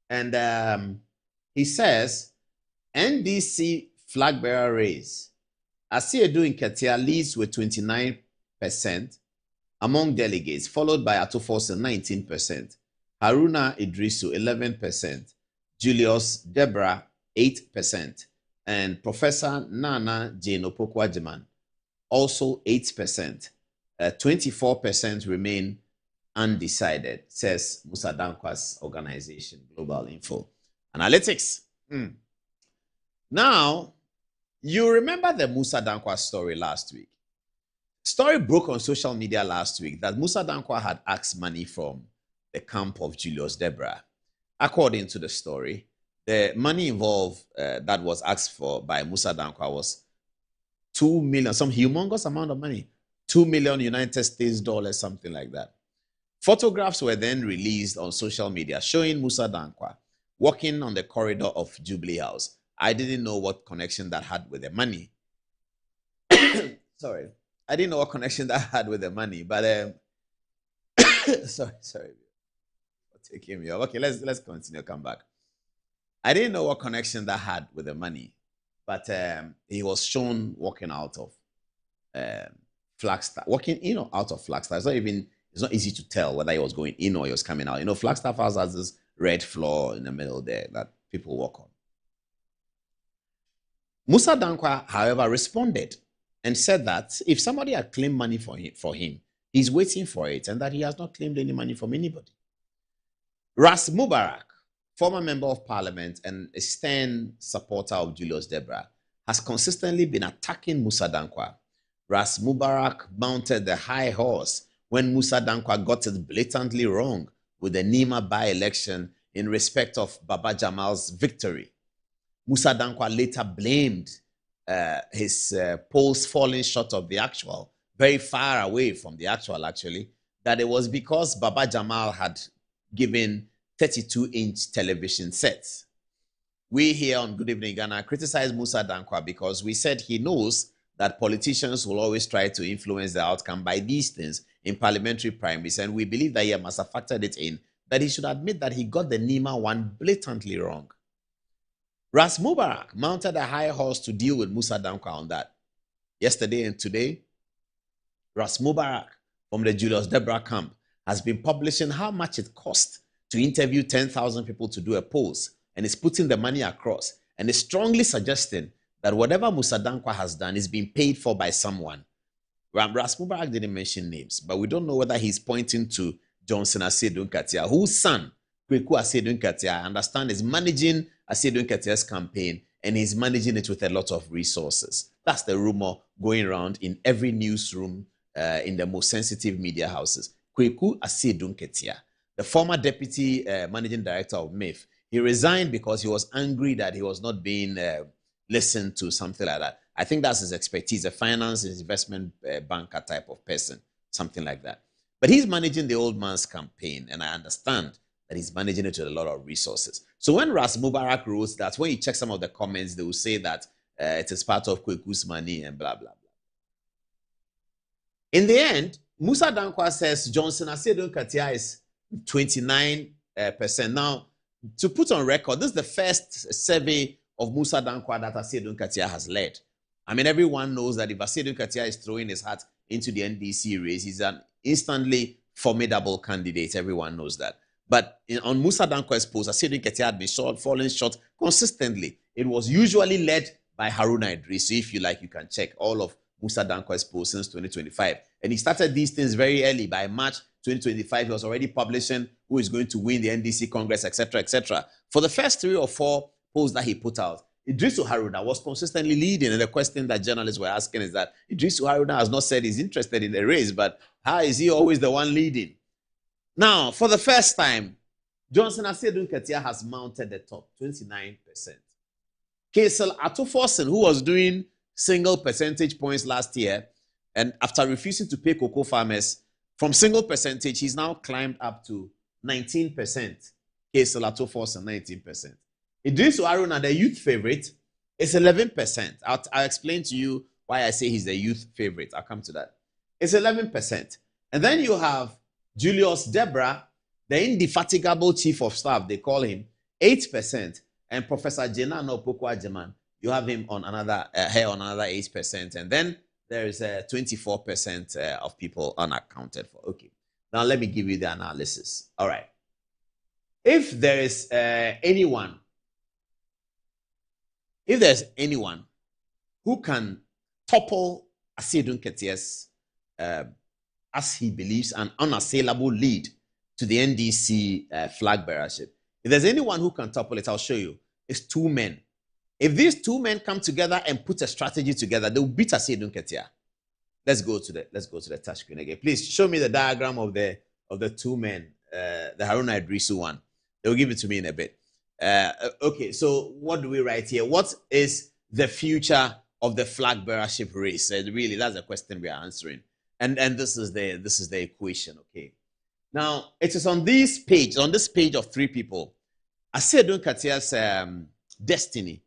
And he says, NDC flag bearer race. Asiedu Nketia leads with 29% among delegates, followed by Atufosa 19%, Haruna Idrisu 11%, Julius Debra 8%, and Professor Nana Jane Opokwajiman also 8%. 24% remain undecided, says Musa Dankwa's organization, Global Info Analytics. Now, you remember the Musa Dankwa story last week. Story broke on social media last week that Musa Dankwa had asked money from the camp of Julius Debra. According to the story, the money involved that was asked for by Musa Dankwa was 2 million, some humongous amount of money, 2 million United States dollars, something like that, Photographs were then released on social media showing Musa Dankwa walking on the corridor of Jubilee House. I didn't know what connection that had with the money. Sorry. I didn't know what connection that had with the money, but sorry. Taking me off. Okay, let's continue. Come back. I didn't know what connection that had with the money, but he was shown walking out of Flagstaff, walking in or out of Flagstaff. It's not easy to tell whether he was going in or he was coming out. You know, Flagstaff House has this red floor in the middle there that people walk on. Musa Dankwa, however, responded and said that if somebody had claimed money for him, he's waiting for it, and that he has not claimed any money from anybody. Ras Mubarak, former member of parliament and a stern supporter of Julius Debra, has consistently been attacking Musa Dankwa. Ras Mubarak mounted the high horse when Musa Dankwa got it blatantly wrong with the Nima by-election in respect of Baba Jamal's victory. Musa Dankwa later blamed his polls falling short of the actual, very far away from the actual actually, that it was because Baba Jamal had given 32-inch television sets. We here on Good Evening Ghana criticized Musa Dankwa because we said he knows that politicians will always try to influence the outcome by these things in parliamentary primaries, and we believe that he must have factored it in, that he should admit that he got the Nima one blatantly wrong. Ras Mubarak mounted a high horse to deal with Musa Dankwa on that. Yesterday and today, Ras Mubarak from the Julius Debra camp has been publishing how much it cost to interview 10,000 people to do a polls, and is putting the money across, and is strongly suggesting that whatever Musa Dankwa has done is being paid for by someone. Ras Mubarak didn't mention names, but we don't know whether he's pointing to Johnson Asedu Nkatia, whose son, Kweku Asedu Nkatia, I understand is managing Asedu Nkatia's campaign, and he's managing it with a lot of resources. That's the rumor going around in every newsroom in the most sensitive media houses. Kweku Asedu Nkatia, the former deputy managing director of MIF, he resigned because he was angry that he was not being listened to, something like that. I think that's his expertise, a finance and investment banker type of person, something like that. But he's managing the old man's campaign, and I understand that he's managing it with a lot of resources. So when Ras Mubarak wrote that, when you check some of the comments, they will say that it is part of Kweku's money and blah, blah, blah. In the end, Musa Dankwa says Johnson Asedu Nkatia is 29%. Now, to put on record, this is the first survey of Musa Dankwa that Asedu Nkatia has led. I mean, everyone knows that if Asedu Nkatia is throwing his hat into the NDC race, he's an instantly formidable candidate. Everyone knows that. But on Musa Dankwa's post, Asedu Nkatia had been falling short consistently. It was usually led by Haruna Idris. So if you like, you can check all of Musa Dankwa's posts since 2025. And he started these things very early. By March 2025, he was already publishing who is going to win the NDC Congress, etc., etc. For the first 3 or 4 posts that he put out, Idrisu Haruna was consistently leading. And the question that journalists were asking is that Idrisu Haruna has not said he's interested in the race, but how is he always the one leading? Now, for the first time, Johnson Asedu Nkatia has mounted the top, 29%. Kaisel Atuforsen, who was doing single percentage points last year, and after refusing to pay cocoa farmers from single percentage, he's now climbed up to 19%. Kaisel Atuforsen, 19%. Idrisu Haruna, the youth favorite, is 11%. I'll explain to you why I say he's the youth favorite. I'll come to that. It's 11%. And then you have Julius Debra, the indefatigable chief of staff, they call him, 8%. And Professor Jenano Pokwa-Jeman, you have him on another 8%. And then there is 24% of people unaccounted for. Okay. Now let me give you the analysis. All right. If there is anyone who can topple Asedu Nkatia's, as he believes, an unassailable lead to the NDC flag bearership, if there's anyone who can topple it, I'll show you. It's 2 men. If these 2 men come together and put a strategy together, they will beat Asedu Nkatia. Let's go to the touch screen again. Please show me the diagram of the 2 men, the Haruna Idrisu one. They'll give it to me in a bit. Okay, so what do we write here? What is the future of the flag bearership race? Really, that's the question we are answering. And this is the equation. Okay. Now, it is on this page of 3 people. Asedun Katia's destiny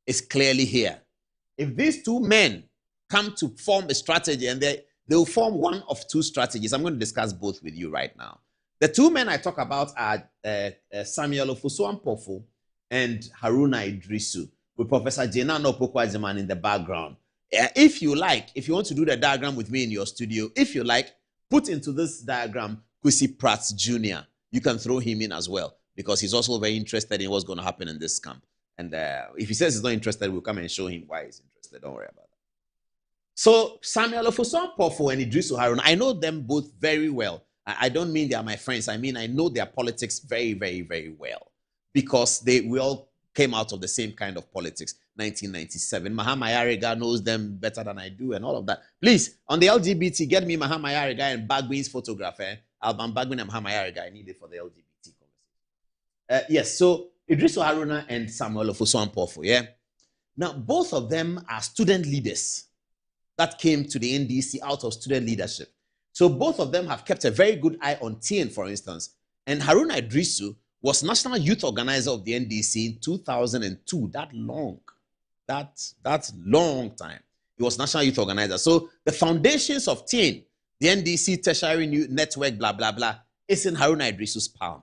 is clearly here. If these 2 men come to form a strategy, and they will form one of 2 strategies, I'm going to discuss both with you right now. The 2 men I talk about are Samuel Ofosu-Ampofo and Haruna Idrisu, with Professor Jena Nopokwajiman in the background. If you want to do the diagram with me in your studio, if you like, put into this diagram Kwesi Pratt Jr. You can throw him in as well, because he's also very interested in what's going to happen in this camp. And if he says he's not interested, we'll come and show him why he's interested. Don't worry about that. So Samuel Ofosu-Ampofo and Idrisu Haruna, I know them both very well. I don't mean they are my friends. I mean I know their politics very, very, very well, because we all came out of the same kind of politics. 1997. Mahama Yariga knows them better than I do and all of that. Please, on the LGBT, get me Mahama Yariga and Bagwin's photograph. Alban Bagwin and Mahama Yariga. I need it for the LGBT conversation. Yes, so Idrisu Haruna and Samuel Ofosu-Ampofo, yeah? Now, both of them are student leaders that came to the NDC out of student leadership. So both of them have kept a very good eye on TN, for instance. And Haruna Idrisu was National Youth Organizer of the NDC in 2002. That's long time. He was National Youth Organizer. So the foundations of TN, the NDC Tertiary Network, blah, blah, blah, is in Haruna Idrisu's palm.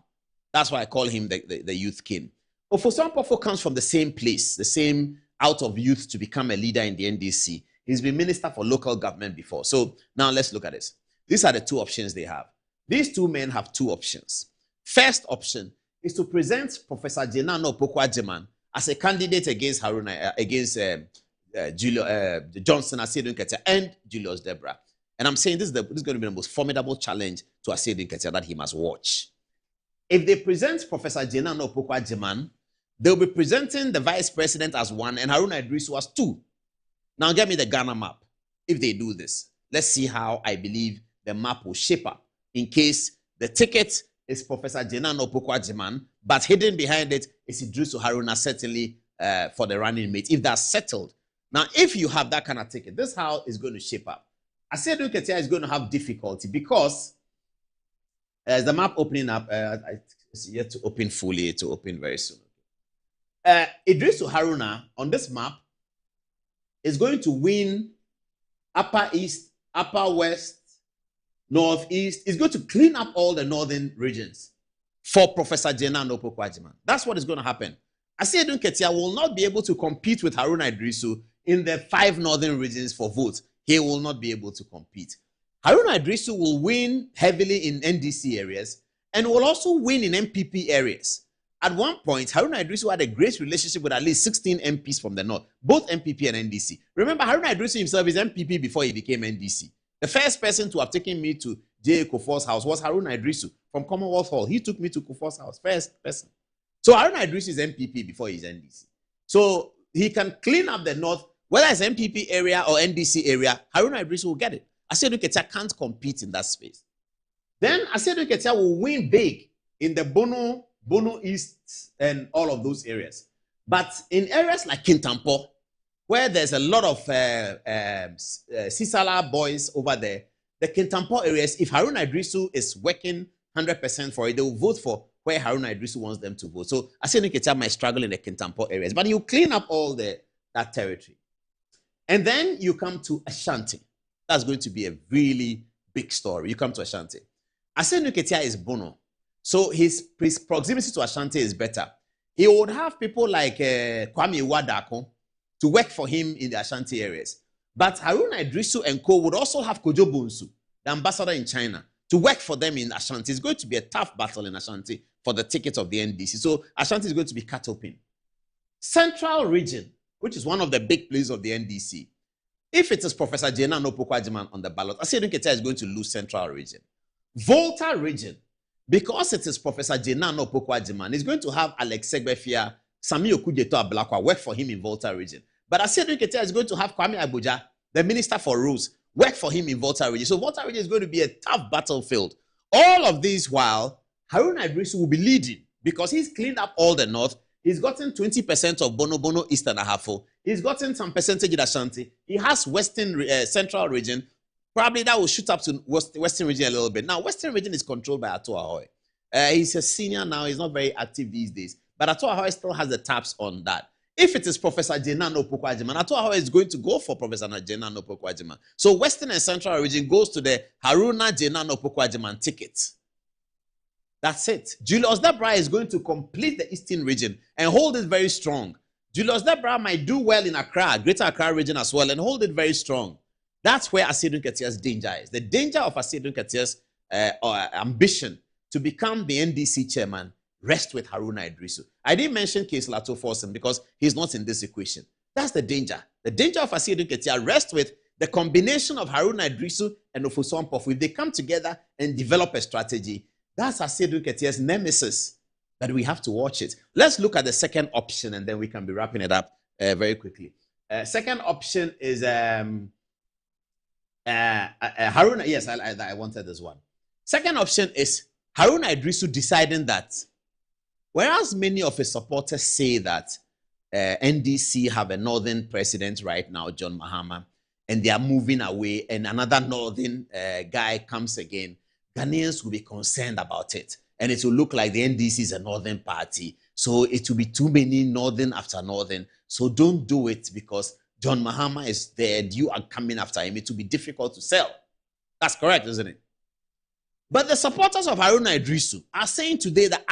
That's why I call him the youth king. Ofosu-Ampofo comes from the same place, the same out of youth to become a leader in the NDC. He's been minister for local government before. So now let's look at this. These are the 2 options they have. These 2 men have 2 options. First option is to present Professor Jena Nopokwajiman as a candidate against Haruna, Johnson, Asedun Ketia, and Julius Debra. And I'm saying this is going to be the most formidable challenge to Asedun Ketia that he must watch. If they present Professor Jena Nopokwajiman, they'll be presenting the vice president as 1 and Haruna Idrisu as 2. Now get me the Ghana map. If they do this, let's see how I believe the map will shape up. In case the ticket is Professor Jena Nopokwajiman, but hidden behind it is Idrisu Haruna, certainly for the running mate, if that's settled. Now, if you have that kind of ticket, this is how it's going to shape up. Asedun Ketia is going to have difficulty because as the map opening up, it's yet to open fully, to open very soon. Idrisu Haruna on this map is going to win Upper East, Upper West, Northeast. Is going to clean up all the northern regions for Professor Jena Nopokwajiman. That's what is going to happen. Asedun Ketia will not be able to compete with Haruna Idrisu in the 5 northern regions for votes. He will not be able to compete. Haruna Idrisu will win heavily in NDC areas and will also win in MPP areas. At one point, Haruna Idrisu had a great relationship with at least 16 MPs from the north, both MPP and NDC. Remember, Haruna Idrisu himself is MPP before he became NDC. The first person to have taken me to J. Kufuor's house was Haruna Idrisu from Commonwealth Hall. He took me to Kufuor's house, first person. So Haruna Idrisu is MPP before he's NDC. So he can clean up the north, whether it's MPP area or NDC area, Haruna Idrisu will get it. Asedun Ketia can't compete in that space. Then Asedun Ketia will win big in the Bono East and all of those areas. But in areas like Kintampo, where there's a lot of Sisala boys over there, the Kintampo areas, if Haruna Idrisu is working 100% for it, they will vote for where Haruna Idrisu wants them to vote. So Asedun Ketia might struggle in the Kintampo areas, but you clean up all that territory. And then you come to Ashanti. That's going to be a really big story. You come to Ashanti. Asedun Ketia is Bono. So his proximity to Ashanti is better. He would have people like Kwame Wadako to work for him in the Ashanti areas. But Haruna Idrisu and co would also have Kojo Bonsu, the ambassador in China, to work for them in Ashanti. It's going to be a tough battle in Ashanti for the ticket of the NDC. So Ashanti is going to be cut open. Central region, which is one of the big places of the NDC. If it is Professor Jena Nopokwajiman on the ballot, Asedun Ketia is going to lose Central region. Volta region, because it is Professor Jena Nopokwajiman, is going to have Alex Segbefia, Sami Okujeto Ablakwa work for him in Volta region. But Asedun Ketia is going to have Kwame Abuja, the Minister for Rules, work for him in Volta region. So Volta region is going to be a tough battlefield. All of these while Haruna Idrisu will be leading because he's cleaned up all the north. He's gotten 20% of Bono Eastern Ahafo. He's gotten some percentage in Ashanti. He has Western Central region. Probably that will shoot up to Western region a little bit. Now, Western region is controlled by Ato Ahoy. He's a senior now. He's not very active these days. But Ato Ahoy still has the taps on that. If it is Professor Jenan Opoku-Agyeman, Ato Ahoy is going to go for Professor Jenan Opoku-Agyeman. So Western and Central region goes to the Haruna Jenan Opoku-Agyeman ticket. That's it. Julius Debra is going to complete the Eastern region and hold it very strong. Julius Debra might do well in Accra, Greater Accra region as well, and hold it very strong. That's where Asiedu Nketiah's danger is. The danger of Asiedu Nketiah's ambition to become the NDC chairman rests with Haruna Idrisu. I didn't mention Case Lato Forsen because he's not in this equation. That's the danger. The danger of Asiedu Nketiah rests with the combination of Haruna Idrisu and Ofosu Ampofu. If they come together and develop a strategy, that's Asiedu Nketiah's nemesis. But we have to watch it. Let's look at the second option and then we can be wrapping it up very quickly. Second option is Haruna. Yes, I wanted this one. Second option is Haruna Idrisu deciding that, whereas many of his supporters say that NDC have a northern president right now, John Mahama, and they are moving away, and another northern guy comes again, Ghanaians will be concerned about it. And it will look like the NDC is a northern party. So it will be too many northern after northern. So don't do it because John Mahama is there and you are coming after him. It will be difficult to sell. That's correct, isn't it? But the supporters of Haruna Idrisu are saying today that,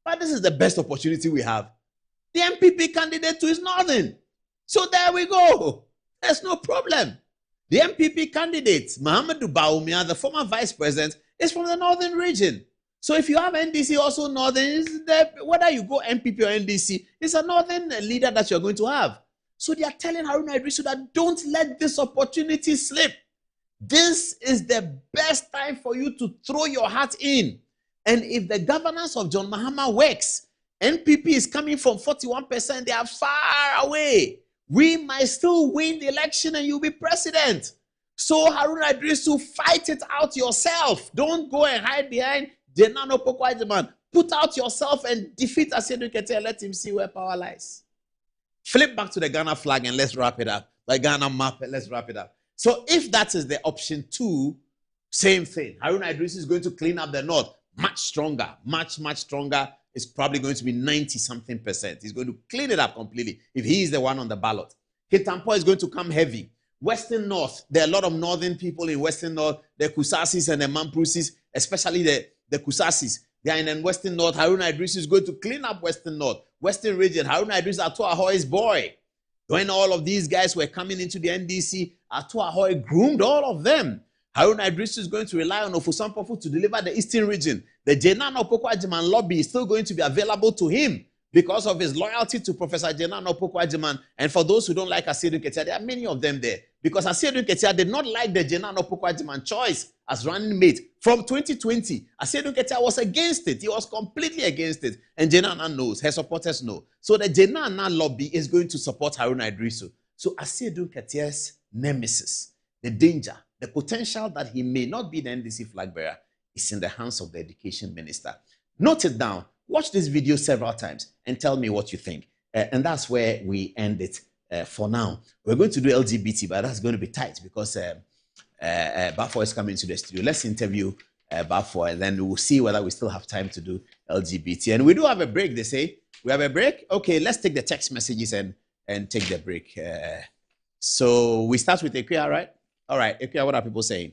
but this is the best opportunity we have. The MPP candidate too is northern. So there we go. There's no problem. The MPP candidate, Muhammadu Bawumia, the former vice president, is from the northern region. So if you have NDC also northern, whether you go MPP or NDC, it's a northern leader that you're going to have. So they are telling Haruna Idrisu that don't let this opportunity slip. This is the best time for you to throw your hat in. And if the governance of John Mahama works, NPP is coming from 41%, they are far away. We might still win the election and you'll be president. So Haruna Idrisu, fight it out yourself. Don't go and hide behind Jenan Opoku-Agyeman. Put out yourself and defeat Asiedu Nketiah. Let him see where power lies. Flip back to the Ghana flag and let's wrap it up. The Ghana map, and let's wrap it up. So if that is the option 2, same thing. Haruna Idrisu is going to clean up the north. Much stronger, much stronger. It's probably going to be 90-something%. He's going to clean it up completely if he is the one on the ballot. Hitampo is going to come heavy. Western North, there are a lot of northern people in Western North, the Kusasis and the Mamprusis, especially the Kusasis. They are in the Western North. Haruna Idrisu is going to clean up Western North. Western region, Haruna Idrisu, Ato Ahoy's boy. When all of these guys were coming into the NDC, Ato Ahoy groomed all of them. Haruna Idrisu is going to rely on Ofosu Ampofu to deliver the Eastern region. The Jenan Opoku-Agyeman lobby is still going to be available to him because of his loyalty to Professor Jenan Opoku-Agyeman. And for those who don't like Asiedu Nketiah, there are many of them there. Because Asiedu Nketiah did not like the Jenan Opoku-Agyeman choice as running mate. From 2020, Asiedu Nketiah was against it. He was completely against it. And Jenan knows, her supporters know. So the Jenan lobby is going to support Haruna Idrisu. So Asiedu Nketiah's nemesis, the danger, the potential that he may not be the NDC flag bearer is in the hands of the education minister. Note it down. Watch this video several times and tell me what you think. And that's where we end it for now. We're going to do LGBT, but that's going to be tight because Bafo is coming to the studio. Let's interview Bafo and then we'll see whether we still have time to do LGBT. And we do have a break, they say. We have a break? Okay, let's take the text messages and take the break. So we start with Ekuya, right? All right, Ekuya, what are people saying?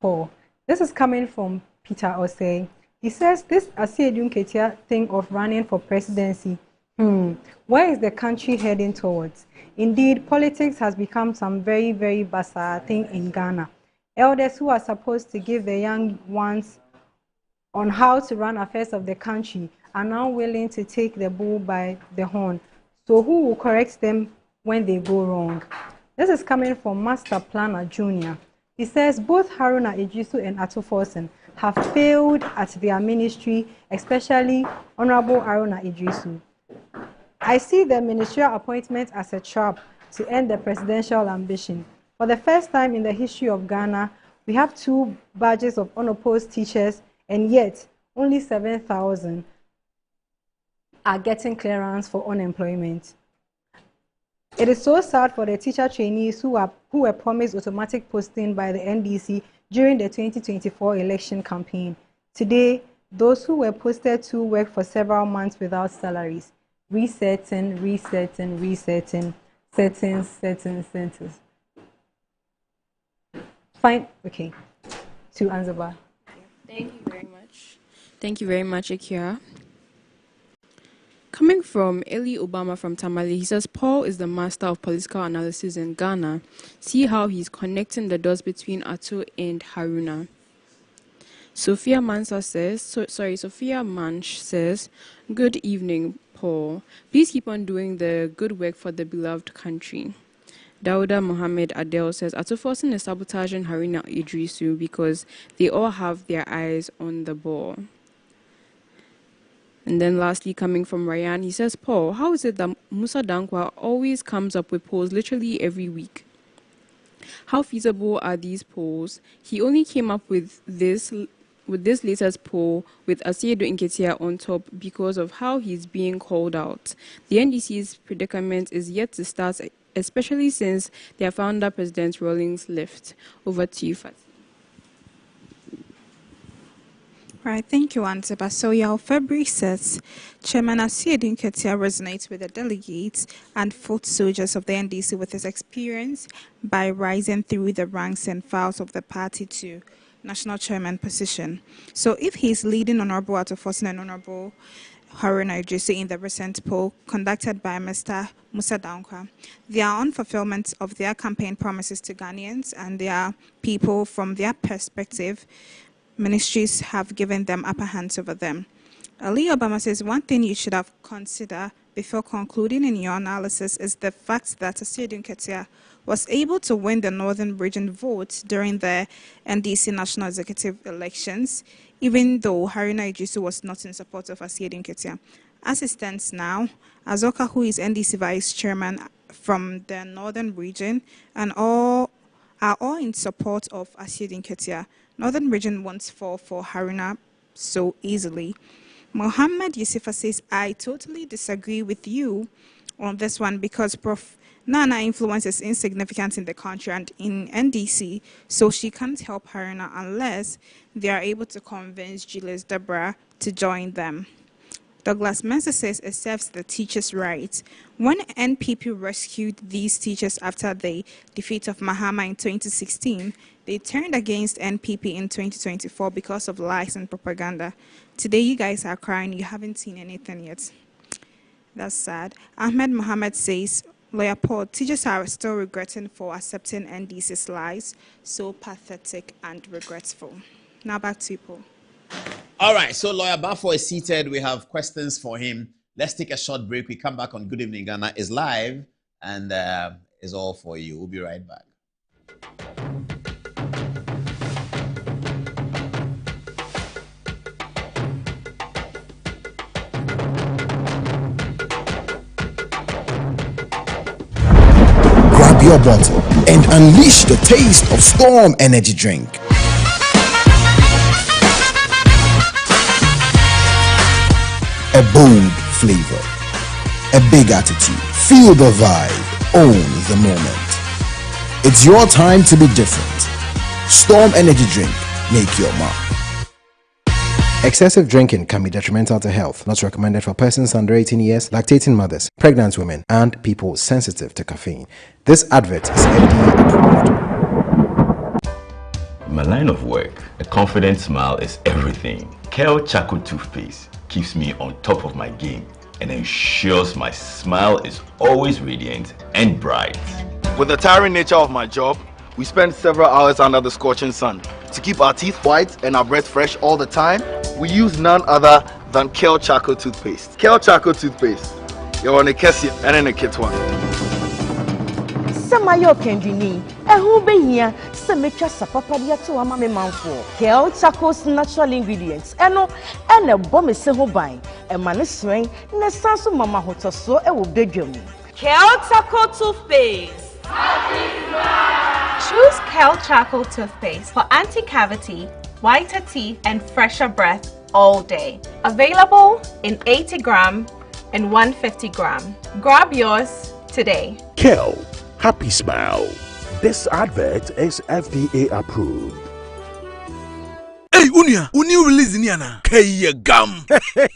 Oh, this is coming from Peter Osei. He says this Asiedu Nketiah thing of running for presidency, where is the country heading towards? Indeed, politics has become some very, very bizarre thing in Ghana. Elders who are supposed to give the young ones on how to run affairs of the country are now willing to take the bull by the horn. So who will correct them when they go wrong? This is coming from Master Planner Jr. He says both Haruna Idrisu and Ato Forsen have failed at their ministry, especially Honorable Haruna Idrisu. I see the ministerial appointment as a trap to end the presidential ambition. For the first time in the history of Ghana, we have 2 badges of unopposed teachers, and yet only 7,000 are getting clearance for unemployment. It is so sad for the teacher trainees who were promised automatic posting by the NDC during the 2024 election campaign. Today, those who were posted to work for several months without salaries. Resetting. Settings. Fine. Okay. To Anzaba. Thank you very much. Thank you very much, Akira. Coming from Eli Obama from Tamale, he says, Paul is the master of political analysis in Ghana. See how he's connecting the dots between Ato and Haruna. Sophia Manch says, good evening, Paul. Please keep on doing the good work for the beloved country. Dauda Mohammed Adel says, Ato Forson is sabotaging Haruna Idrisu because they all have their eyes on the ball. And then lastly, coming from Ryan, he says, Paul, how is it that Musa Dankwa always comes up with polls literally every week? How feasible are these polls? He only came up with this latest poll with Asiedo Nketia on top because of how he's being called out. The NDC's predicament is yet to start, especially since their founder, President Rawlings, left. Over to you, Fatih. Right, thank you, Antiba. So, February says, Chairman Asiedo Nketia resonates with the delegates and foot soldiers of the NDC with his experience by rising through the ranks and files of the party to national chairman position. So, if he's leading Honorable Ato Forson and Honorable Haruna Idrisu in the recent poll conducted by Mr. Musa Dankwa, they are on fulfillment of their campaign promises to Ghanaians and their people from their perspective. Ministries have given them upper hands over them. Ali Obama says one thing you should have considered before concluding in your analysis is the fact that Asiedo Nketia was able to win the Northern Region vote during the NDC National Executive elections, even though Haruna Idrisu was not in support of Asiedo Nketia. As it stands now, Azoka, who is NDC Vice Chairman from the Northern Region, and are all in support of Asiedo Nketia. Northern Region won't fall for Haruna so easily. Mohammed Yusufa says, I totally disagree with you on this one because Prof. Nana influence is insignificant in the country and in NDC, so she can't help Haruna unless they are able to convince Julius Deborah to join them. Douglas Mensah says it serves the teachers' right. When NPP rescued these teachers after the defeat of Mahama in 2016, they turned against NPP in 2024 because of lies and propaganda. Today, you guys are crying. You haven't seen anything yet. That's sad. Ahmed Mohammed says, Lawyer Paul, teachers are still regretting for accepting NDC's lies. So pathetic and regretful. Now back to you, Paul. All right, so Lawyer Bafo is seated. We have questions for him. Let's take a short break. We come back on Good Evening Ghana. It's live and is all for you. We'll be right back. Grab your bottle and unleash the taste of Storm Energy Drink. A bold flavor, a big attitude, feel the vibe, own the moment. It's your time to be different. Storm Energy Drink, make your mark. Excessive drinking can be detrimental to health, not recommended for persons under 18 years, lactating mothers, pregnant women, and people sensitive to caffeine. This advert is FDA approved. In my line of work, a confident smile is everything. Kel Charcoal Toothpaste keeps me on top of my game and ensures my smile is always radiant and bright. With the tiring nature of my job, we spend several hours under the scorching sun. To keep our teeth white and our breath fresh all the time, we use none other than Kel Charcoal Toothpaste. Kel Charcoal Toothpaste. You're on a Kessie and in a kit one. Samayo Kendini, who be here, Semetra Sapapadia to Amame Manfo, Kel Charcoal's natural ingredients, and a bomb is a buy, a man is swing, Nesansu Mama Hotoso, a will beg you. Kel Charcoal Toothpaste. Choose Kel Charcoal Toothpaste for anti-cavity, whiter teeth, and fresher breath all day. Available in 80 gram and 150 gram. Grab yours today. Kel, happy smile. This advert is FDA approved. Hey, new release in yana. Kaya gum.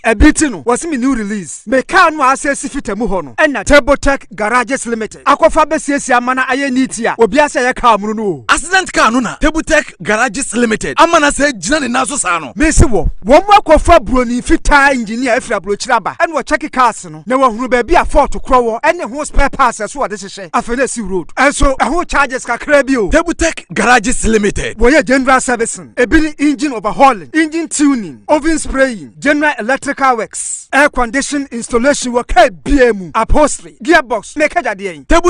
A bitino was me new release. Me can no access fitemu hono. And na Tech Garages Limited. Akwafa besiesi amana aye nitia. Obiasa ya car no. Accident car no na. Tech Garages Limited. Amana se jina ne naso sa no. Me se wo. Wo mo akwafa broni fita engineer efra brochiraba. And wo check cars no. Na wo hunu ba bia fault krowo. And ho spare parts so wo de hye. Afele si road. And so ho charges kakra bi o. Tech Garages Limited. Wo ye general servicing. Ebili engine overhauling, engine tuning, oven spraying, general electrical works, air condition installation work, BMU, upholstery, gearbox, make a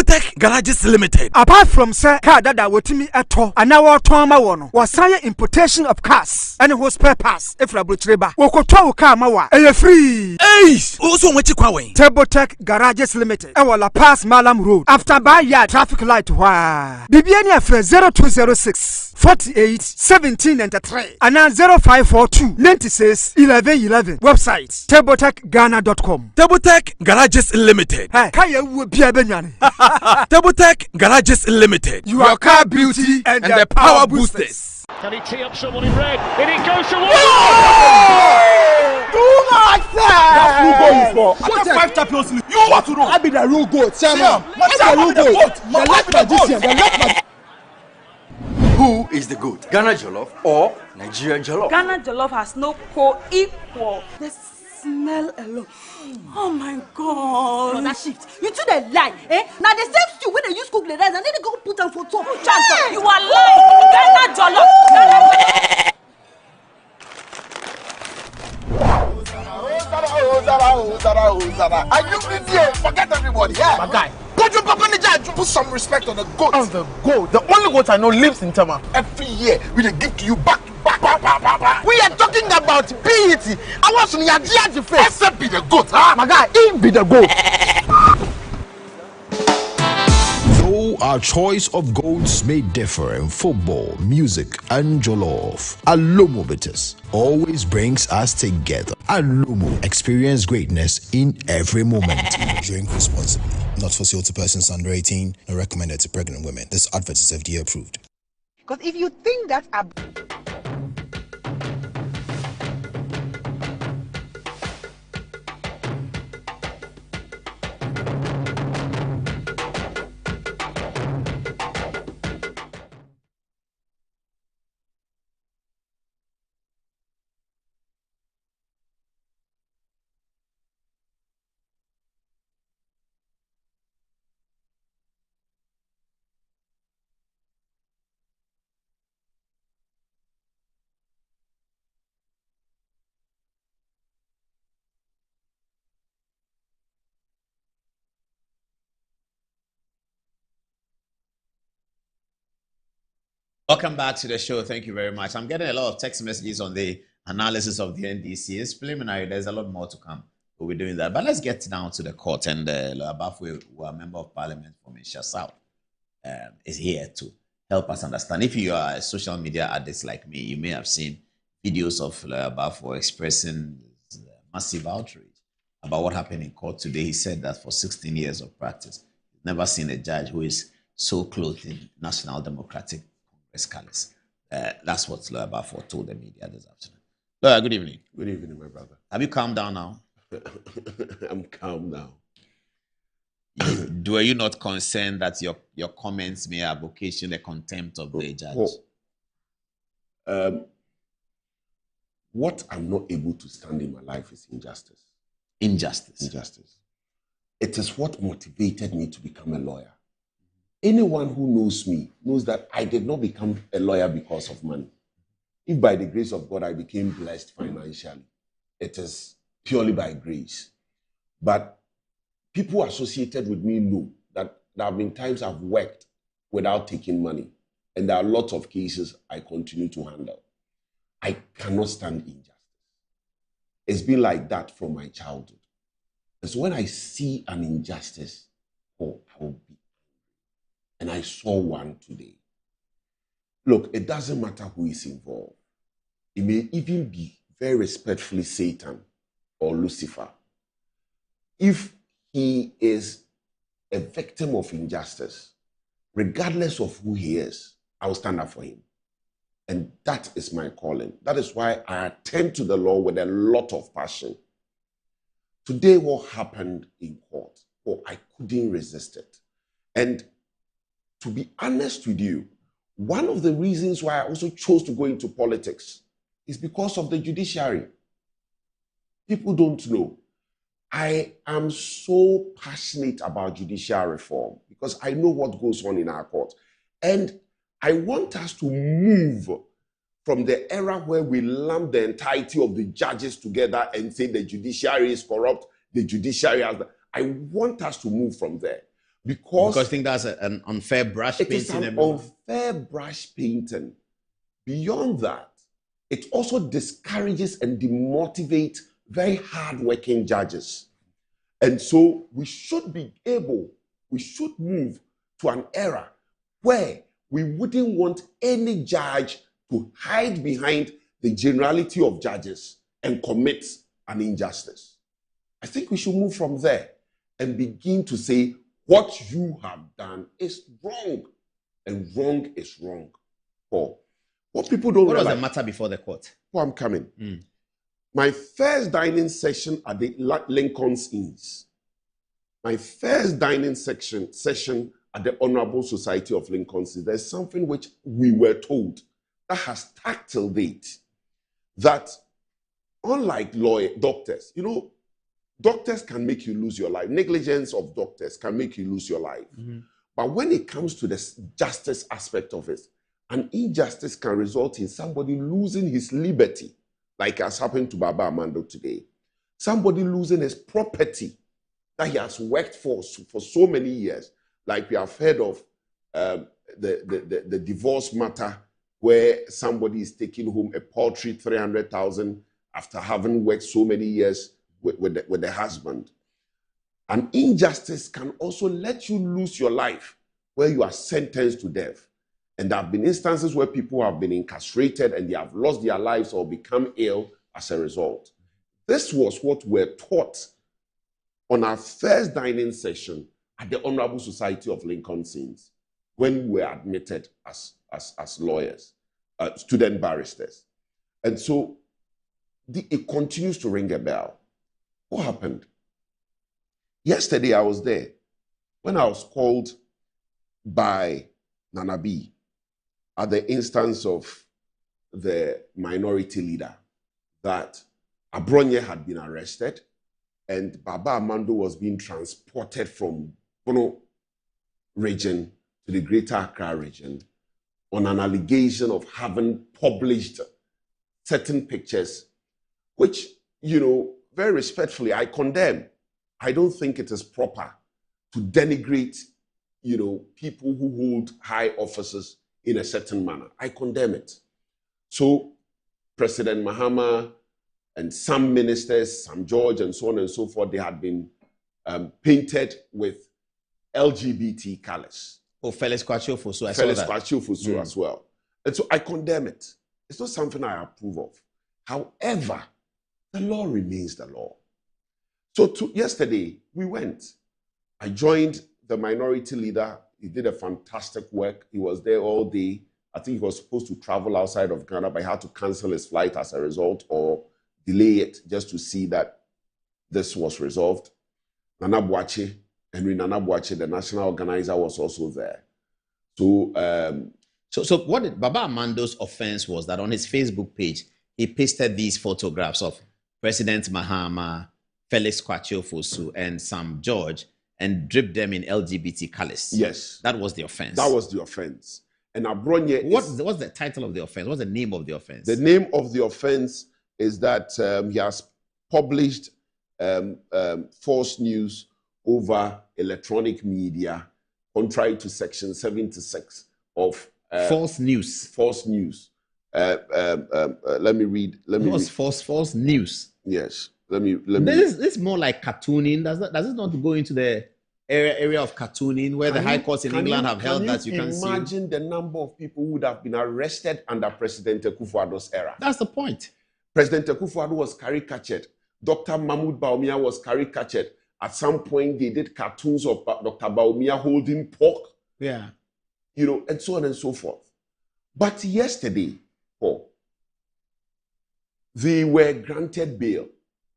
Tech Garages Limited. Apart from sir, car that wotimi ato, and our Toma wono, was sire importation of cars, and who spare parts, if Rabutreba, Wokoto car mawa, a free. Ace, also what you call Tech Garages Limited, our La Paz Malam Road, after Baya traffic light, wah. Bibiania for 0206 48 17 and 3 and 0542 96 11 11. Website tabletechghana.com. Tabletech Garages Limited. Hey, Kaya will be a benyan. Tabletech Garages Limited. Your car beauty and the power boosters. Can he tee up someone in red? And it goes to one. Too much, sir. That's who goal for. I got 5 Champions League. You want to know? I be the real goat, Chairman. What's the real goat? The left magician. The left magician. Who is the goat? Ghana Jollof or Nigeria Jollof? Ghana Jollof has no co-equal. The smell alone. Oh my God. No, that shift. You two they lie, eh? Now the same stew when they use cook the rice and then they go put them for top. Hey, you are lying. Ghana Jollof. Are you busy? Forget everybody, yeah? My guy. Put some respect on the goat. On the goat. The only goat I know lives in Tama. Every year we give to you back. We are talking about PET. I want to hear the face. Except be the goat, huh? My guy, he be the goat. Though our choice of goats may differ in football, music, and jollof, Alomo Bitters always brings us together. Alomo, experience greatness in every moment. Drink responsibly. Not for sale to persons under 18. Not recommended to pregnant women. This advert is FDA approved. Because if you think that Welcome back to the show. Thank you very much. I'm getting a lot of text messages on the analysis of the NDC. It's preliminary. There's a lot more to come. We'll be doing that. But let's get down to the court. And Abafwe, who are a member of parliament from Isha South, is here to help us understand. If you are a social media addict like me, you may have seen videos of Abafwe expressing massive outrage about what happened in court today. He said that for 16 years of practice, he's never seen a judge who is so clothed in National Democratic Congress. That's what Lawyer Bafo told the media this afternoon. Lawyer, good evening. Good evening, my brother. Have you calmed down now? I'm calm now. Were you not concerned that your comments may have occasioned the contempt of the judge? What I'm not able to stand in my life is injustice. Injustice. It is what motivated me to become a lawyer. Anyone who knows me knows that I did not become a lawyer because of money. If by the grace of God I became blessed financially, it is purely by grace. But people associated with me know that there have been times I've worked without taking money. And there are lots of cases I continue to handle. I cannot stand injustice. It's been like that from my childhood. And so when I see an injustice, I will be. And I saw one today. Look, it doesn't matter who is involved. It may even be very respectfully Satan or Lucifer. If he is a victim of injustice, regardless of who he is, I will stand up for him. And that is my calling. That is why I attend to the law with a lot of passion. Today, what happened in court, I couldn't resist it. And to be honest with you, one of the reasons why I also chose to go into politics is because of the judiciary. People don't know. I am so passionate about judicial reform because I know what goes on in our court. And I want us to move from the era where we lump the entirety of the judges together and say the judiciary is corrupt, the judiciary has... I want us to move from there. Because I think that's an unfair brush painting. It is an unfair brush painting. Beyond that, it also discourages and demotivates very hard-working judges. And so we should move to an era where we wouldn't want any judge to hide behind the generality of judges and commit an injustice. I think we should move from there and begin to say, what you have done is wrong, and wrong is wrong. Paul, what people don't realize... What was the matter before the court? I'm coming. My first dining session at the Lincoln's Inns. My first dining session at the Honorable Society of Lincoln's Inns. There's something which we were told that has stuck till date. That unlike doctors, doctors can make you lose your life. Negligence of doctors can make you lose your life. But when it comes to the justice aspect of it, an injustice can result in somebody losing his liberty, like has happened to Baba Amando today. Somebody losing his property that he has worked for so many years. Like we have heard of the divorce matter where somebody is taking home a paltry 300,000 after having worked so many years with the husband. An injustice can also let you lose your life where you are sentenced to death. And there have been instances where people have been incarcerated and they have lost their lives or become ill as a result. This was what we're taught on our first dining session at the Honorable Society of Lincoln's Inns when we were admitted as lawyers, student barristers. And so it continues to ring a bell. What happened? Yesterday I was there when I was called by Nana B at the instance of the minority leader that Abronye had been arrested and Baba Amando was being transported from Bono region to the Greater Accra region on an allegation of having published certain pictures, which, very respectfully, I condemn. I don't think it is proper to denigrate, people who hold high offices in a certain manner. I condemn it. So President Mahama and some ministers, Sam George and so on and so forth, they had been painted with LGBT colors. Oh, Felix Kwachiofosu, I saw Felix that. Kwachiofosu as well. And so I condemn it. It's not something I approve of. However, the law remains the law. So yesterday, we went. I joined the minority leader. He did a fantastic work. He was there all day. I think he was supposed to travel outside of Ghana, but he had to cancel his flight as a result or delay it just to see that this was resolved. Nana Boache, Henry Nana Boache, the national organizer, was also there. So what did Baba Amando's offense was that on his Facebook page, he pasted these photographs of President Mahama, Felix Kwachiofosu, and Sam George, and dripped them in LGBT colors. Yes. That was the offense. That was the offense. And Abronye... What's the title of the offense? What's the name of the offense? The name of the offense is that he has published false news over electronic media, contrary to Section 76 of... false news. False news. Let me read. False news. Yes. Let me. This is more like cartooning. Does it not go into the area of cartooning where the high courts in England have held that you can see? Imagine the number of people who would have been arrested under President Akufo-Addo's era. That's the point. President Akufo-Addo was caricatured. Dr. Mahmoud Bawumia was caricatured. At some point, they did cartoons of Dr. Baumia holding pork. Yeah. You know, and so on and so forth. But yesterday, Paul, they were granted bail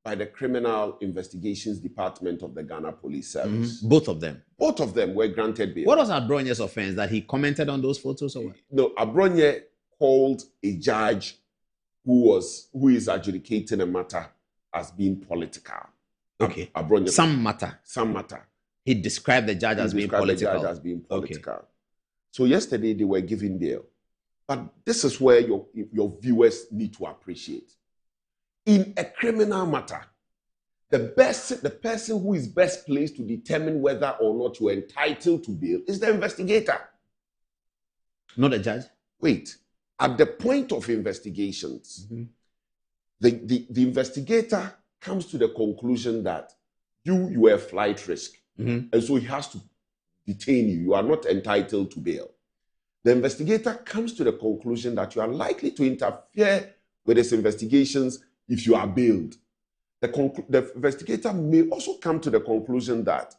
by the Criminal Investigations Department of the Ghana Police Service. Both of them? Both of them were granted bail. What was Abronye's offense? That he commented on those photos or what? No, Abronye called a judge who is adjudicating a matter as being political. Okay. Abronye, Some matter. Some matter. He described the judge as being political. Okay. So yesterday they were given bail. But this is where your viewers need to appreciate. In a criminal matter, the person who is best placed to determine whether or not you are entitled to bail is the investigator. Not the judge? Wait. At the point of investigations, the investigator comes to the conclusion that you were a flight risk. And so he has to detain you. You are not entitled to bail. The investigator comes to the conclusion that you are likely to interfere with his investigations if you are bailed. The investigator may also come to the conclusion that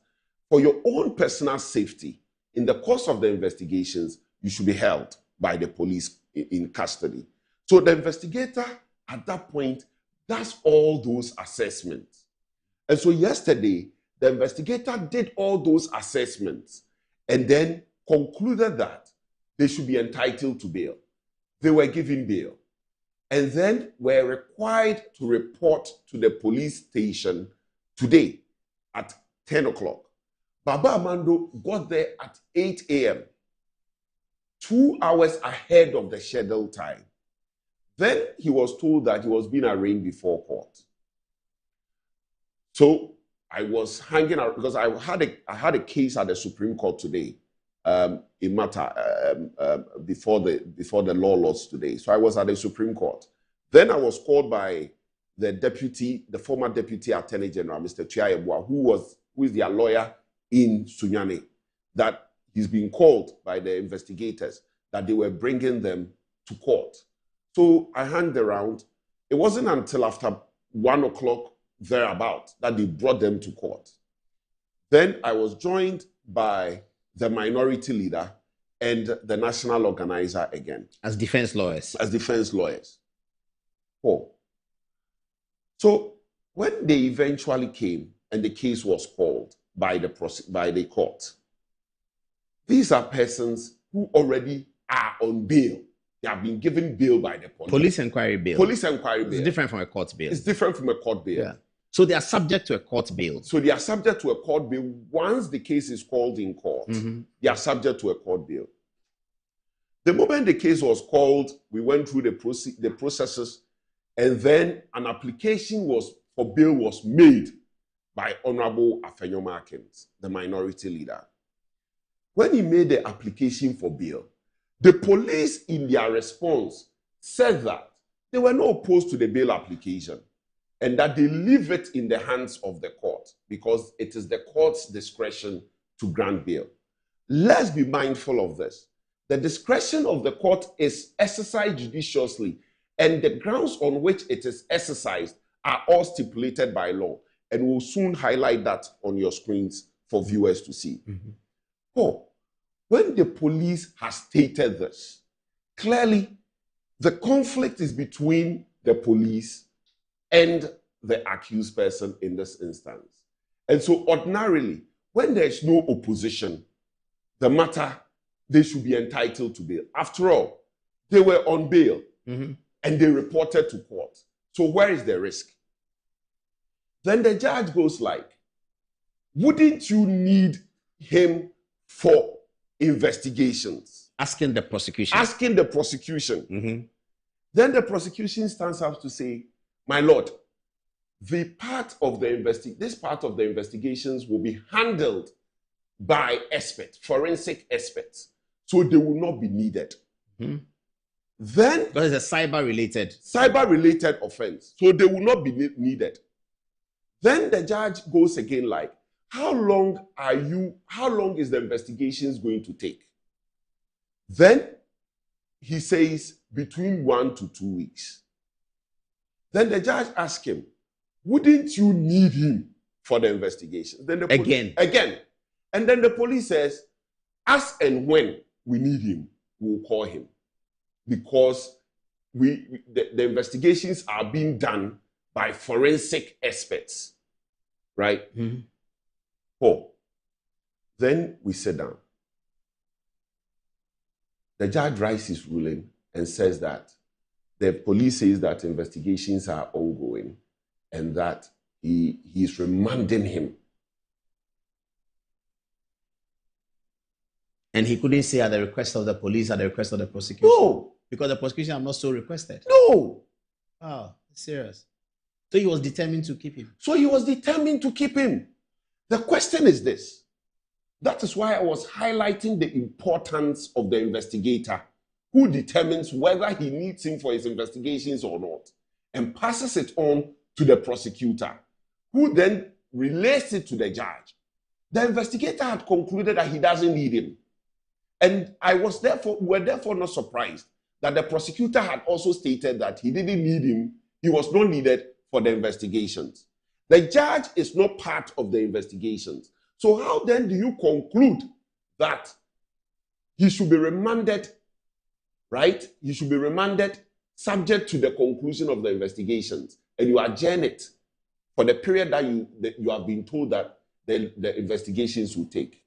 for your own personal safety, in the course of the investigations, you should be held by the police in custody. So the investigator at that point does all those assessments. And so yesterday, the investigator did all those assessments and then concluded that they should be entitled to bail. They were given bail and then were required to report to the police station today at 10 o'clock. Baba Amando got there at 8 a.m., 2 hours ahead of the scheduled time. Then he was told that he was being arraigned before court. So I was hanging out because I had a case at the Supreme Court today, a matter before the law laws today. So I was at the Supreme Court. Then I was called by the former Deputy Attorney General, Mr. Chiayebua, who is their lawyer in Sunyani, that he's been called by the investigators that they were bringing them to court. So I hung around. It wasn't until after 1 o'clock thereabout that they brought them to court. Then I was joined by the minority leader and the national organizer again. As defense lawyers? As defense lawyers. Oh. So when they eventually came and the case was called by the court, these are persons who already are on bail. They have been given bail by the police. Police inquiry bail. Police inquiry bail. It's different from a court bail. It's different from a court bail. Yeah. So they are subject to a court bail. So they are subject to a court bail. Once the case is called in court, they are subject to a court bail. The moment the case was called, we went through the processes, and then an application for bail was made by Honorable Afenyo Akins, the minority leader. When he made the application for bail, the police in their response said that they were not opposed to the bail application and that they leave it in the hands of the court because it is the court's discretion to grant bail. Let's be mindful of this. The discretion of the court is exercised judiciously, and the grounds on which it is exercised are all stipulated by law, and we'll soon highlight that on your screens for viewers to see. When the police has stated this, clearly the conflict is between the police and the accused person in this instance. And so ordinarily, when there's no opposition, the matter, they should be entitled to bail. After all, they were on bail and they reported to court. So where is the risk? Then the judge goes like, wouldn't you need him for investigations? Asking the prosecution. Asking the prosecution. Then the prosecution stands up to say, my lord, this part of the investigations will be handled by experts, forensic experts. So they will not be needed. Then because it's a cyber-related offense. So they will not be needed. Then the judge goes again like, how long is the investigations going to take? Then he says between 1 to 2 weeks. Then the judge asks him, wouldn't you need him for the investigation. Then the again. And then the police says, as and when we need him, we'll call him. Because the investigations are being done by forensic experts. Right? Mm-hmm. Paul. Then we sit down. The judge writes his ruling and says that the police says that investigations are ongoing and that he is remanding him. And he couldn't say at the request of the police, at the request of the prosecution? No. Because the prosecution have not so requested? No. Wow, serious. So he was determined to keep him? The question is this. That is why I was highlighting the importance of the investigator who determines whether he needs him for his investigations or not and passes it on to the prosecutor who then relays it to the judge. The investigator had concluded that he doesn't need him. And we're therefore not surprised that the prosecutor had also stated that he didn't need him. He was not needed for the investigations. The judge is not part of the investigations. So how then do you conclude that he should be remanded, right? He should be remanded subject to the conclusion of the investigations, and you adjourn it for the period that you have been told that the investigations will take.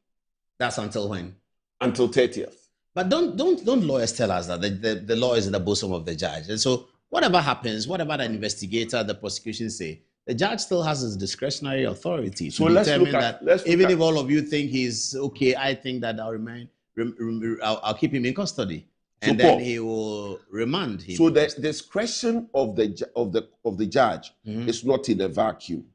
That's until when? Until 30th. But don't lawyers tell us that the law is in the bosom of the judge? And so whatever happens, whatever the investigator, the prosecution say, the judge still has his discretionary authority to determine that even if all of you think he's okay, I think that I'll keep him in custody. And then he will remand him. So the discretion of the judge is not in a vacuum.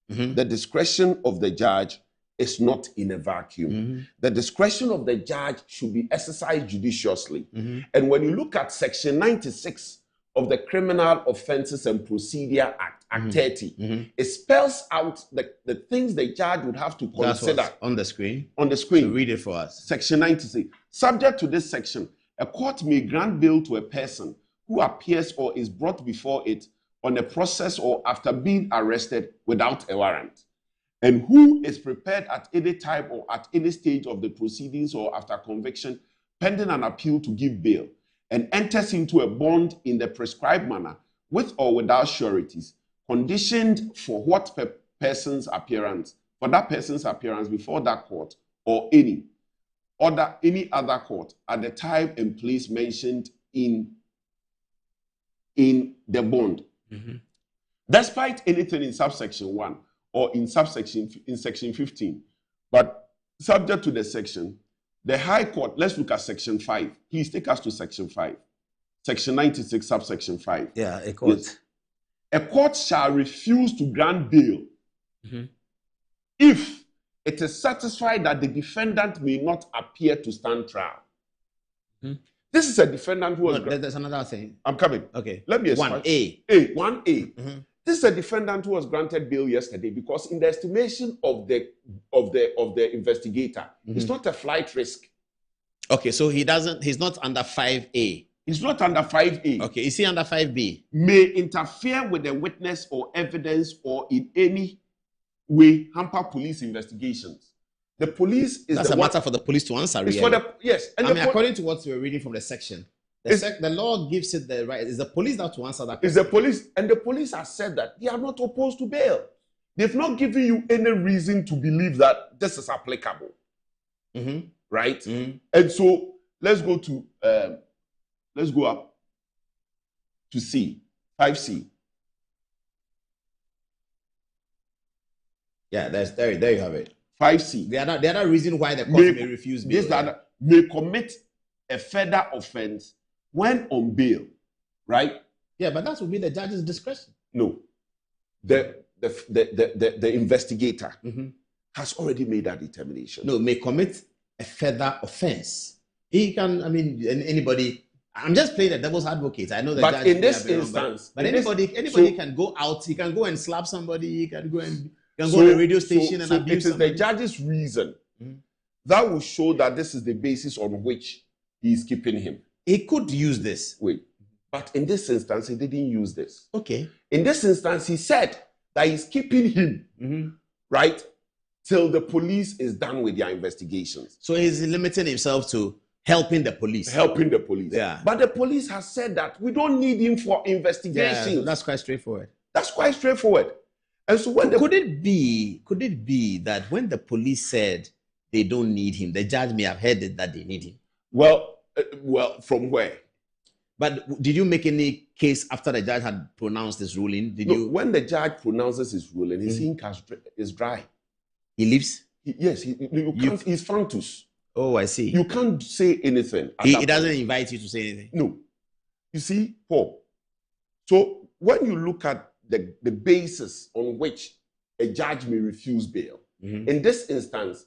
The discretion of the judge is not in a vacuum. The discretion of the judge should be exercised judiciously. And when you look at Section 96 of the Criminal Offences and Procedure Act, Act 30, it spells out the things the judge would have to consider. That's on the screen? On the screen. So read it for us. Section 96. Subject to this section, a court may grant bail to a person who appears or is brought before it on a process or after being arrested without a warrant, and who is prepared at any time or at any stage of the proceedings or after conviction pending an appeal to give bail, and enters into a bond in the prescribed manner with or without sureties, conditioned for that person's appearance before that court or any other court at the time and place mentioned in the bond. Despite anything in subsection 1 or in section 15, but subject to the section, the High Court, let's look at section 5. Please take us to section 5. Section 96, subsection 5. Yeah, a court. Yes. A court shall refuse to grant bail if it is satisfied that the defendant may not appear to stand trial. This is a defendant who was... There's another thing. I'm coming. Okay. Let me explain. 1A. 1A. This is a defendant who was granted bail yesterday because in the estimation of the investigator, it's not a flight risk. Okay, so he's not under 5A. He's not under 5A. Okay, is he under 5B? May interfere with the witness or evidence or in any way hamper police investigations. The police is That's a matter for the police to answer. It's really. Yes. And according to what we were reading from the section, the law gives it the right. It's the police that to answer that question. It's the police, and the police have said that they are not opposed to bail. They've not given you any reason to believe that this is applicable. Right? And so let's go up to C, 5C. Yeah, there you have it. 5C. The other reason why the court may refuse bail. May commit a further offense when on bail, right? Yeah, but that would be the judge's discretion. No. The investigator has already made that determination. No, may commit a further offense. He can, anybody... I'm just playing the devil's advocate. I know that. But in this instance, anybody can go out. He can go and slap somebody. He can go and go to a radio station and abuse somebody. It is the judge's reason that will show that this is the basis on which he is keeping him. He could use this. Wait, but in this instance, he didn't use this. Okay. In this instance, he said that he's keeping him, right? Till the police is done with their investigations. So he's limiting himself to helping the police. Helping the police. Yeah. But the police has said that we don't need him for investigations. Yeah, so that's quite straightforward. That's quite straightforward. And so when could it be that when the police said they don't need him, the judge may have heard it that they need him? Well, from where? But did you make any case after the judge had pronounced his ruling? When the judge pronounces his ruling, his ink is dry. He leaves? Yes, he's Fantus. Oh, I see. You can't say anything. He doesn't invite you to say anything? No. You see, Paul, so when you look at the basis on which a judge may refuse bail, in this instance,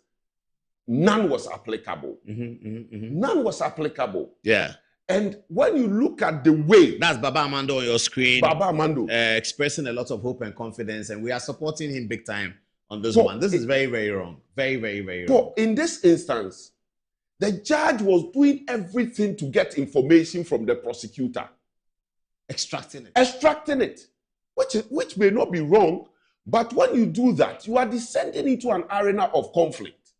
none was applicable. None was applicable. Yeah. And when you look at the way... That's Baba Amando on your screen. Baba Amando. Expressing a lot of hope and confidence, and we are supporting him big time on this one. This is very, very wrong. Very, very, very wrong. In this instance, the judge was doing everything to get information from the prosecutor. Extracting it. Which may not be wrong, but when you do that, you are descending into an arena of conflict.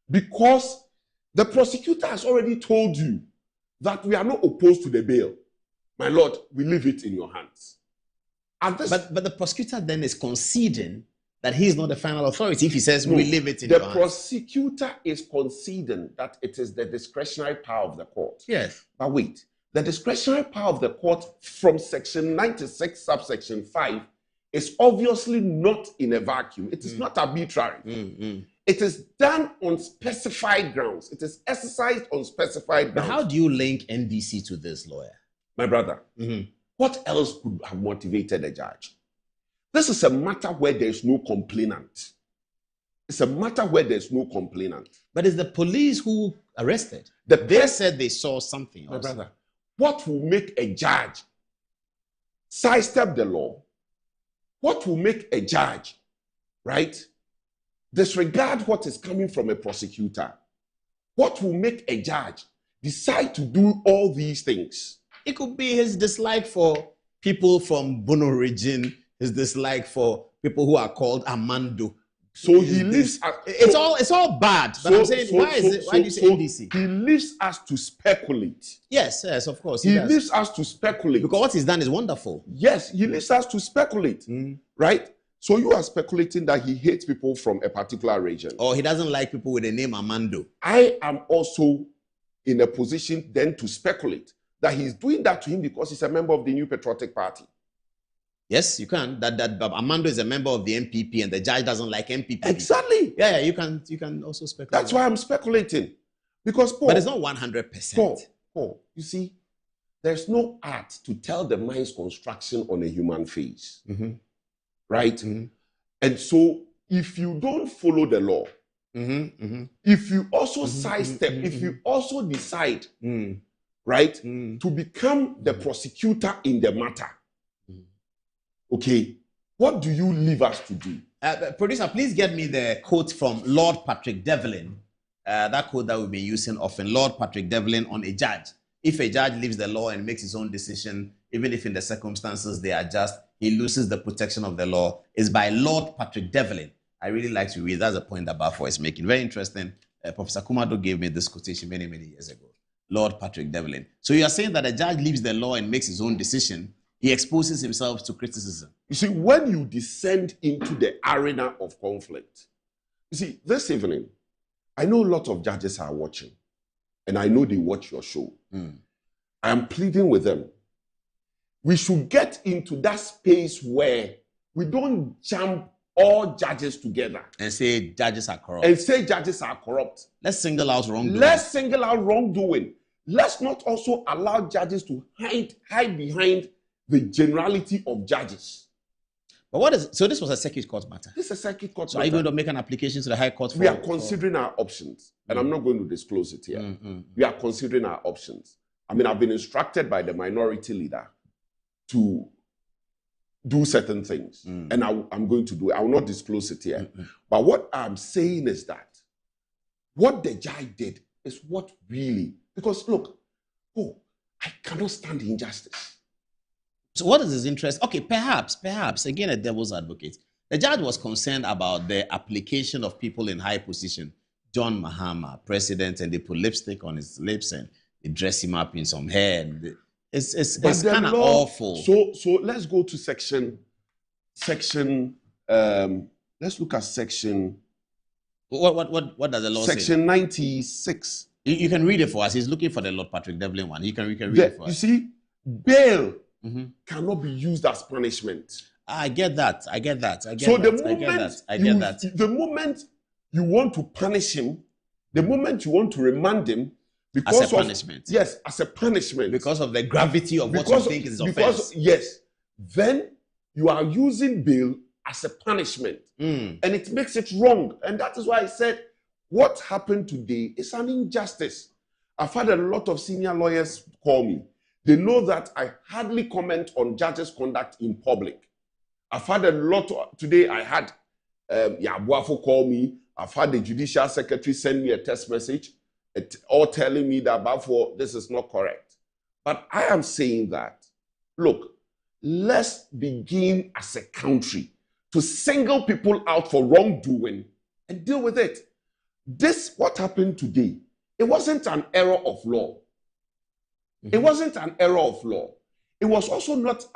Because the prosecutor has already told you that we are not opposed to the bail. My lord, we leave it in your hands. But the prosecutor then is conceding that he is not the final authority if he says we leave it in your hands. The prosecutor is conceding that it is the discretionary power of the court. Yes. But wait, the discretionary power of the court from section 96, subsection 5 is obviously not in a vacuum. It is not arbitrary. It is done on specified grounds. It is exercised on specified grounds. But how do you link NDC to this, lawyer? My brother, what else could have motivated a judge? This is a matter where there is no complainant. It's a matter where there's no complainant. But it's the police who arrested. They said they saw something else. My brother, what will make a judge sidestep the law? What will make a judge, right, disregard what is coming from a prosecutor? What will make a judge decide to do all these things? It could be his dislike for people from Bono region, his dislike for people who are called Amando. So he leaves. It's all bad. But I'm saying, why do you say NDC? He leaves us to speculate. Yes, of course. He leaves us to speculate. Because what he's done is wonderful. Yes, he leaves us to speculate. Right? So you are speculating that he hates people from a particular region. Or he doesn't like people with the name Amando. I am also in a position then to speculate that he's doing that to him because he's a member of the New Patriotic Party. Yes, you can. That Amando is a member of the MPP and the judge doesn't like MPP. Exactly. Yeah, you can also speculate. That's why I'm speculating. Because Paul, but it's not 100%. Paul, you see, there's no art to tell the mind's construction on a human face. Right? And so if you don't follow the law, if you also sidestep, if you also decide, right, to become the prosecutor in the matter, okay, what do you leave us to do? Producer, please get me the quote from Lord Patrick Devlin. That quote that we've been using often. Lord Patrick Devlin on a judge. If a judge leaves the law and makes his own decision, even if in the circumstances they are just, he loses the protection of the law, is by Lord Patrick Devlin. I really like to read. That's a point that Bafo is making. Very interesting. Professor Kumado gave me this quotation many, many years ago. Lord Patrick Devlin. So you are saying that a judge leaves the law and makes his own decision, he exposes himself to criticism. You see, when you descend into the arena of conflict, you see, this evening, I know a lot of judges are watching, and I know they watch your show. I am pleading with them. We should get into that space where we don't jump all judges together. And say judges are corrupt. Let's single out wrongdoing. Let's not also allow judges to hide behind the generality of judges. But so this was a circuit court matter? This is a circuit court matter. matter. Are you going to make an application to the High Court? We are considering our options, and I'm not going to disclose it here. We are considering our options. I mean, I've been instructed by the minority leader to do certain things, and I'm going to do it. I will not disclose it here. But what I'm saying is that what the judge did is what really, because look, I cannot stand injustice. So what is his interest? Okay, perhaps, again, a devil's advocate. The judge was concerned about the application of people in high position. John Mahama, president, and they put lipstick on his lips and they dress him up in some hair. It's kind of awful. So let's go to section. Let's look at section. What does the law say? Section 96. You can read it for us. He's looking for the Lord Patrick Devlin one. You can read it for us. You see, bail cannot be used as punishment. I get that. The moment you want to punish him, the moment you want to remand him, because as a punishment. Yes, as a punishment. Because of the gravity of what you think is offense. Yes. Then you are using bail as a punishment. And it makes it wrong. And that is why I said what happened today is an injustice. I've had a lot of senior lawyers call me. They know that I hardly comment on judges' conduct in public. I've had a lot. Today I had Yabuafo call me. I've had the judicial secretary send me a text message all telling me that this is not correct. But I am saying that, look, let's begin as a country to single people out for wrongdoing and deal with it. What happened today, it wasn't an error of law. It wasn't an error of law. It was also not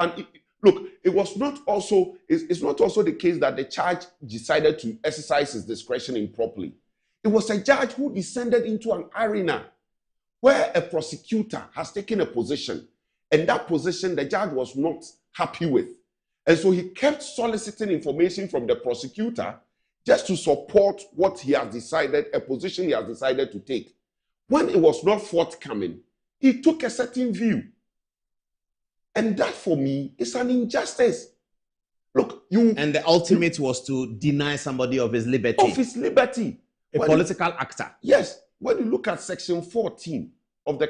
it's not also the case that the judge decided to exercise his discretion improperly. It was a judge who descended into an arena where a prosecutor has taken a position, and that position the judge was not happy with. And so he kept soliciting information from the prosecutor just to support what he has decided, a position he has decided to take. When it was not forthcoming, he took a certain view. And that for me is an injustice. Look, and the ultimate was to deny somebody of his liberty. Of his liberty. A political actor. Yes. When you look at section 14 of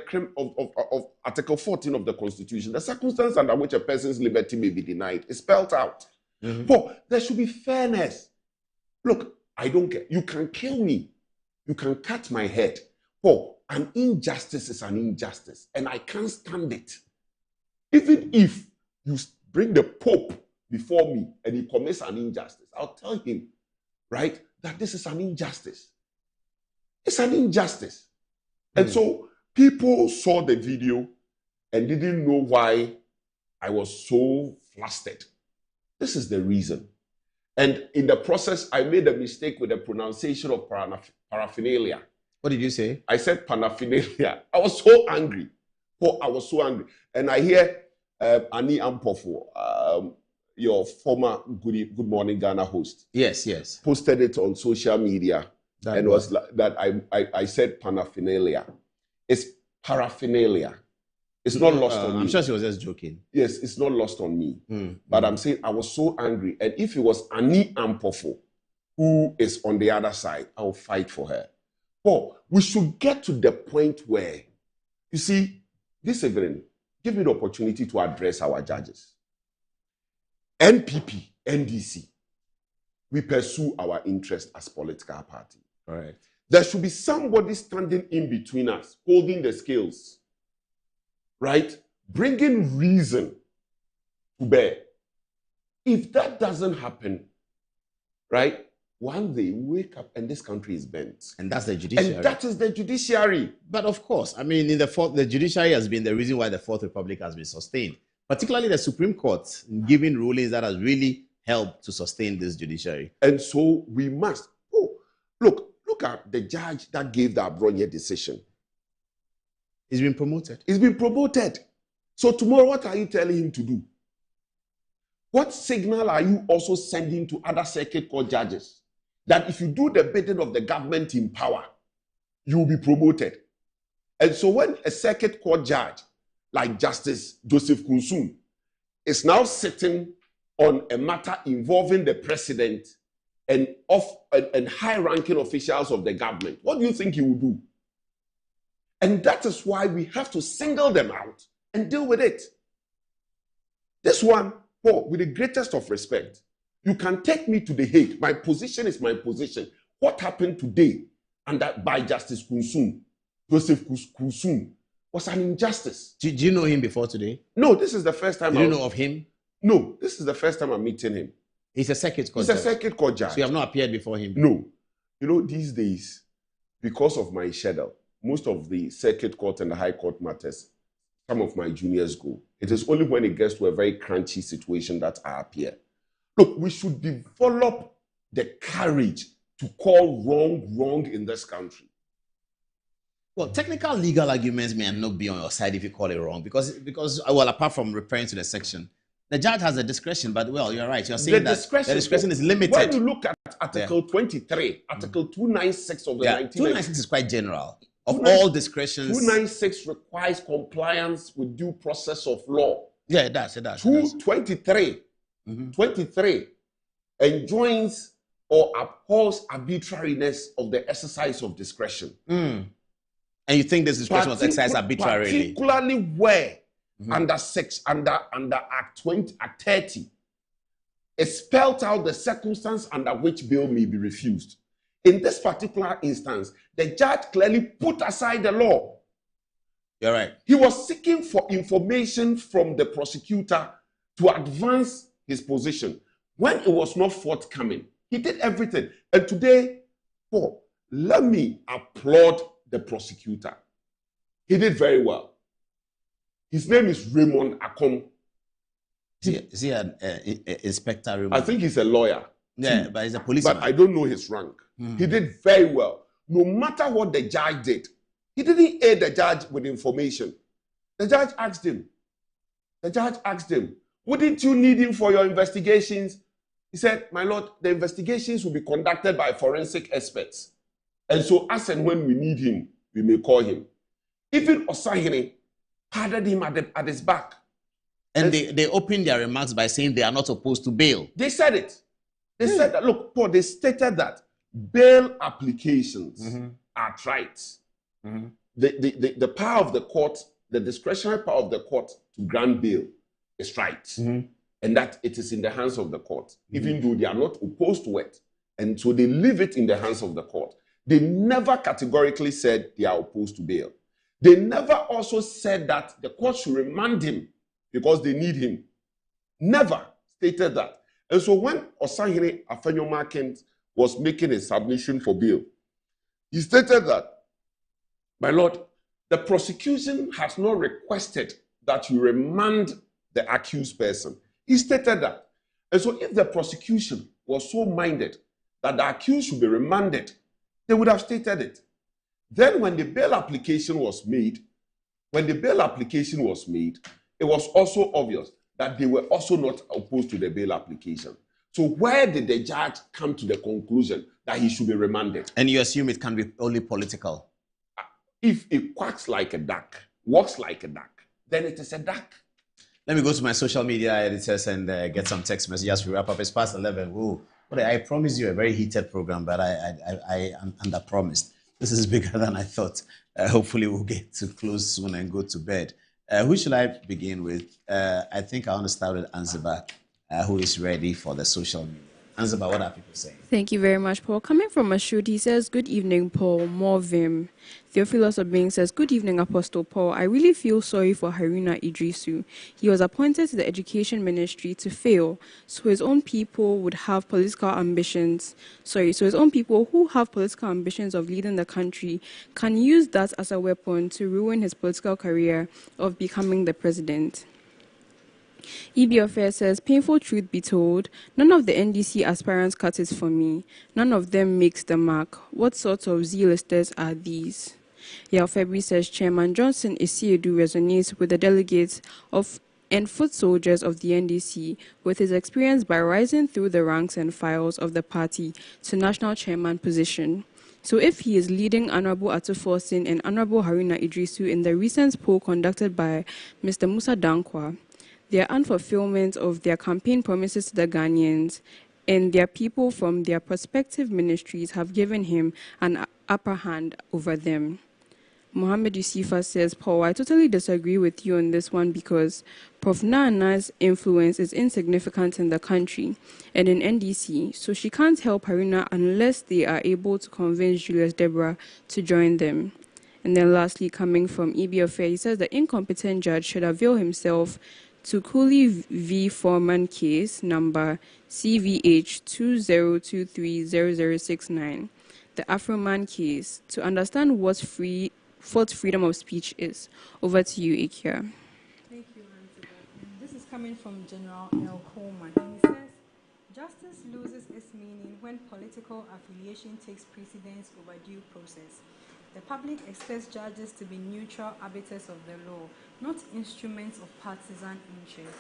Article 14 of the Constitution, the circumstance under which a person's liberty may be denied is spelled out. But there should be fairness. Look, I don't care. You can kill me. You can cut my head. But an injustice is an injustice. And I can't stand it. Even if you bring the Pope before me and he commits an injustice, I'll tell him, right, that this is an injustice. It's an injustice. And so people saw the video and didn't know why I was so flustered. This is the reason. And in the process, I made a mistake with the pronunciation of paraphernalia. What did you say? I said paraphernalia. I was so angry. And I hear Annie Ampofo, your former Good Morning Ghana host. Yes. Posted it on social media. And was like that I said paraphernalia. It's paraphernalia. It's not lost on me. I'm sure she was just joking. Yes, it's not lost on me. But I'm saying I was so angry. And if it was Annie Ampofo who is on the other side, I'll fight for her. But we should get to the point where, you see, this evening, give me the opportunity to address our judges. NPP, NDC, we pursue our interest as political party. Right. There should be somebody standing in between us, holding the scales, right? Bringing reason to bear. If that doesn't happen, right, one day we wake up and this country is bent. And that's the judiciary. And that is the judiciary. But of course, I mean, the judiciary has been the reason why the Fourth Republic has been sustained. Particularly the Supreme Court giving rulings that has really helped to sustain this judiciary. And so we must. Look at the judge that gave the Abronye decision. He's been promoted. He's been promoted. So tomorrow, what are you telling him to do? What signal are you also sending to other circuit court judges? That if you do the bidding of the government in power, you will be promoted. And so when a circuit court judge like Justice Joseph Kunsun is now sitting on a matter involving the president and high-ranking officials of the government, what do you think he will do? And that is why we have to single them out and deal with it. This one, Paul, with the greatest of respect, you can take me to the Hague. My position is my position. What happened today by Justice Kunsun, Joseph Kunsun, was an injustice. Did you know him before today? No, this is the first time. Did you know of him? No, this is the first time I'm meeting him. He's a circuit court He's judge. a circuit court judge. So you have not appeared before him? No. You know, these days, because of my schedule, most of the circuit court and the high court matters, some of my juniors go. It is only when it gets to a very crunchy situation that I appear. Look, we should develop the courage to call wrong in this country. Well, technical legal arguments may not be on your side if you call it wrong, because well, apart from referring to the section, the judge has a discretion. But well, you're right. You're saying that the discretion is limited. When you look at Article 23, Article 296 of the 296 is quite general. Of all discretions, 296 requires compliance with due process of law. Yeah, it does. 223, 23 enjoins or upholds arbitrariness of the exercise of discretion. And you think this discretion was exercised arbitrarily? Particularly where under Act 20, Act 30, it spelled out the circumstance under which bail may be refused. In this particular instance, the judge clearly put aside the law. You're right. He was seeking for information from the prosecutor to advance his position. When it was not forthcoming, he did everything. And today, Paul, let me applaud the prosecutor. He did very well. His name is Raymond Akom. Is he an inspector? Raymond? I think he's a lawyer. Yeah, but he's a policeman. But I don't know his rank. He did very well. No matter what the judge did, he didn't aid the judge with information. The judge asked him, wouldn't you need him for your investigations? He said, my lord, the investigations will be conducted by forensic experts. And so as and when we need him, we may call him. Even Osahene padded him at his back. And they opened their remarks by saying they are not opposed to bail. They said it. They said that, look, Paul, they stated that bail applications are tried. The power of the court, the discretionary power of the court to grant bail is right. And that it is in the hands of the court, even though they are not opposed to it. And so they leave it in the hands of the court. They never categorically said they are opposed to bail. They never also said that the court should remand him because they need him. Never stated that. And so when Osahene Afenyo Kent was making a submission for bail, he stated that, my lord, the prosecution has not requested that you remand the accused person. He stated that. And so if the prosecution was so minded that the accused should be remanded, they would have stated it. Then when the bail application was made, it was also obvious that they were also not opposed to the bail application. So where did the judge come to the conclusion that he should be remanded? And you assume it can be only political? If it quacks like a duck, walks like a duck, then it is a duck. Let me go to my social media editors and get some text messages as we wrap up. It's past 11. Whoa. I promised you a very heated program, but I am under-promised. This is bigger than I thought. Hopefully we'll get to close soon and go to bed. Who should I begin with? I think I want to start with Anziba, who is ready for the social media. Anziba, what are people saying? Thank you very much, Paul. Coming from Ashud, he says, good evening, Paul. More vim. Theophilus Obing says, good evening, Apostle Paul. I really feel sorry for Haruna Idrisu. He was appointed to the Education Ministry to fail, so his own people would have political ambitions. So his own people who have political ambitions of leading the country can use that as a weapon to ruin his political career of becoming the president. EB Affair says, painful truth be told, none of the NDC aspirants cut it for me. None of them makes the mark. What sorts of Z-listers are these? Yao February says, Chairman Johnson Isiedu resonates with the delegates and foot soldiers of the NDC with his experience by rising through the ranks and files of the party to national chairman position. So if he is leading Honorable Atuforsin and Honorable Haruna Idrisu in the recent poll conducted by Mr. Musa Dankwa, their unfulfillment of their campaign promises to the Ghanaians and their people from their prospective ministries have given him an upper hand over them. Mohammed Yusufa says, Paul, I totally disagree with you on this one because Prof. Nana's influence is insignificant in the country and in NDC, so she can't help Haruna unless they are able to convince Julius Deborah to join them. And then lastly, coming from EB Affair, he says the incompetent judge should avail himself to Cooley v. Foreman case number CVH 20230069, the Afroman case, to understand what freedom of speech is. Over to you, Ikia. Thank you, Antiba. This is coming from General L. Coleman. He says, justice loses its meaning when political affiliation takes precedence over due process. The public expects judges to be neutral arbiters of the law, not instruments of partisan interest.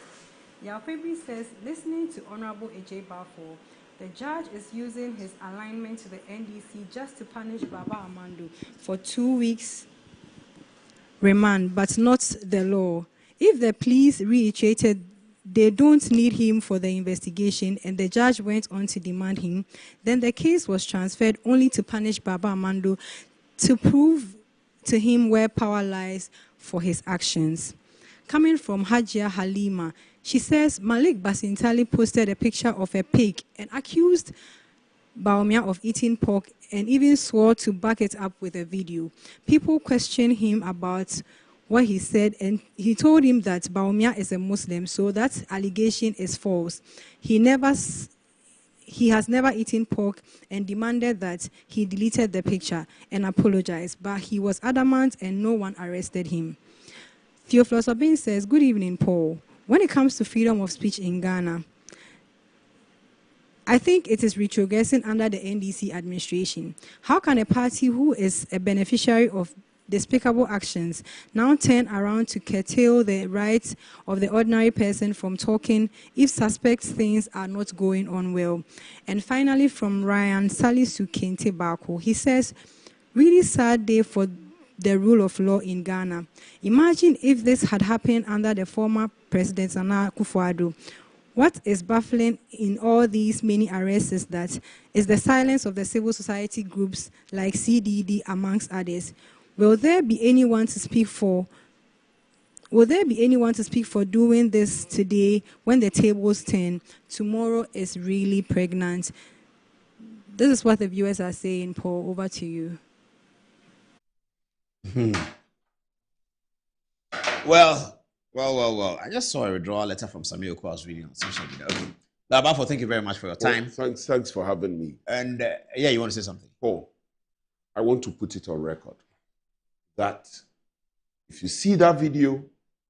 Yalpebri says, listening to Honorable A.J. Balfour, the judge is using his alignment to the NDC just to punish Baba Amandu for 2 weeks remand, but not the law. If the police reiterated they don't need him for the investigation and the judge went on to demand him, then the case was transferred only to punish Baba Amandu to prove to him where power lies for his actions. Coming from Hajia Halima, she says Malik Basintali posted a picture of a pig and accused Bawumia of eating pork and even swore to back it up with a video. People questioned him about what he said, and he told him that Bawumia is a Muslim, so that allegation is false. He has never eaten pork and demanded that he deleted the picture and apologized, but he was adamant and no one arrested him. Theophilus Obin says, good evening, Paul. When it comes to freedom of speech in Ghana, I think it is retrogressing under the NDC administration. How can a party who is a beneficiary of despicable actions now turn around to curtail the rights of the ordinary person from talking if suspect things are not going on well? And finally, from Ryan Salisu Kente Bako, he says, really sad day for the rule of law in Ghana. Imagine if this had happened under the former President Nana Akufo-Addo. What is baffling in all these many arrests is the silence of the civil society groups like CDD amongst others. Will there be anyone to speak for doing this today when the tables turn? Tomorrow is really pregnant. This is what the viewers are saying. Paul, over to you. Well. I just saw a withdrawal letter from Samuel who I was reading on social media. Okay. Labafo, thank you very much for your time. Well, thanks for having me. And yeah, you want to say something? Paul, I want to put it on record that if you see that video,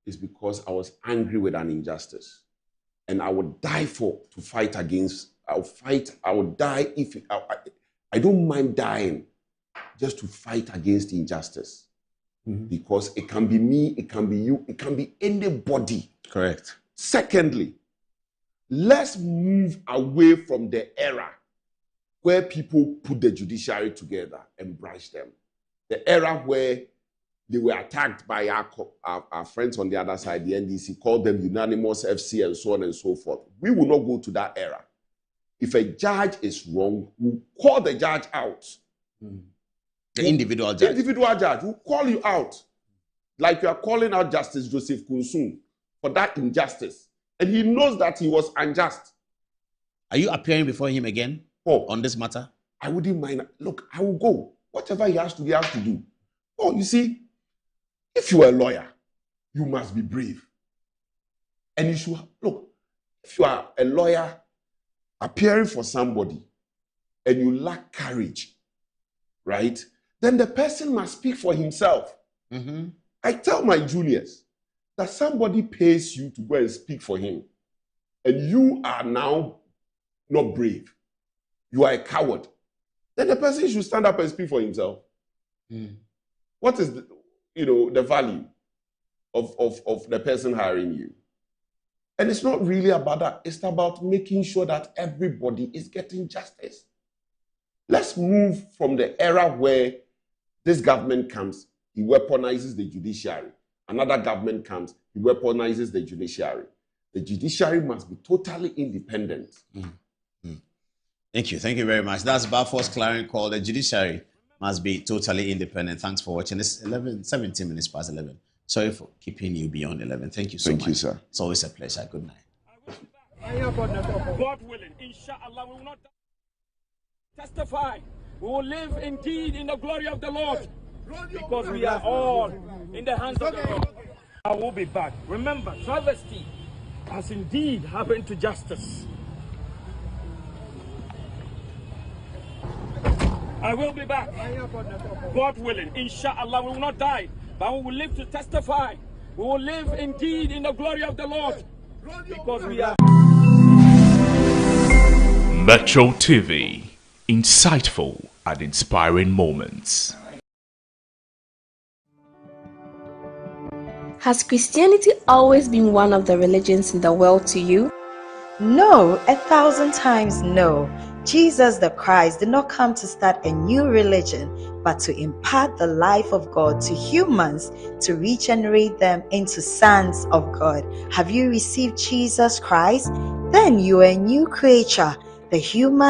it's because I was angry with an injustice. And I would die to fight against, I would die if, I don't mind dying just to fight against injustice. Mm-hmm. Because it can be me, it can be you, it can be anybody. Correct. Secondly, let's move away from the era where people put the judiciary together and branch them. The era where they were attacked by our friends on the other side, the NDC, called them unanimous FC and so on and so forth. We will not go to that era. If a judge is wrong, we'll call the judge out. Mm. The individual judge. The individual judge will call you out. Like you are calling out Justice Joseph Kunsun for that injustice. And he knows that he was unjust. Are you appearing before him again on this matter? I wouldn't mind. Look, I will go. Whatever he has to do. Oh, you see, if you are a lawyer, you must be brave. And you should, look, if you are a lawyer appearing for somebody and you lack courage, right? Then the person must speak for himself. Mm-hmm. I tell my juniors that somebody pays you to go and speak for him, and you are now not brave. You are a coward. Then the person should stand up and speak for himself. Mm. What is the value of the person hiring you? And it's not really about that. It's about making sure that everybody is getting justice. Let's move from the era where this government comes, he weaponizes the judiciary. Another government comes, he weaponizes the judiciary. The judiciary must be totally independent. Mm. Mm. Thank you. Thank you very much. That's Balfour's clarion call. The judiciary must be totally independent. Thanks for watching. It's 17 minutes past 11. Sorry for keeping you beyond 11. Thank you so much. Thank you, sir. It's always a pleasure. Good night. God willing, inshallah, we will not testify. We will live indeed in the glory of the Lord, because we are all in the hands of the Lord. I will be back. Remember, travesty has indeed happened to justice. I will be back, God willing. Inshallah, we will not die, but we will live to testify. We will live indeed in the glory of the Lord, because we are. Metro TV, insightful and inspiring moments. Has Christianity always been one of the religions in the world to you? No, 1,000 times no. Jesus the Christ did not come to start a new religion, but to impart the life of God to humans, to regenerate them into sons of God. Have you received Jesus Christ? Then you are a new creature. The human